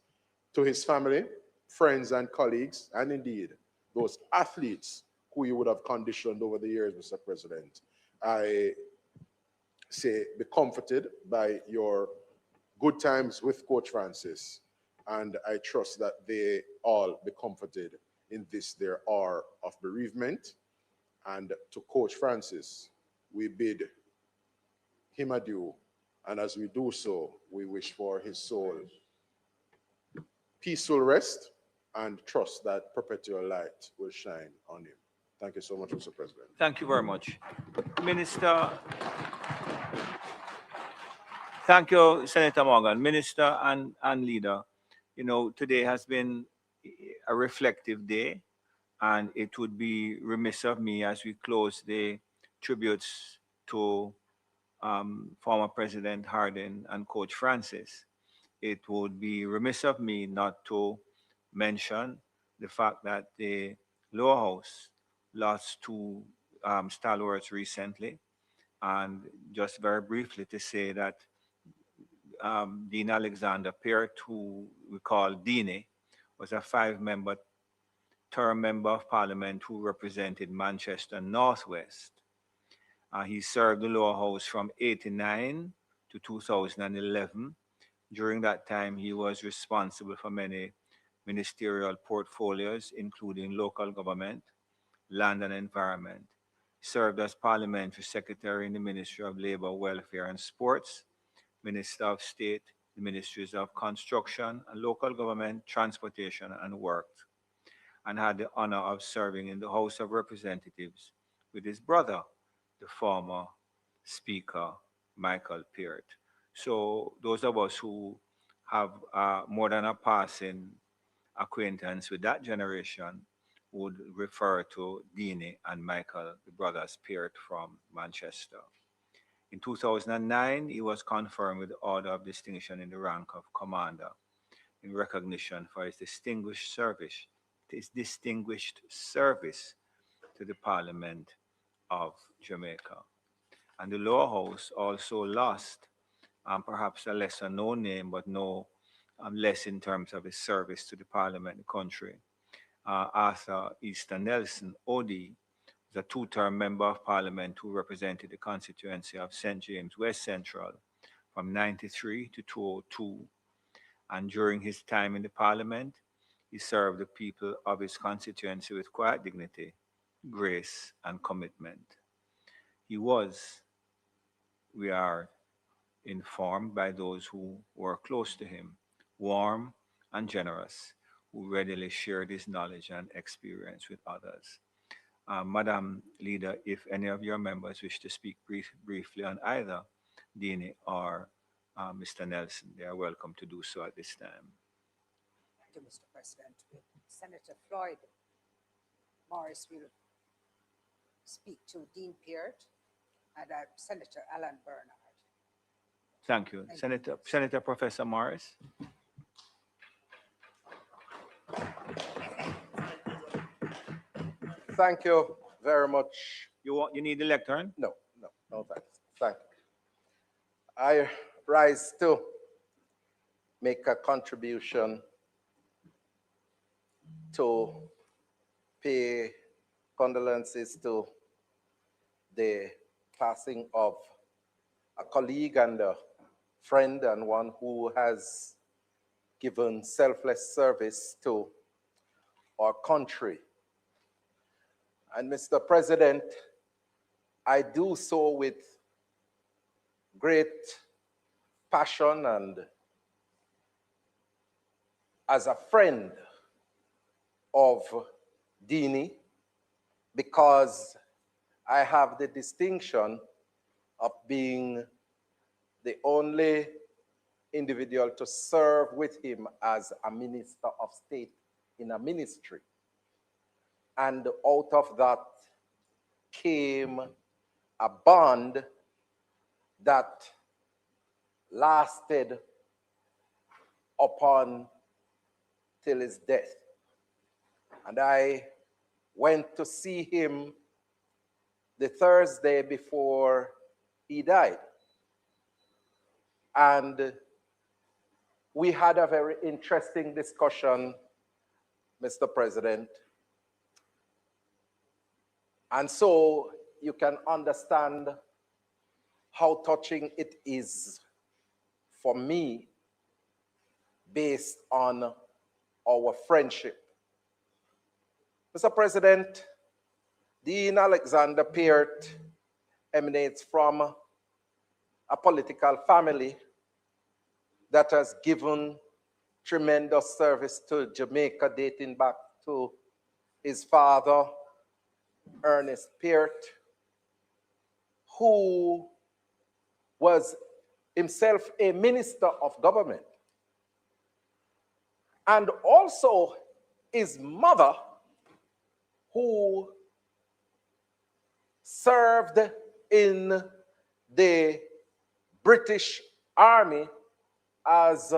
To his family, friends, and colleagues, and indeed those athletes who you would have conditioned over the years, Mr. President, I say be comforted by your good times with Coach Francis, and I trust that they all be comforted in this their hour of bereavement. And to Coach Francis, we bid him adieu, and as we do so, we wish for his soul peaceful rest and trust that perpetual light will shine on him. Thank you so much, Mr. President. Thank you very much. Minister, thank you, Senator Morgan. Minister and leader, today has been a reflective day, and it would be remiss of me as we close the tributes to former President Harding and Coach Francis. It would be remiss of me not to mention the fact that the lower house lost two stalwarts recently. And just very briefly to say that Dean Alexander Peart, who we call Deanie, was a 5-member term member of parliament who represented Manchester Northwest. He served the lower house from 89 to 2011. During that time, he was responsible for many ministerial portfolios, including local government, land and environment. He served as parliamentary secretary in the Ministry of Labour, Welfare and Sports, Minister of State, the Ministries of Construction and Local Government, Transportation and Works, and had the honor of serving in the House of Representatives with his brother, the former Speaker, Michael Peart. So those of us who have more than a passing acquaintance with that generation would refer to Deanie and Michael, the brothers Peart from Manchester. In 2009, he was confirmed with the Order of Distinction in the rank of Commander in recognition for his distinguished service to the Parliament of Jamaica. And the lower house also lost perhaps a lesser known name, but no less in terms of his service to the Parliament, the country. Arthur Easter Nelson, OD, was a 2-term member of Parliament who represented the constituency of St. James West Central from 93 to 2002. And during his time in the Parliament, he served the people of his constituency with quiet dignity, grace, and commitment. He was, we are informed by those who were close to him, warm and generous, who readily shared his knowledge and experience with others. Madam Leader, if any of your members wish to speak briefly on either Deanie or Mr. Nelson, they are welcome to do so at this time. Thank you, Mr. President. Senator Floyd Morris will speak to Dean Peart and Senator Alan Bernard. Thank you. Senator Professor Morris. Thank you very much. You need the lectern? No, thanks. Thank you. I rise to make a contribution to pay condolences to the passing of a colleague and a friend and one who has given selfless service to our country. And Mr. President, I do so with great passion and as a friend of Deanie, because I have the distinction of being the only individual to serve with him as a minister of state in a ministry. And out of that came a bond that lasted upon till his death. And I went to see him the Thursday before he died. And we had a very interesting discussion, Mr. President. And so you can understand how touching it is for me based on our friendship. Mr. President, Dean Alexander Peart emanates from a political family that has given tremendous service to Jamaica dating back to his father, Ernest Peart, who was himself a minister of government. And also his mother, who served in the British Army as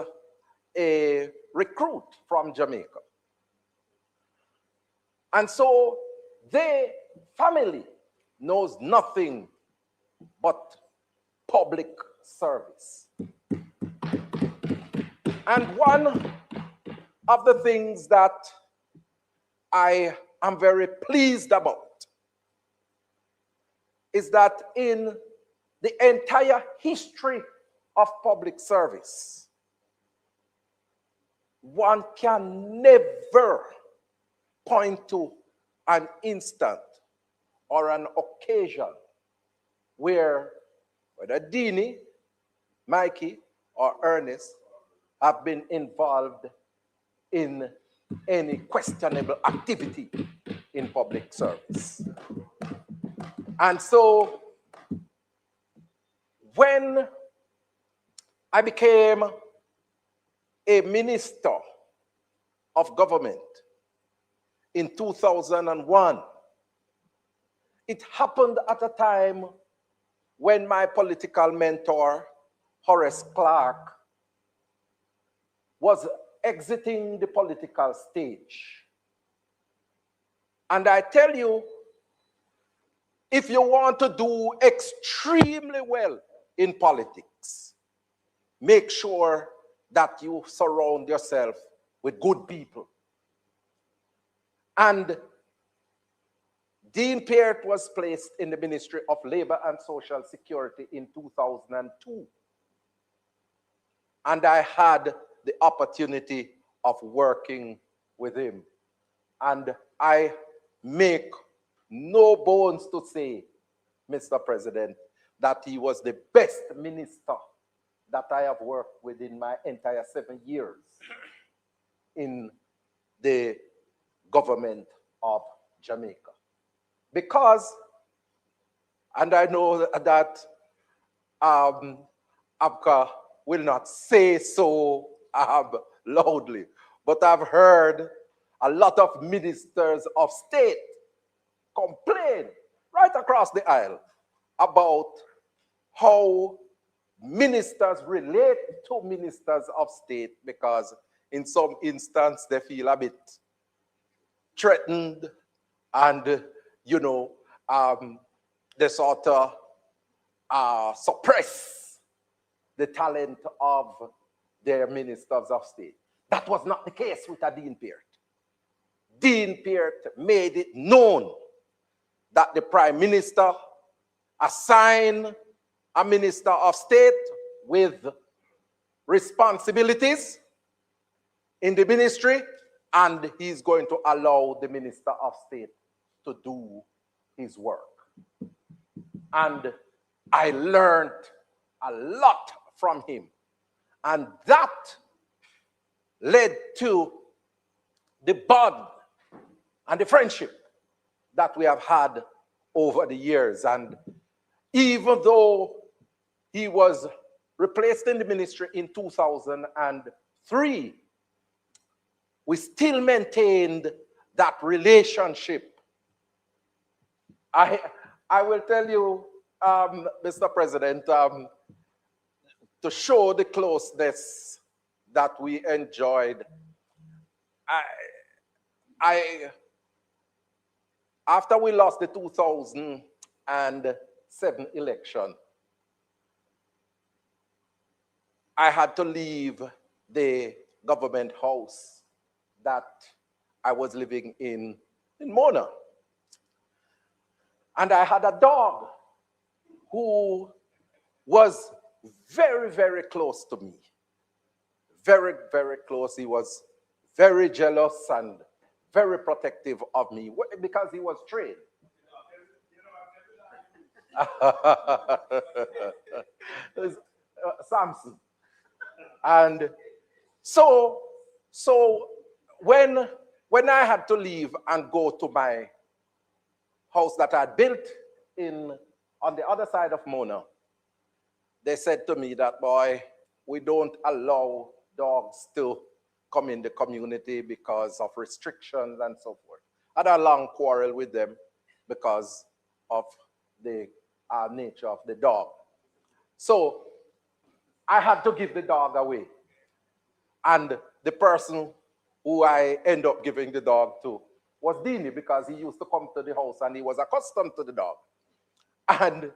a recruit from Jamaica. And so their family knows nothing but public service. And one of the things that I am very pleased about is that in the entire history of public service, one can never point to an instant or an occasion where whether Dini, Mikey, or Ernest have been involved in any questionable activity in public service. And so when I became a minister of government in 2001, it happened at a time when my political mentor, Horace Clark, was exiting the political stage. And I tell you, if you want to do extremely well in politics, make sure that you surround yourself with good people. And Dean Peart was placed in the Ministry of Labor and Social Security in 2002. And I had the opportunity of working with him. And I make no bones to say, Mr. President, that he was the best minister that I have worked with in my entire 7 years in the government of Jamaica. Because, and I know that Abka will not say so loudly, but I've heard a lot of ministers of state complain right across the aisle about how ministers relate to ministers of state, because in some instance they feel a bit threatened and, you know, they sort of suppress the talent of their ministers of state. That was not the case with Dean Peart. Dean Peart made it known that the Prime Minister assigned a Minister of State with responsibilities in the ministry, and he's going to allow the Minister of State to do his work. And I learned a lot from him. And that led to the bond and the friendship that we have had over the years. And even though he was replaced in the ministry in 2003, we still maintained that relationship. I will tell you, Mr. President, to show the closeness that we enjoyed, after we lost the 2007 election, I had to leave the government house that I was living in Mona. And I had a dog who was very, very close to me. Very, very close. He was very jealous and very protective of me because he was trained. Samson. And so when I had to leave and go to my house that I had built on the other side of Mona, they said to me that, boy, we don't allow dogs to come in the community because of restrictions and so forth. I had a long quarrel with them because of the nature of the dog. So I had to give the dog away. And the person who I end up giving the dog to was Dini, because he used to come to the house and he was accustomed to the dog. And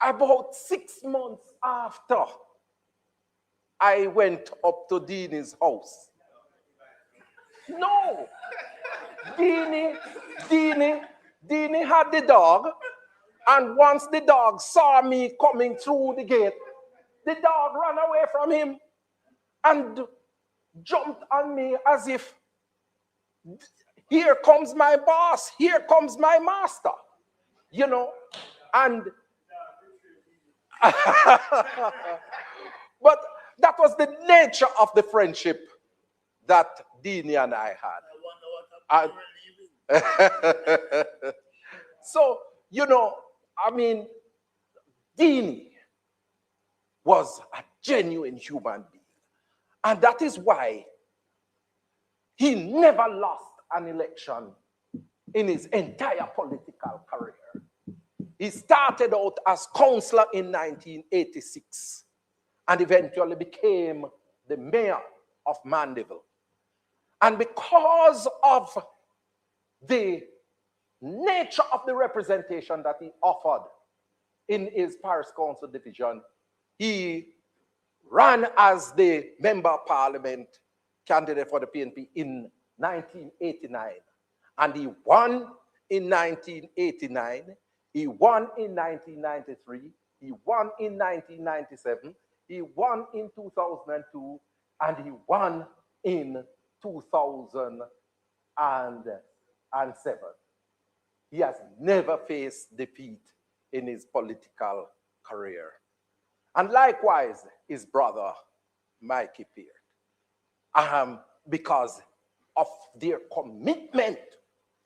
about 6 months after I went up to Dini's house. No, Dini had the dog, and once the dog saw me coming through the gate, the dog ran away from him and jumped on me as if, here comes my boss, here comes my master, you know, and but that was the nature of the friendship that Dini and I had. So, you know, I mean, Dini was a genuine human being. And that is why he never lost an election in his entire political career. He started out as councillor in 1986 and eventually became the mayor of Mandeville. And because of the nature of the representation that he offered in his parish council division, he ran as the member of parliament candidate for the PNP in 1989. And he won in 1989, he won in 1993, he won in 1997, he won in 2002, and he won in 2007. He has never faced defeat in his political career. And likewise, his brother, Mikey Peart, because of their commitment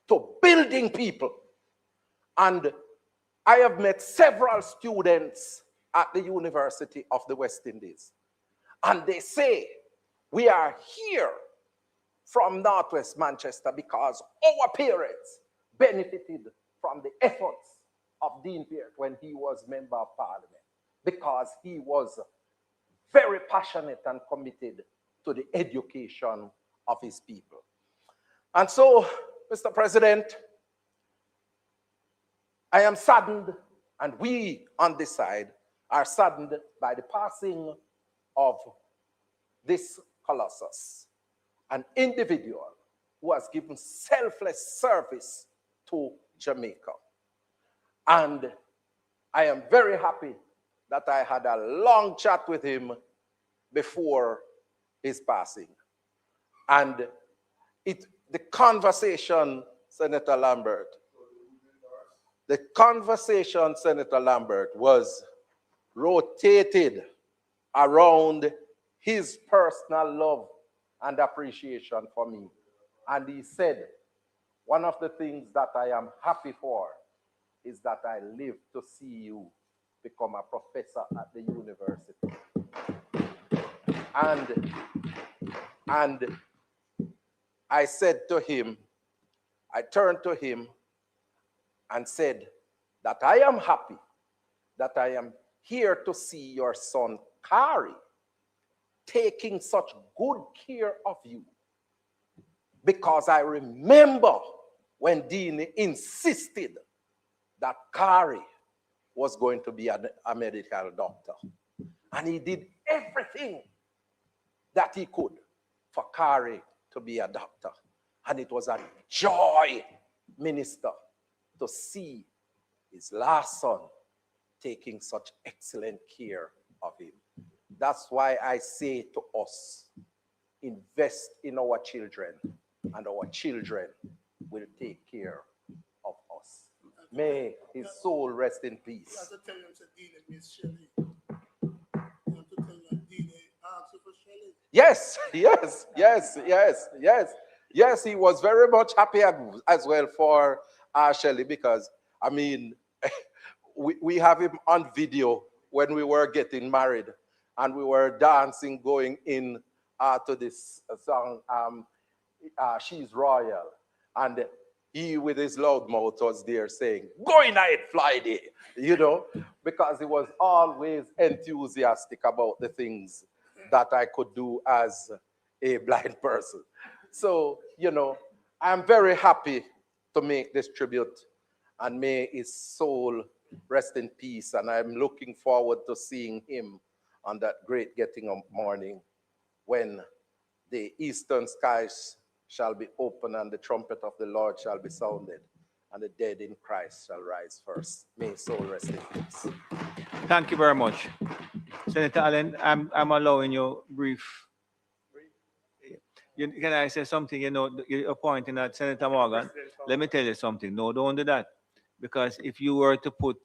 to building people. And I have met several students at the University of the West Indies, and they say, we are here from Northwest Manchester because our parents benefited from the efforts of Dean Peart when he was Member of Parliament, because he was very passionate and committed to the education of his people. And so, Mr. President, I am saddened, and we on this side are saddened by the passing of this colossus, an individual who has given selfless service to Jamaica. And I am very happy that I had a long chat with him before his passing. And the conversation, Senator Lambert, was rotated around his personal love and appreciation for me. And he said, one of the things that I am happy for is that I live to see you become a professor at the university. And I said to him, I turned to him and said that I am happy that I am here to see your son, Kari, taking such good care of you. Because I remember when Dean insisted that Kari was going to be a medical doctor. And he did everything that he could for Kari to be a doctor. And it was a joy, Minister, to see his last son taking such excellent care of him. That's why I say to us, invest in our children, and our children will take care of us. May his soul rest in peace. Yes, yes, yes, yes, yes. Yes, he was very much happy as well for Shelley, because, I mean, we have him on video when we were getting married and we were dancing, going in to this song, She's Royal. And he, with his loud mouth, was there saying, "Going ahead, Friday," you know, because he was always enthusiastic about the things that I could do as a blind person. So, you know, I'm very happy to make this tribute, and may his soul rest in peace. And I'm looking forward to seeing him on that great getting up morning when the eastern skies shall be open and the trumpet of the Lord shall be sounded, and the dead in Christ shall rise first. May his soul rest in peace. Thank you very much. Senator Allen, I'm allowing you brief. Can I say something? You know, you're pointing at Senator Morgan. Let me tell you something. No, don't do that. Because if you were to put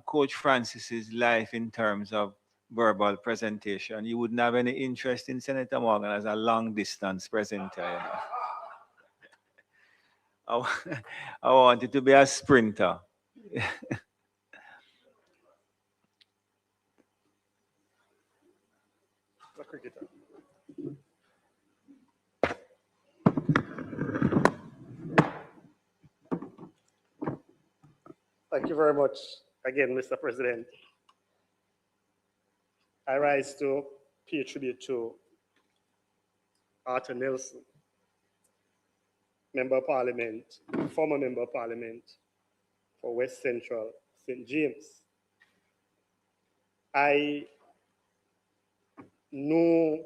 Coach Francis's life in terms of verbal presentation, you wouldn't have any interest in Senator Morgan as a long distance presenter. You know? I wanted to be a sprinter. A cricketer. Thank you very much again, Mr. President. I rise to pay tribute to Arthur Nelson, Member of Parliament, former Member of Parliament for West Central, St. James. I know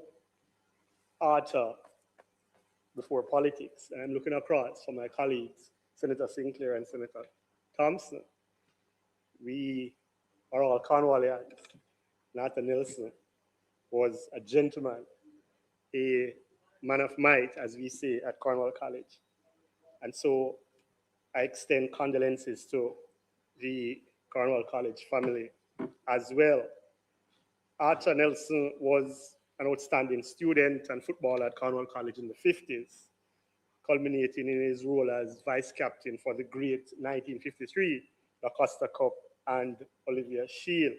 Arthur before politics, and I'm looking across from my colleagues, Senator Sinclair and Senator Thompson. We are all Cornwallians. Arthur Nelson was a gentleman, a man of might, as we say at Cornwall College. And so I extend condolences to the Cornwall College family as well. Arthur Nelson was an outstanding student and footballer at Cornwall College in the 50s, culminating in his role as vice captain for the great 1953 La Costa Cup and Olivier Shield.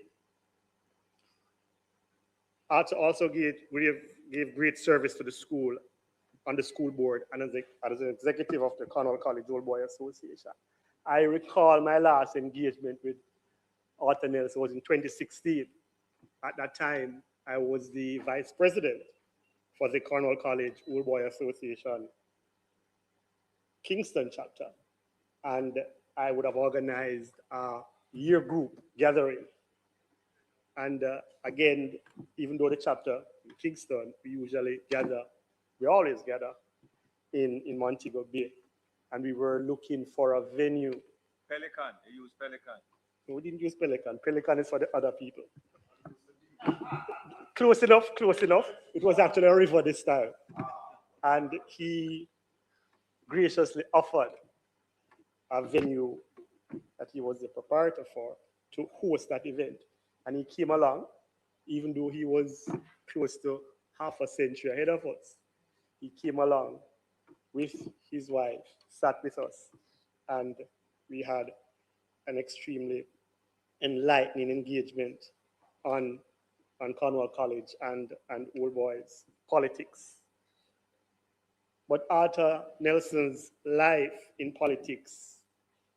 Arthur also gave great service to the school on the school board and as an executive of the Cornwall College Old Boy Association. I recall my last engagement with Arthur Nelson was in 2016. At that time, I was the vice president for the Cornwall College Old Boy Association Kingston chapter. And I would have organized a year group gathering. And again, even though the chapter in Kingston, we always gather in Montego Bay. And we were looking for a venue. Pelican, you use Pelican. No, we didn't use Pelican. Pelican is for the other people. Close enough, close enough. It was actually a river this time. And he graciously offered a venue that he was the proprietor for to host that event. And he came along, even though he was close to half a century ahead of us. He came along with his wife, sat with us, and we had an extremely enlightening engagement on Cornwall College and Old Boys politics. But Arthur Nelson's life in politics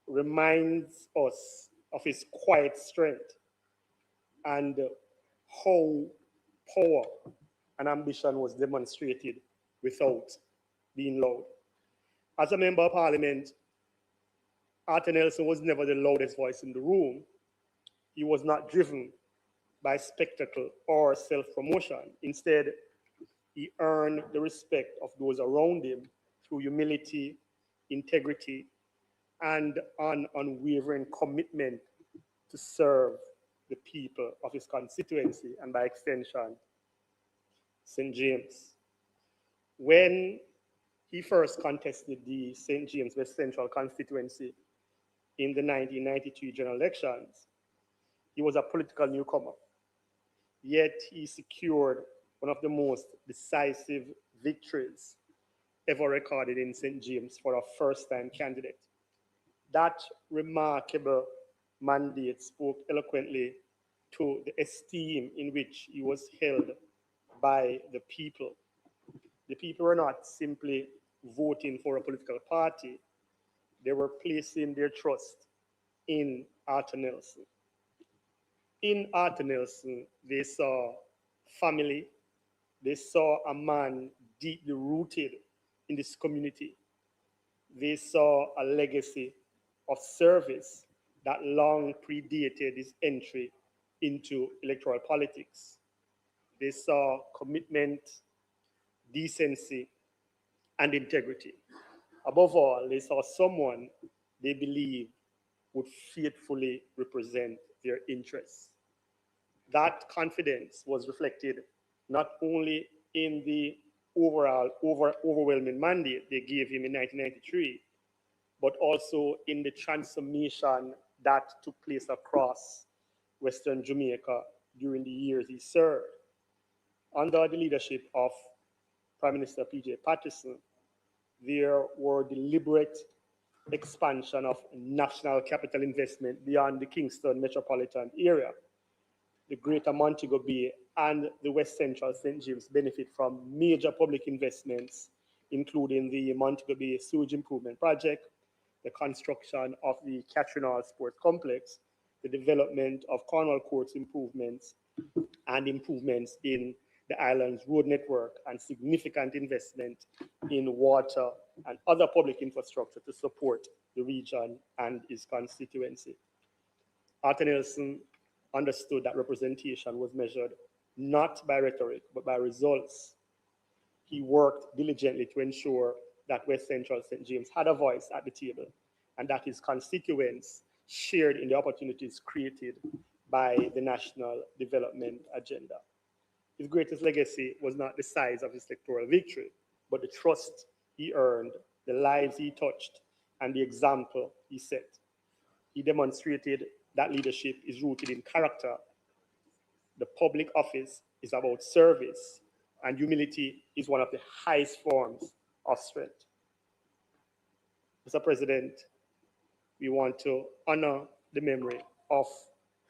reminds us of his quiet strength and how power and ambition was demonstrated without being loud. As a member of parliament, Arthur Nelson was never the loudest voice in the room. He was not driven by spectacle or self-promotion. Instead, he earned the respect of those around him through humility, integrity, and an unwavering commitment to serve the people of his constituency and by extension, St. James. When he first contested the St. James West Central constituency in the 1993 general elections, he was a political newcomer. Yet he secured one of the most decisive victories ever recorded in St. James for a first-time candidate. That remarkable mandate spoke eloquently to the esteem in which he was held by the people. The people were not simply voting for a political party, they were placing their trust in Arthur Nelson. In Arthur Nelson, they saw family, they saw a man deeply rooted in this community, they saw a legacy of service that long predated his entry into electoral politics. They saw commitment, decency, and integrity. Above all, they saw someone they believed would faithfully represent their interests. That confidence was reflected not only in the overwhelming mandate they gave him in 1993, but also in the transformation that took place across Western Jamaica during the years he served. Under the leadership of Prime Minister P.J. Patterson, there were deliberate expansion of national capital investment beyond the Kingston metropolitan area. The Greater Montego Bay and the West Central St. James benefit from major public investments, including the Montego Bay Sewage Improvement Project, the construction of the Catherine Hall Sports Complex, the development of Cornwall Courts improvements, and improvements in the island's road network, and significant investment in water and other public infrastructure to support the region and its constituency. Arthur Nelson understood that representation was measured not by rhetoric, but by results. He worked diligently to ensure that West Central St. James had a voice at the table and that his constituents shared in the opportunities created by the national development agenda. His greatest legacy was not the size of his electoral victory, but the trust he earned, the lives he touched, and the example he set. He demonstrated that leadership is rooted in character. The public office is about service, and humility is one of the highest forms of strength. Mr. President, we want to honor the memory of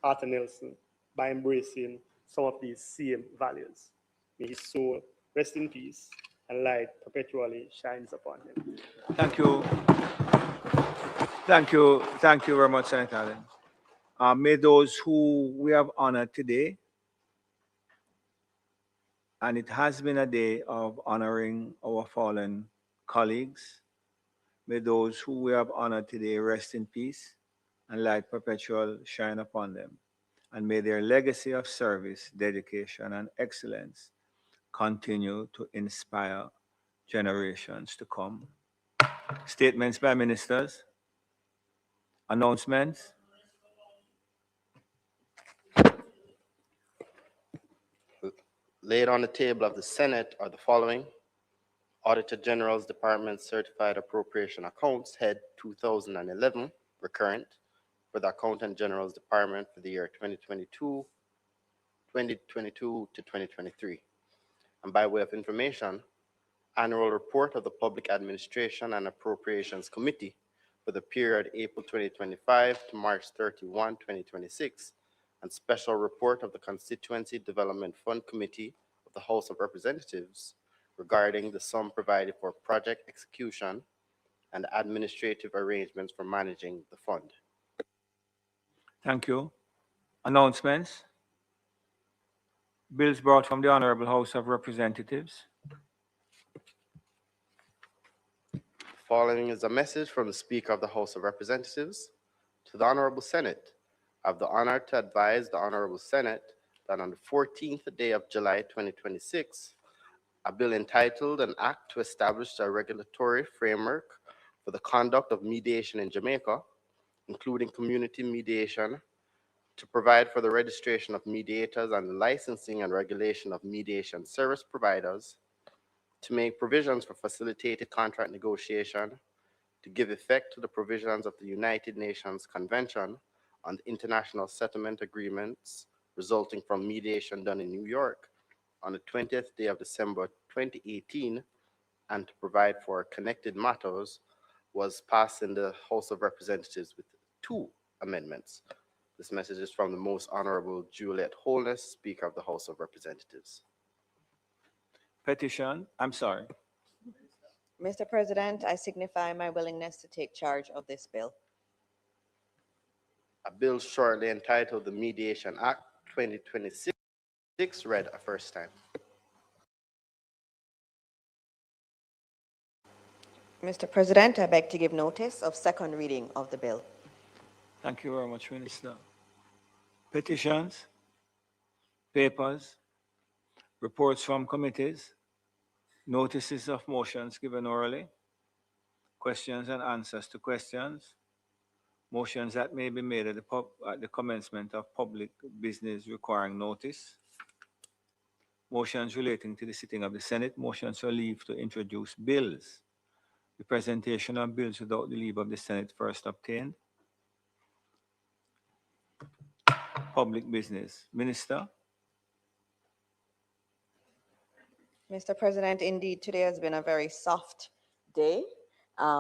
Arthur Nelson by embracing some of these same values. May his soul rest in peace and light perpetually shines upon him. Thank you. Thank you. Thank you very much, Senator Allen. May those who we have honored today, and it has been a day of honoring our fallen colleagues, may those who we have honored today rest in peace and light perpetual shine upon them. And may their legacy of service, dedication, and excellence continue to inspire generations to come. Statements by ministers. Announcements. Laid on the table of the Senate are the following: Auditor General's Department Certified Appropriation Accounts, Head 2011, recurrent, for the Accountant General's Department for the year 2022 to 2023. And by way of information, Annual Report of the Public Administration and Appropriations Committee for the period April 2025 to March 31, 2026, and Special Report of the Constituency Development Fund Committee of the House of Representatives regarding the sum provided for project execution and administrative arrangements for managing the fund. Thank you. Announcements. Bills brought from the Honorable House of Representatives. Following is a message from the Speaker of the House of Representatives to the Honorable Senate. I have the honor to advise the Honorable Senate that on the 14th day of July 2026, a bill entitled An Act to Establish a Regulatory Framework for the Conduct of Mediation in Jamaica, including community mediation, to provide for the registration of mediators and the licensing and regulation of mediation service providers, to make provisions for facilitated contract negotiation, to give effect to the provisions of the United Nations Convention on the International Settlement Agreements resulting from mediation done in New York on the 20th day of December 2018, and to provide for connected matters, was passed in the House of Representatives with 2 amendments. This message is from the Most Honorable Juliet Holness, Speaker of the House of Representatives. Petition. I'm sorry. Mr. President, I signify my willingness to take charge of this bill. A bill shortly entitled the Mediation Act 2026 read a first time. Mr. President, I beg to give notice of second reading of the bill. Thank you very much, Minister. Petitions, papers, reports from committees, notices of motions given orally, questions and answers to questions, motions that may be made at the commencement of public business requiring notice, motions relating to the sitting of the Senate, motions for leave to introduce bills, the presentation of bills without the leave of the Senate first obtained, public business. Minister? Mr. President, indeed, today has been a very soft day.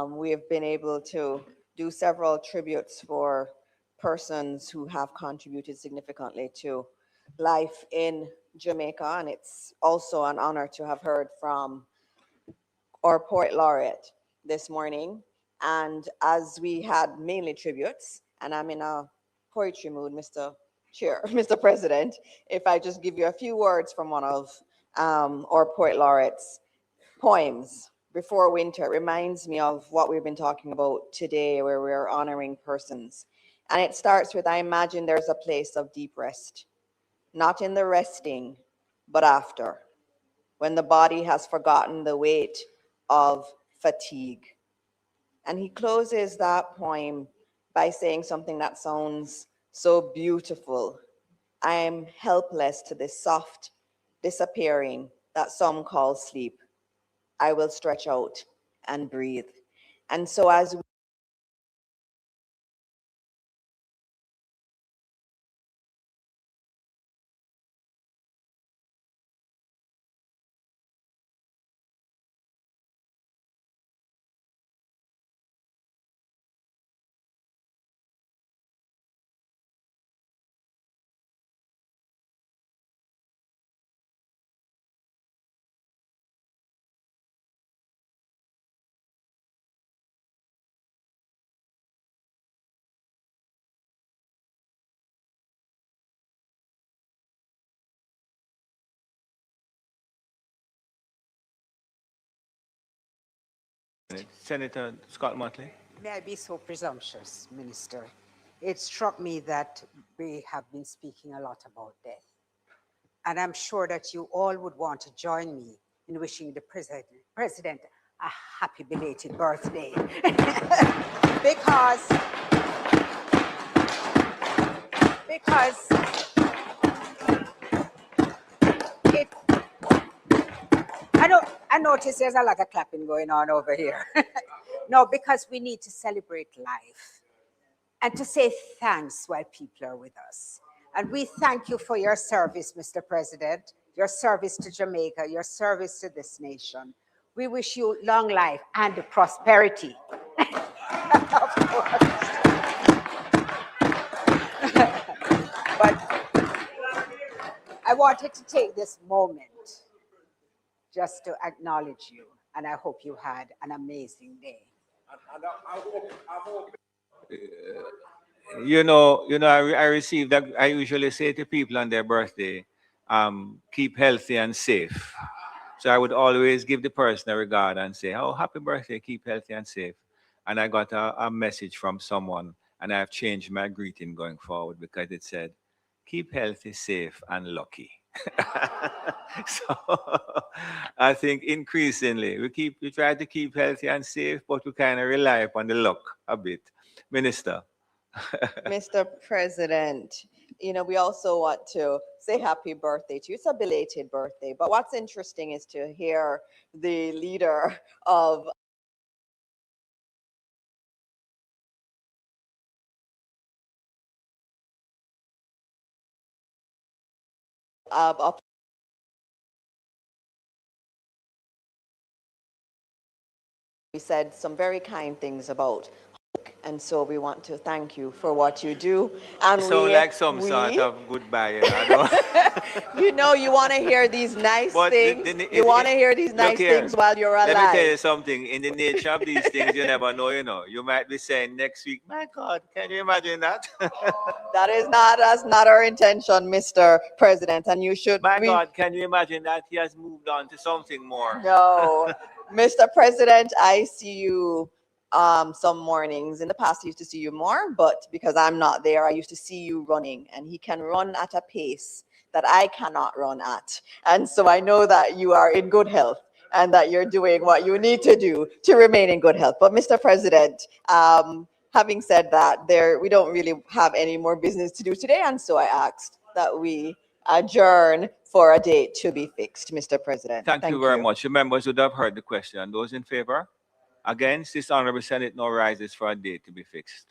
We have been able to do several tributes for persons who have contributed significantly to life in Jamaica, and it's also an honor to have heard from our poet laureate this morning. And as we had mainly tributes, and I'm in a poetry mood, Mr. Chair, Mr. President, if I just give you a few words from one of our poet laureate's poems, Before Winter, it reminds me of what we've been talking about today, where we're honoring persons. And it starts with, I imagine there's a place of deep rest, not in the resting, but after, when the body has forgotten the weight of fatigue. And he closes that poem by saying something that sounds so beautiful. I am helpless to this soft disappearing that some call sleep. I will stretch out and breathe. And so as we Senator Scott-Mottley. May I be so presumptuous, Minister? It struck me that we have been speaking a lot about death. And I'm sure that you all would want to join me in wishing the President a happy belated birthday. because it, I notice there's a lot of clapping going on over here. No, because we need to celebrate life and to say thanks while people are with us. And we thank you for your service, Mr. President, your service to Jamaica, your service to this nation. We wish you long life and prosperity. Of course. But I wanted to take this moment just to acknowledge you, and I hope you had an amazing day. I receive that. I usually say to people on their birthday, keep healthy and safe. So I would always give the person a regard and say, oh, happy birthday, keep healthy and safe. And I got a message from someone, and I've changed my greeting going forward because it said, keep healthy, safe, and lucky. So I think increasingly we try to keep healthy and safe, but we kind of rely upon the luck a bit. Minister. Mr. President, we also want to say happy birthday to you. It's a belated birthday, but what's interesting is to hear the leader of we said some very kind things about And so we want to thank you for what you do. And So like some sort of goodbye, you know. you know, you want to hear these nice But things. You want to hear these look nice here, things while you're let me tell you alive. something. In the nature of these things, you never know, you know. You might be saying next week, my God, can you imagine that? That's not our intention, Mr. President. And you should. My God, can you imagine that he has moved on to something more? No, Mr. President, I see you some mornings. In the past, I used to see you more, but because I'm not there, I used to see you running, and he can run at a pace that I cannot run at. And so I know that you are in good health and that you're doing what you need to do to remain in good health. But Mr. President, having said that, we don't really have any more business to do today, and so I asked that we adjourn for a date to be fixed, Mr. President. Thank you very much. The members would have heard the question. Those in favor? Against, this Honorable Senate now rises for a date to be fixed.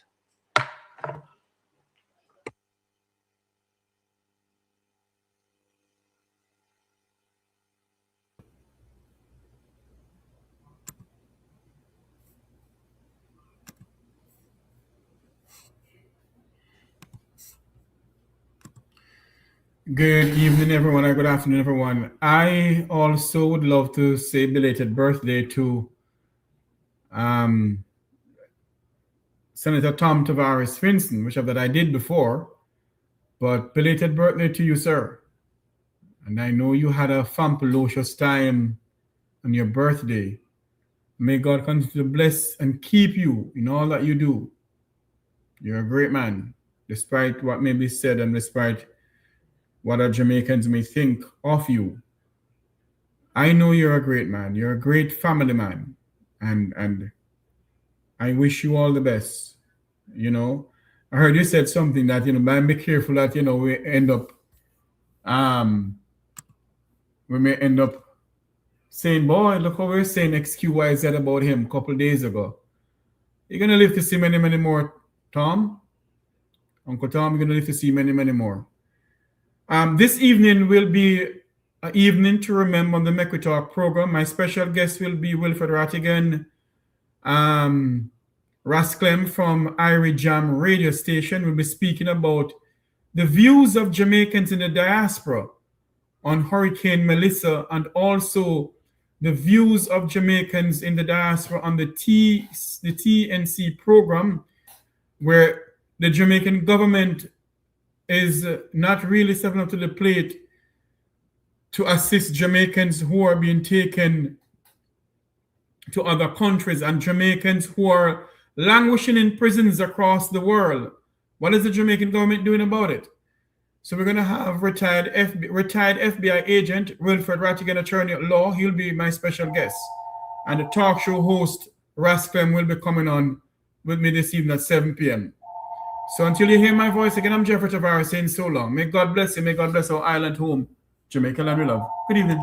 Good evening, everyone, and good afternoon, everyone. I also would love to say belated birthday to Senator Tom Tavares-Finson, which that I did before, but belated birthday to you, sir. And I know you had a fabulous time on your birthday. May God continue to bless and keep you in all that you do. You're a great man, despite what may be said and despite what our Jamaicans may think of you. I know you're a great man. You're a great family man. And I wish you all the best. You know, I heard you said something that, you know, man, be careful that, you know, we may end up saying, boy, look how we're saying XQYZ about him a couple of days ago. You're going to live to see many, many more, Tom. Uncle Tom, you're going to live to see many, many more. This evening will be an evening to remember on the Make We Talk program. My special guest will be Wilfred Rattigan, Rasclem from Irie Jam radio station. Will be speaking about the views of Jamaicans in the diaspora on Hurricane Melissa, and also the views of Jamaicans in the diaspora on the TNC program, where the Jamaican government is not really stepping up to the plate to assist Jamaicans who are being taken to other countries and Jamaicans who are languishing in prisons across the world. What is the Jamaican government doing about it? So we're going to have retired FBI agent Wilfred Rattigan, attorney at law. He'll be my special guest. And the talk show host Rasclem will be coming on with me this evening at 7 p.m. So until you hear my voice again, I'm Jeffrey Tavares saying so long. May God bless you. May God bless our island home, Jamaica land we love. Good evening.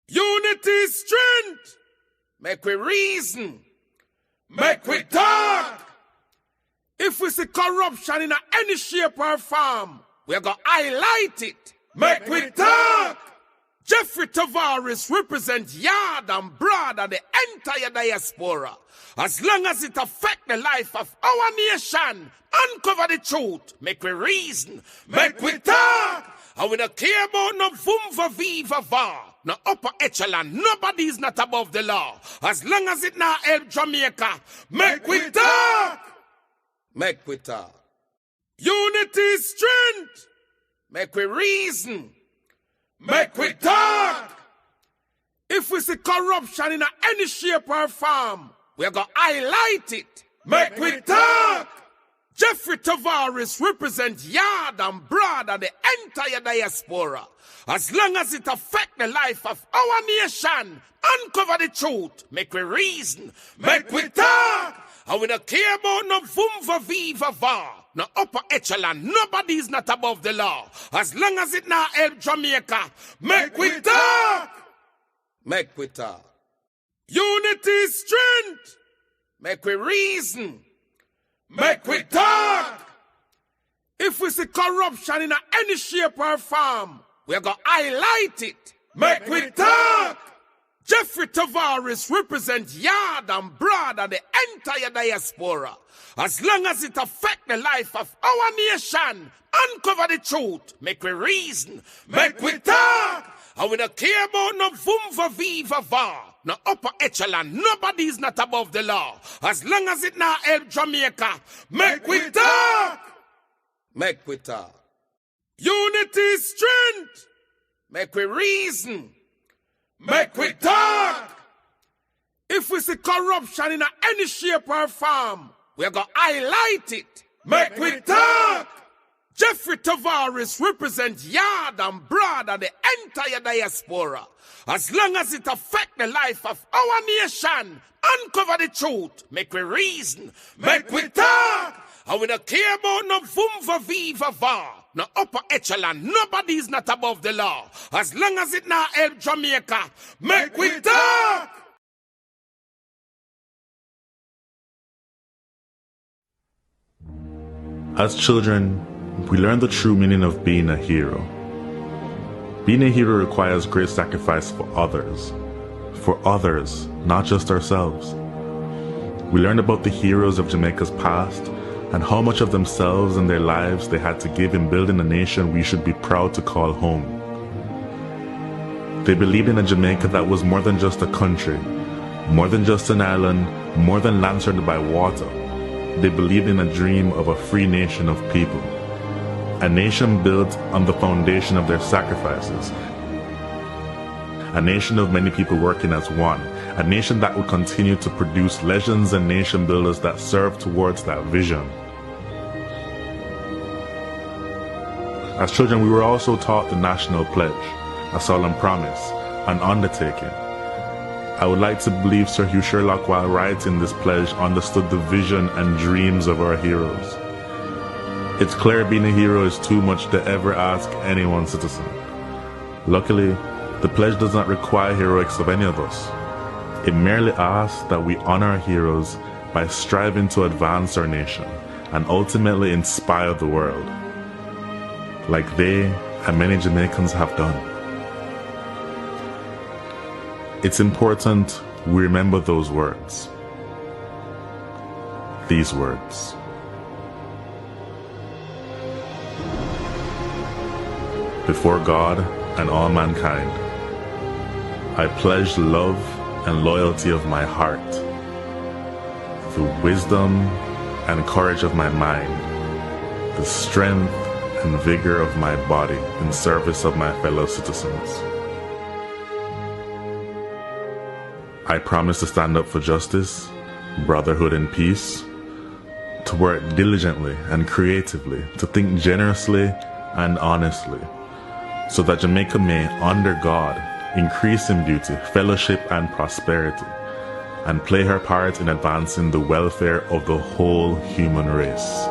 Unity is strength. Make we reason. Make we talk. If we see corruption in any shape or form, we're going to highlight it. Make we talk. Jeffrey Tavares represents yard and broad and the entire diaspora. As long as it affects the life of our nation, uncover the truth. Make we reason. Make we talk. And we don't care about no vumva viva va. No upper echelon. Nobody is not above the law. As long as it not help Jamaica, make we talk. Make we talk. Unity is strength. Make we reason. Make we talk. If we see corruption in any shape or form, we're going to highlight it. Make we talk. Jeffrey Tavares represents yard and broad and the entire diaspora. As long as it affects the life of our nation, uncover the truth, make we reason, make we talk. And we don't care about no vumva viva va, no upper echelon, nobody is not above the law. As long as it not help Jamaica, make we talk. Make we talk. Unity is strength. Make we reason. Make we talk. If we see corruption in any shape or form, we're going to highlight it. Make we talk. Jeffrey Tavares represents yard and broad and the entire diaspora. As long as it affects the life of our nation, uncover the truth, make we reason, make we talk. And we don't care about no vumva viva va, no upper echelon, nobody is not above the law. As long as it not help Jamaica, make we talk. Make we talk. Unity is strength. Make we reason. Make we talk. If we see corruption in any shape or form, we're going to highlight it. Make we talk. Jeffrey Tavares represents yard and broad and the entire diaspora. As long as it affects the life of our nation, uncover the truth, make we reason, make we talk. And we don't care about no vumva viva va, no upper echelon, nobody is not above the law. As long as it not help Jamaica, make we talk. As children, we learn the true meaning of being a hero. Being a hero requires great sacrifice for others, not just ourselves. We learned about the heroes of Jamaica's past and how much of themselves and their lives they had to give in building a nation we should be proud to call home. They believed in a Jamaica that was more than just a country, more than just an island, more than land surrounded by water. They believed in a dream of a free nation of people. A nation built on the foundation of their sacrifices. A nation of many people working as one. A nation that would continue to produce legends and nation builders that serve towards that vision. As children, we were also taught the national pledge, a solemn promise, an undertaking. I would like to believe Sir Hugh Sherlock, while writing this pledge, understood the vision and dreams of our heroes. It's clear being a hero is too much to ever ask any one citizen. Luckily, the pledge does not require heroics of any of us. It merely asks that we honor our heroes by striving to advance our nation and ultimately inspire the world, like they and many Jamaicans have done. It's important we remember those words. These words. Before God and all mankind, I pledge the love and loyalty of my heart, the wisdom and courage of my mind, the strength and vigor of my body in service of my fellow citizens. I promise to stand up for justice, brotherhood, and peace, to work diligently and creatively, to think generously and honestly, so that Jamaica may, under God, increase in beauty, fellowship, and prosperity, and play her part in advancing the welfare of the whole human race.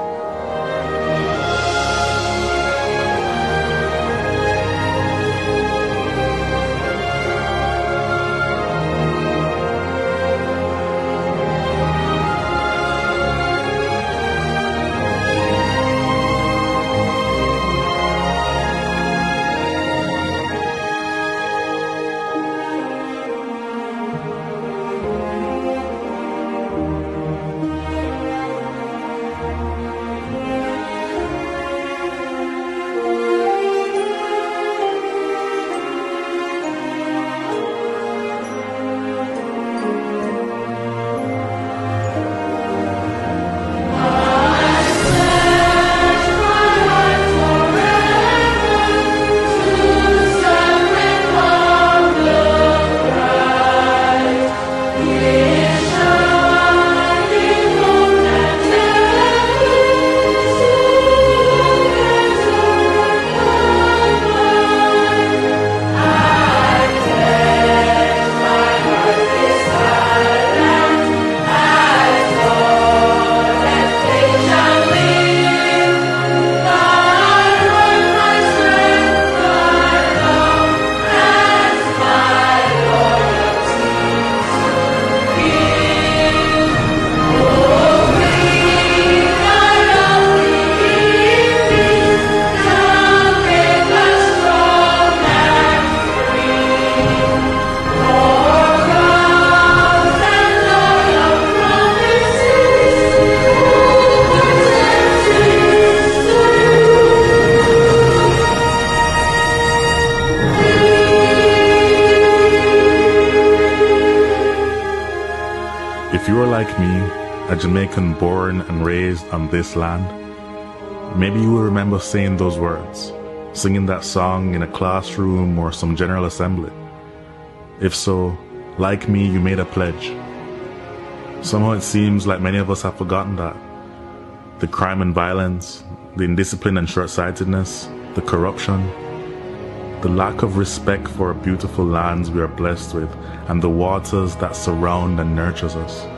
Jamaican born and raised on this land, maybe you will remember saying those words, singing that song in a classroom or some general assembly. If so, like me, you made a pledge. Somehow it seems like many of us have forgotten that. The crime and violence, the indiscipline and short-sightedness, the corruption, the lack of respect for our beautiful lands we are blessed with, and the waters that surround and nurtures us.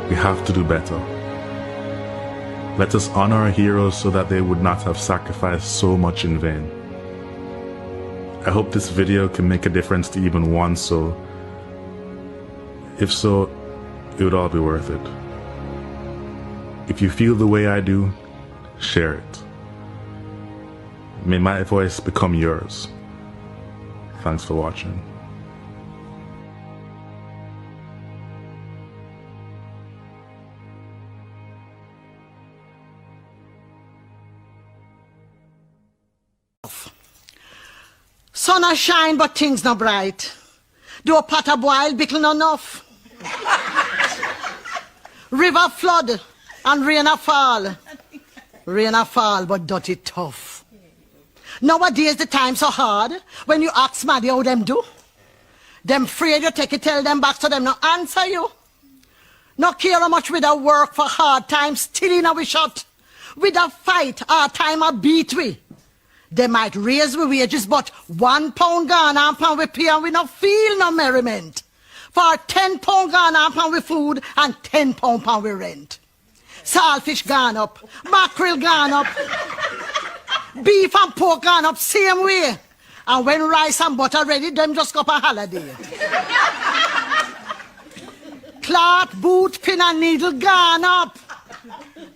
We have to do better. Let us honor our heroes so that they would not have sacrificed so much in vain. I hope this video can make a difference to even one soul. If so, it would all be worth it. If you feel the way I do, share it. May my voice become yours. Thanks for watching. Sun a shine, but things not bright. Do a pot a boil, bickle not enough. River flood and rain a fall. Rain a fall, but dirty tough. Nowadays the time so hard, when you ask Maddie how them do, them afraid you take it, tell them back so them no answer you. No care how much we da work for hard times, still in our shot. We da fight, our time a beat we. They might raise we wages, but £1 gone and pound we pay and we no feel no merriment. For £10 gone and pound we food and £10 pound we rent. Saltfish gone up, mackerel gone up, beef and pork gone up same way. And when rice and butter ready, them just go up a holiday. Cloth, boot, pin and needle gone up.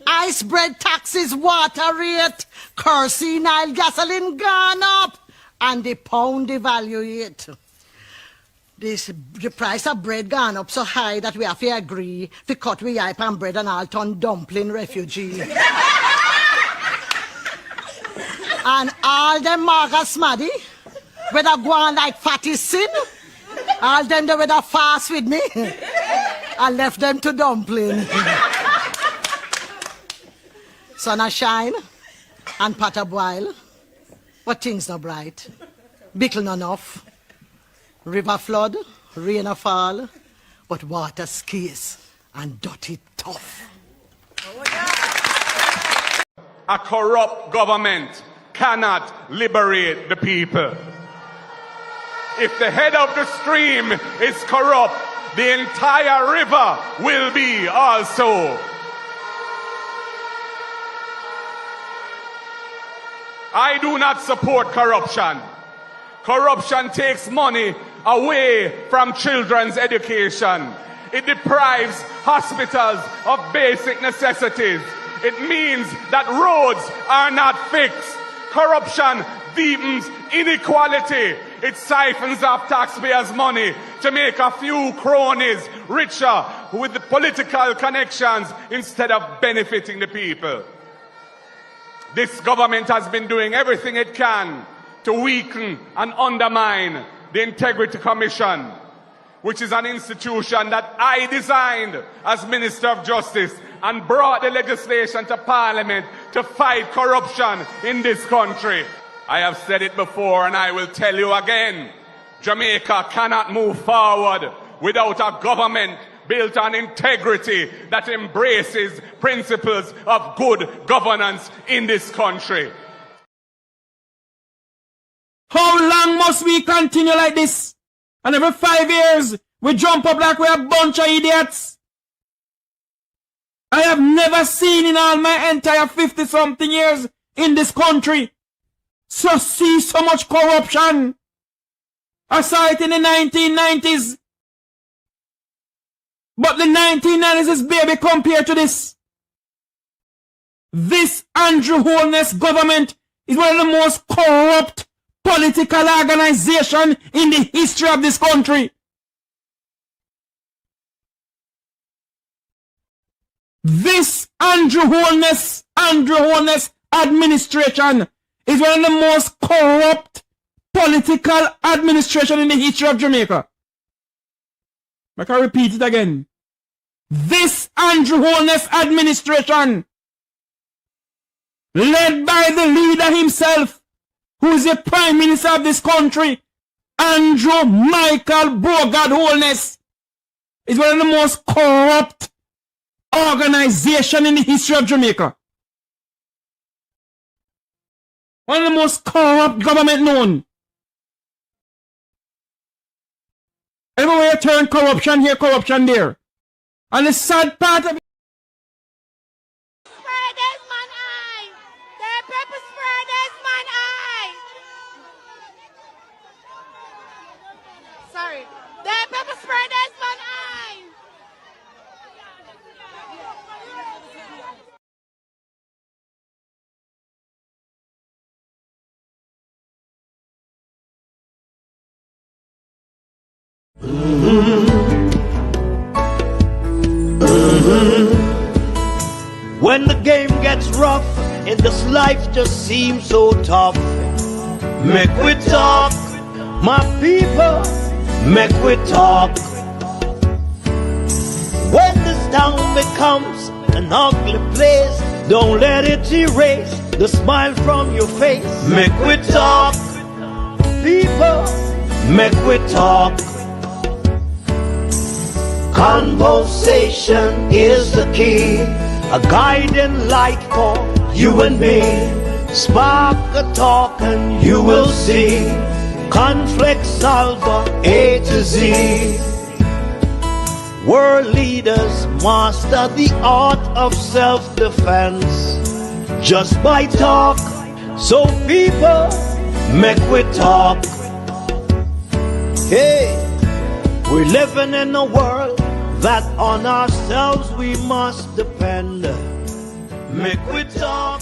Ice bread taxes, water rate, kerosene, oil, gasoline gone up, and the pound devaluate. The price of bread gone up so high that we have to agree to cut we hype and bread and all turn dumpling refugee. And all them Margaret Smaddy, whether go on like fatty sin, all them they whether fast with me, I left them to dumpling. Sun a shine and pot a boil, but things not bright. Bickle not enough. River flood, rain a fall, but water scarce and dirty tough. A corrupt government cannot liberate the people. If the head of the stream is corrupt, the entire river will be also. I do not support corruption. Corruption takes money away from children's education. It deprives hospitals of basic necessities. It means that roads are not fixed. Corruption deepens inequality. It siphons off taxpayers' money to make a few cronies richer with the political connections instead of benefiting the people. This government has been doing everything it can to weaken and undermine the Integrity Commission, which is an institution that I designed as Minister of Justice and brought the legislation to Parliament to fight corruption in this country. I have said it before and I will tell you again. Jamaica cannot move forward without a government built on integrity that embraces principles of good governance in this country. How long must we continue like this? And every 5 years, we jump up like we're a bunch of idiots. I have never seen in all my entire 50-something years in this country see so much corruption. I saw it in the 1990s. But the 1990s is baby compared to this. This Andrew Holness government is one of the most corrupt political organization in the history of this country. This Andrew Holness administration is one of the most corrupt political administration in the history of Jamaica. I can repeat it again. This Andrew Holness administration, led by the leader himself, who is the Prime Minister of this country, Andrew Michael Bogard Holness, is one of the most corrupt organizations in the history of Jamaica. One of the most corrupt government known. Everywhere you turn, corruption here, corruption there. And the sad part of it, sorry. The pepper spray this man eye. When the game gets rough and this life just seems so tough, make we talk, my people, make we talk. When this town becomes an ugly place, don't let it erase the smile from your face. Make we talk, people, make we talk. Conversation is the key, a guiding light for you and me. Spark a talk and you will see. Conflict solver A to Z. World leaders master the art of self-defense just by talk. So people, make we talk. Hey, we're living in a world that on ourselves we must depend. Make we talk.